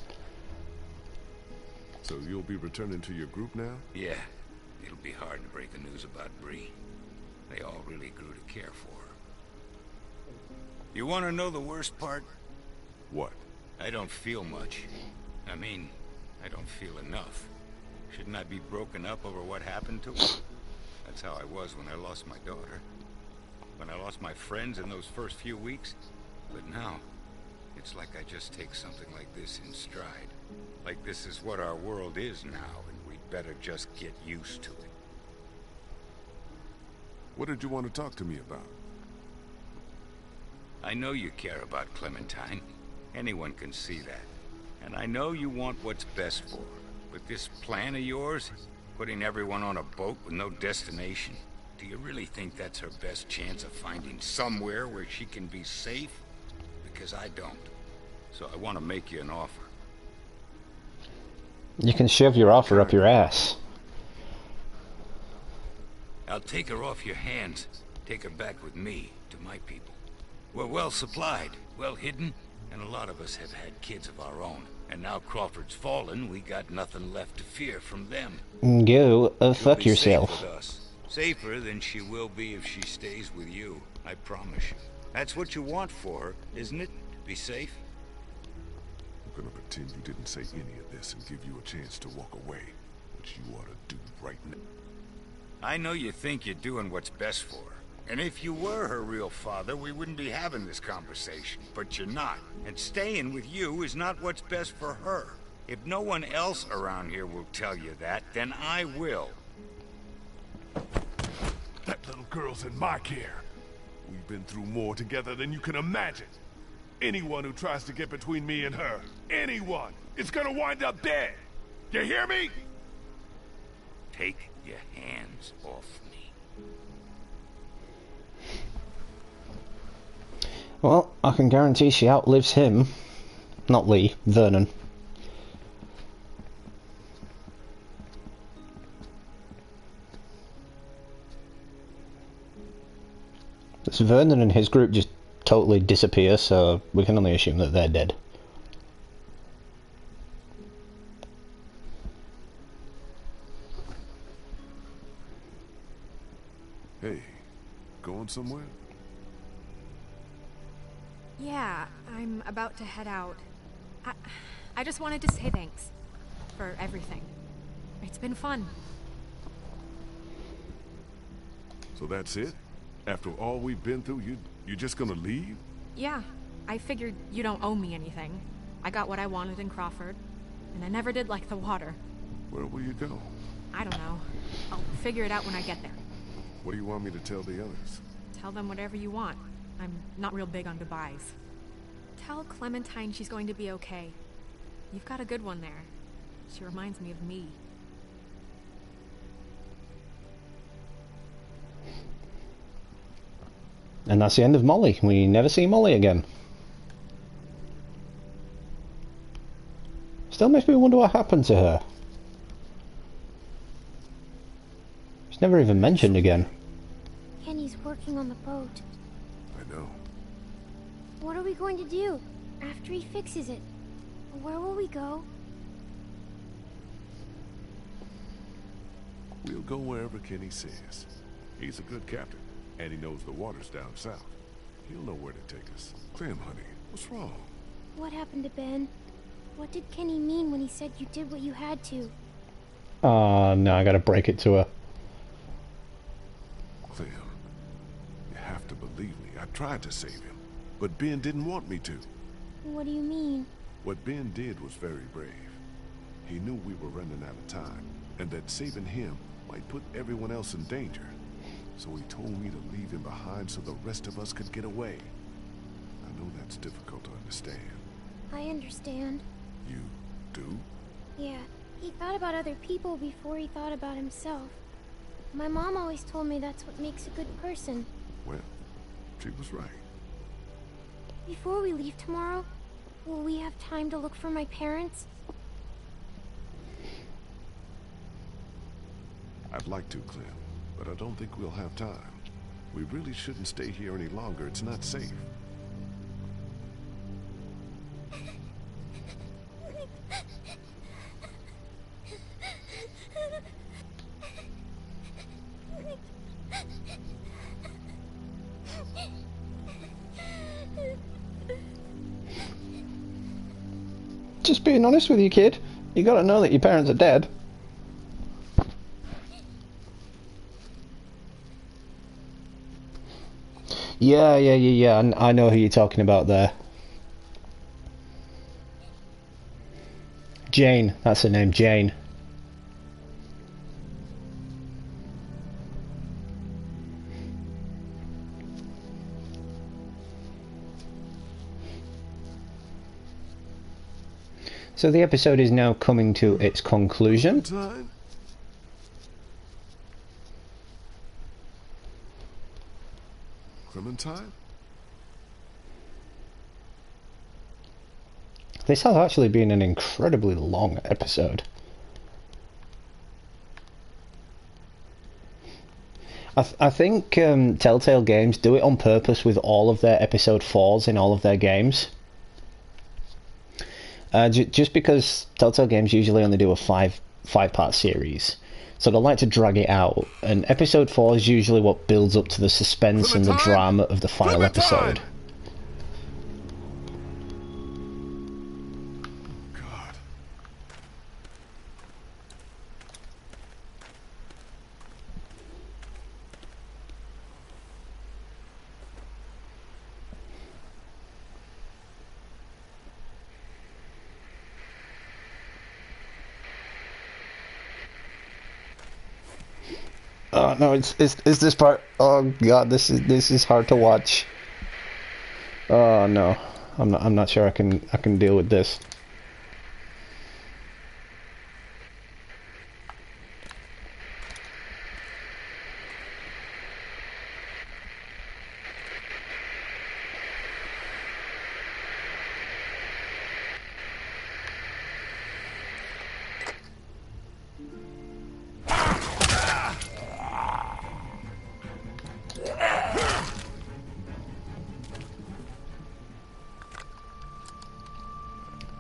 So you'll be returning to your group now? Yeah. It'll be hard to break the news about Bree. They all really grew to care for her. You want to know the worst part? What? I don't feel much. I mean, I don't feel enough. Shouldn't I be broken up over what happened to her? That's how I was when I lost my daughter. When I lost my friends in those first few weeks. But now, it's like I just take something like this in stride. Like this is what our world is now, and we'd better just get used to it. What did you want to talk to me about? I know you care about Clementine. Anyone can see that. And I know you want what's best for her. But this plan of yours, putting everyone on a boat with no destination, do you really think that's her best chance of finding somewhere where she can be safe? Because I don't. So I want to make you an offer. You can shove your offer up your ass. I'll take her off your hands. Take her back with me, to my people. We're well supplied, well hidden, and a lot of us have had kids of our own. And now Crawford's fallen, we got nothing left to fear from them. Go She'll fuck be safe yourself. with us. Safer than she will be if she stays with you, I promise you. That's what you want for her, isn't it? To be safe? I'm gonna pretend you didn't say any of this and give you a chance to walk away, which you ought to do right now. I know you think you're doing what's best for her. And if you were her real father, we wouldn't be having this conversation. But you're not. And staying with you is not what's best for her. If no one else around here will tell you that, then I will. That little girl's in my care. We've been through more together than you can imagine. Anyone who tries to get between me and her, anyone, is gonna wind up dead. You hear me? Take your hands off me. Well, I can guarantee she outlives him. Not Lee, Vernon. This Vernon and his group just totally disappear, so we can only assume that they're dead. Hey, going somewhere? Yeah, I'm about to head out. I just wanted to say thanks for everything. It's been fun. So that's it? After all we've been through, you're just gonna leave? Yeah, I figured you don't owe me anything. I got what I wanted in Crawford, and I never did like the water. Where will you go? I don't know. I'll figure it out when I get there. What do you want me to tell the others? Tell them whatever you want. I'm not real big on goodbyes. Tell Clementine she's going to be okay. You've got a good one there. She reminds me of me. And that's the end of Molly. We never see Molly again. Still makes me wonder what happened to her. She's never even mentioned again. Kenny's working on the boat. I know. What are we going to do after he fixes it? Where will we go? We'll go wherever Kenny says. He's a good captain, and he knows the waters down south. He'll know where to take us. Clem, honey, what's wrong? What happened to Ben? What did Kenny mean when he said you did what you had to? Oh, no, I gotta break it to her. Clem, you have to believe me. I tried to save him, but Ben didn't want me to. What do you mean? What Ben did was very brave. He knew we were running out of time, and that saving him might put everyone else in danger. So he told me to leave him behind so the rest of us could get away. I know that's difficult to understand. I understand. You do? Yeah, he thought about other people before he thought about himself. My mom always told me that's what makes a good person. Well, she was right. Before we leave tomorrow, will we have time to look for my parents? I'd like to, Clem, but I don't think we'll have time. We really shouldn't stay here any longer. It's not safe. Just being honest with you, kid. You gotta know that your parents are dead. Yeah. I know who you're talking about there. Jane. That's her name, Jane. So the episode is now coming to its conclusion. Clementine? This has actually been an incredibly long episode. I think Telltale Games do it on purpose with all of their episode 4s in all of their games. Just because Telltale Games usually only do a five-part series, so they like to drag it out, and episode 4 is usually what builds up to the suspense and the drama of the final episode. Oh no, it's this part. Oh god, this is hard to watch. Oh no, I'm not sure I can deal with this.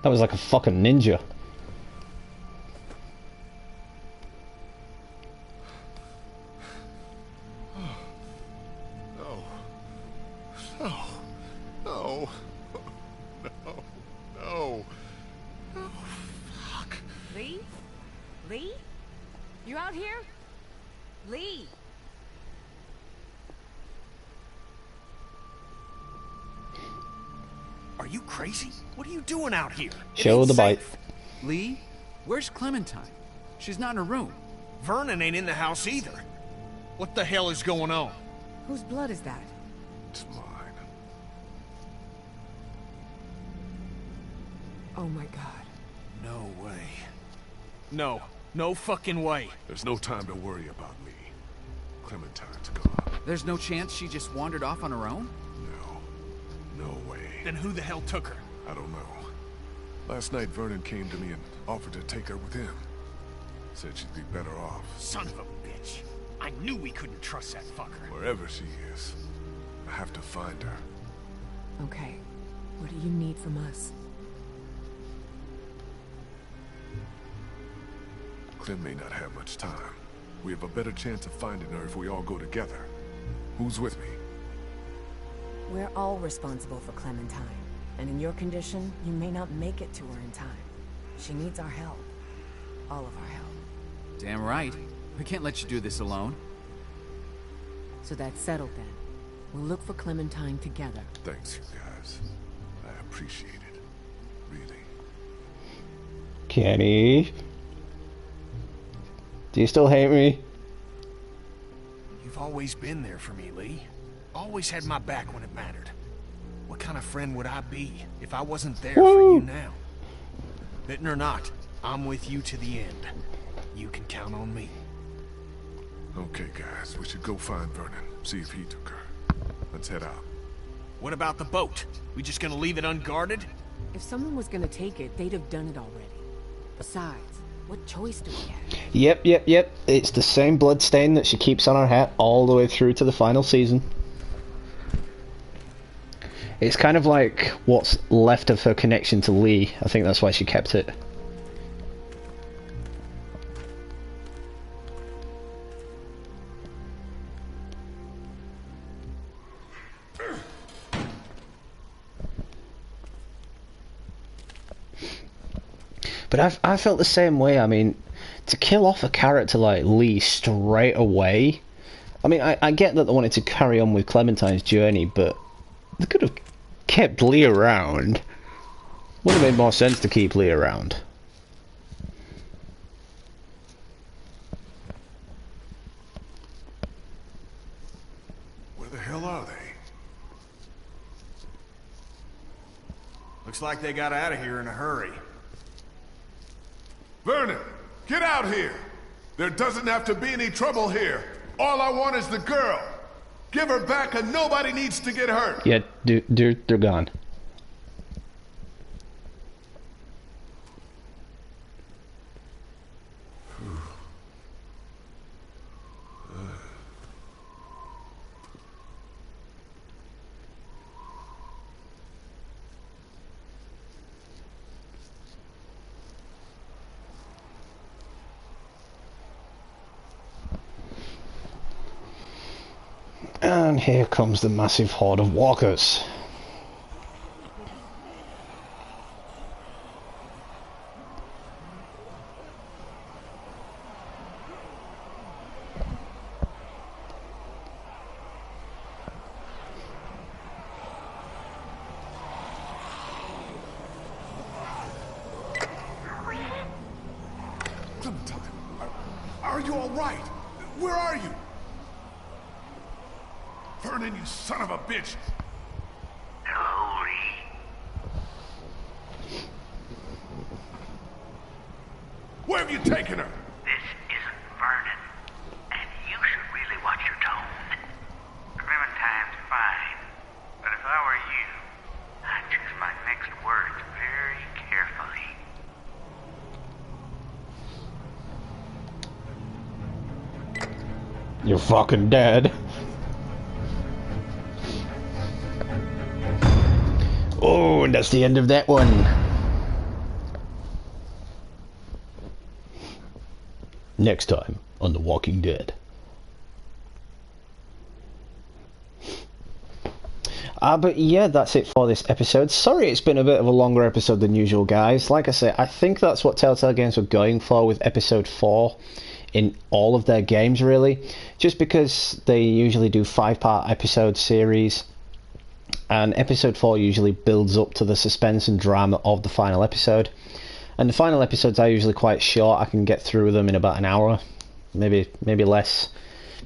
That was like a fucking ninja. No. Fuck. Lee? Lee? You out here? Lee? Are you crazy? What are you doing out here? Show the bite. Lee? Where's Clementine? She's not in her room. Vernon ain't in the house either. What the hell is going on? Whose blood is that? It's mine. Oh my god. No way. No fucking way. There's no time to worry about me. Clementine's gone. There's no chance she just wandered off on her own? No way. Then who the hell took her? I don't know. Last night Vernon came to me and offered to take her with him. Said she'd be better off. Son of a bitch. I knew we couldn't trust that fucker. Wherever she is, I have to find her. Okay. What do you need from us? Clem may not have much time. We have a better chance of finding her if we all go together. Who's with me? We're all responsible for Clementine. And in your condition, you may not make it to her in time. She needs our help. All of our help. Damn right. We can't let you do this alone. So that's settled then. We'll look for Clementine together. Thanks, you guys. I appreciate it. Really. Kenny? Do you still hate me? You've always been there for me, Lee. Always had my back when it mattered. What kind of friend would I be if I wasn't there for you now? Bitten or not, I'm with you to the end. You can count on me. Okay, guys, we should go find Vernon, see if he took her. Let's head out. What about the boat? We just gonna leave it unguarded? If someone was gonna take it, they'd have done it already. Besides, what choice do we have? Yep. It's the same blood stain that she keeps on her hat all the way through to the final season. It's kind of like what's left of her connection to Lee. I think that's why she kept it. But I felt the same way. I mean, to kill off a character like Lee straight away. I mean, I get that they wanted to carry on with Clementine's journey, but they could have kept Lee around. Would have made more sense to keep Lee around. Where the hell are they? Looks like they got out of here in a hurry. Vernon, get out here! There doesn't have to be any trouble here. All I want is the girl. Give her back and nobody needs to get hurt. Yeah, they're gone. And here comes the massive horde of walkers. Clementine, are you all right? Where are you? Vernon, you son of a bitch! Hello, Lee. Where have you taken her? This isn't Vernon, and you should really watch your tone. Clementine's fine, but if I were you, I'd choose my next words very carefully. You're fucking dead. Oh, and that's the end of that one. Next time on The Walking Dead. But yeah, that's it for this episode. Sorry it's been a bit of a longer episode than usual, guys. Like I say, I think that's what Telltale Games were going for with episode 4 in all of their games, really. Just because they usually do 5-part episode series, and episode 4 usually builds up to the suspense and drama of the final episode. And the final episodes are usually quite short. I can get through them in about an hour, maybe less,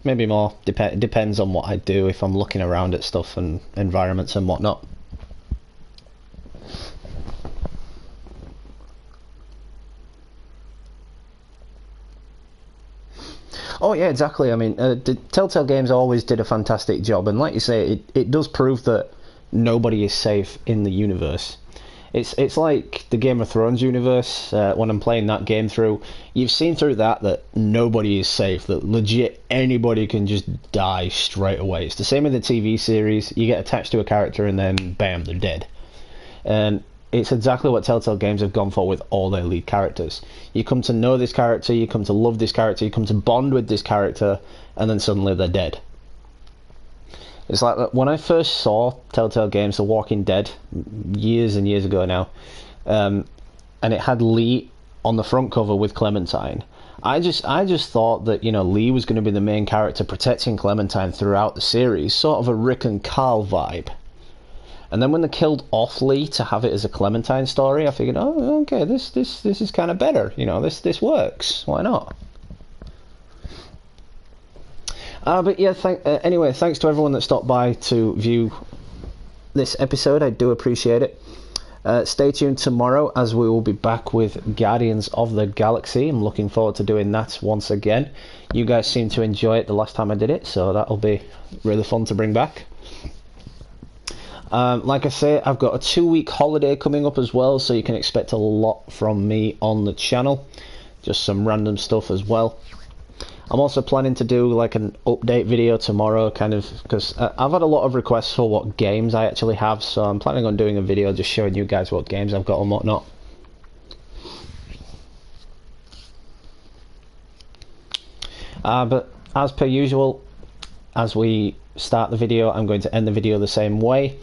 maybe more. Depends on what I do, if I'm looking around at stuff and environments and whatnot. Oh yeah, exactly. I mean, the Telltale Games always did a fantastic job, and like you say, it does prove that nobody is safe in the universe. It's like the Game of Thrones universe. When I'm playing that game through, you've seen through that nobody is safe, that legit anybody can just die straight away. It's the same in the TV series. You get attached to a character and then bam, they're dead. And it's exactly what Telltale Games have gone for with all their lead characters. You come to know this character, you come to love this character, you come to bond with this character, and then suddenly they're dead. It's like when I first saw Telltale Games The Walking Dead, years and years ago now, and it had Lee on the front cover with Clementine. I just thought that, you know, Lee was going to be the main character protecting Clementine throughout the series, sort of a Rick and Carl vibe. And then when they killed off Lee to have it as a Clementine story, I figured, oh, okay, this is kind of better. You know, this works. Why not? But yeah, anyway, thanks to everyone that stopped by to view this episode. I do appreciate it. Stay tuned tomorrow, as we will be back with Guardians of the Galaxy. I'm looking forward to doing that once again. You guys seemed to enjoy it the last time I did it, so that'll be really fun to bring back. Like I say, I've got a 2-week holiday coming up as well, so you can expect a lot from me on the channel. Just some random stuff as well. I'm also planning to do like an update video tomorrow, kind of, because I've had a lot of requests for what games I actually have, so I'm planning on doing a video just showing you guys what games I've got and whatnot. But as per usual, as we start the video, I'm going to end the video the same way.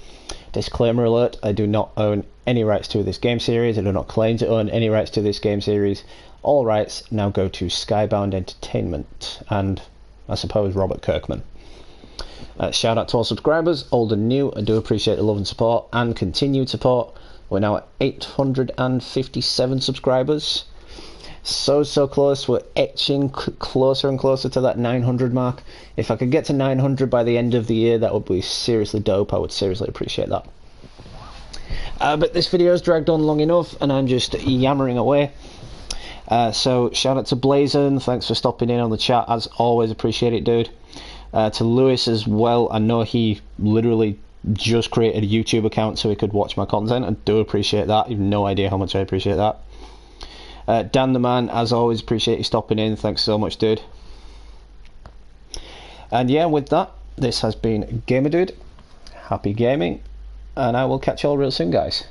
Disclaimer alert, I do not own any rights to this game series. I do not claim to own any rights to this game series. All rights now go to Skybound Entertainment and, I suppose, Robert Kirkman. Shout out to all subscribers, old and new. I do appreciate the love and support and continued support. We're now at 857 subscribers. So close. We're etching closer and closer to that 900 mark. If I could get to 900 by the end of the year, that would be seriously dope. I would seriously appreciate that. But this video has dragged on long enough, and I'm just yammering away. So shout out to Blazon, thanks for stopping in on the chat, as always, appreciate it, dude. To Lewis as well, I know he literally just created a YouTube account so he could watch my content. I do appreciate that, you have no idea how much I appreciate that. Dan the man, as always, appreciate you stopping in, thanks so much, dude. And yeah, with that, this has been Gamer Dude, happy gaming, and I will catch you all real soon, guys.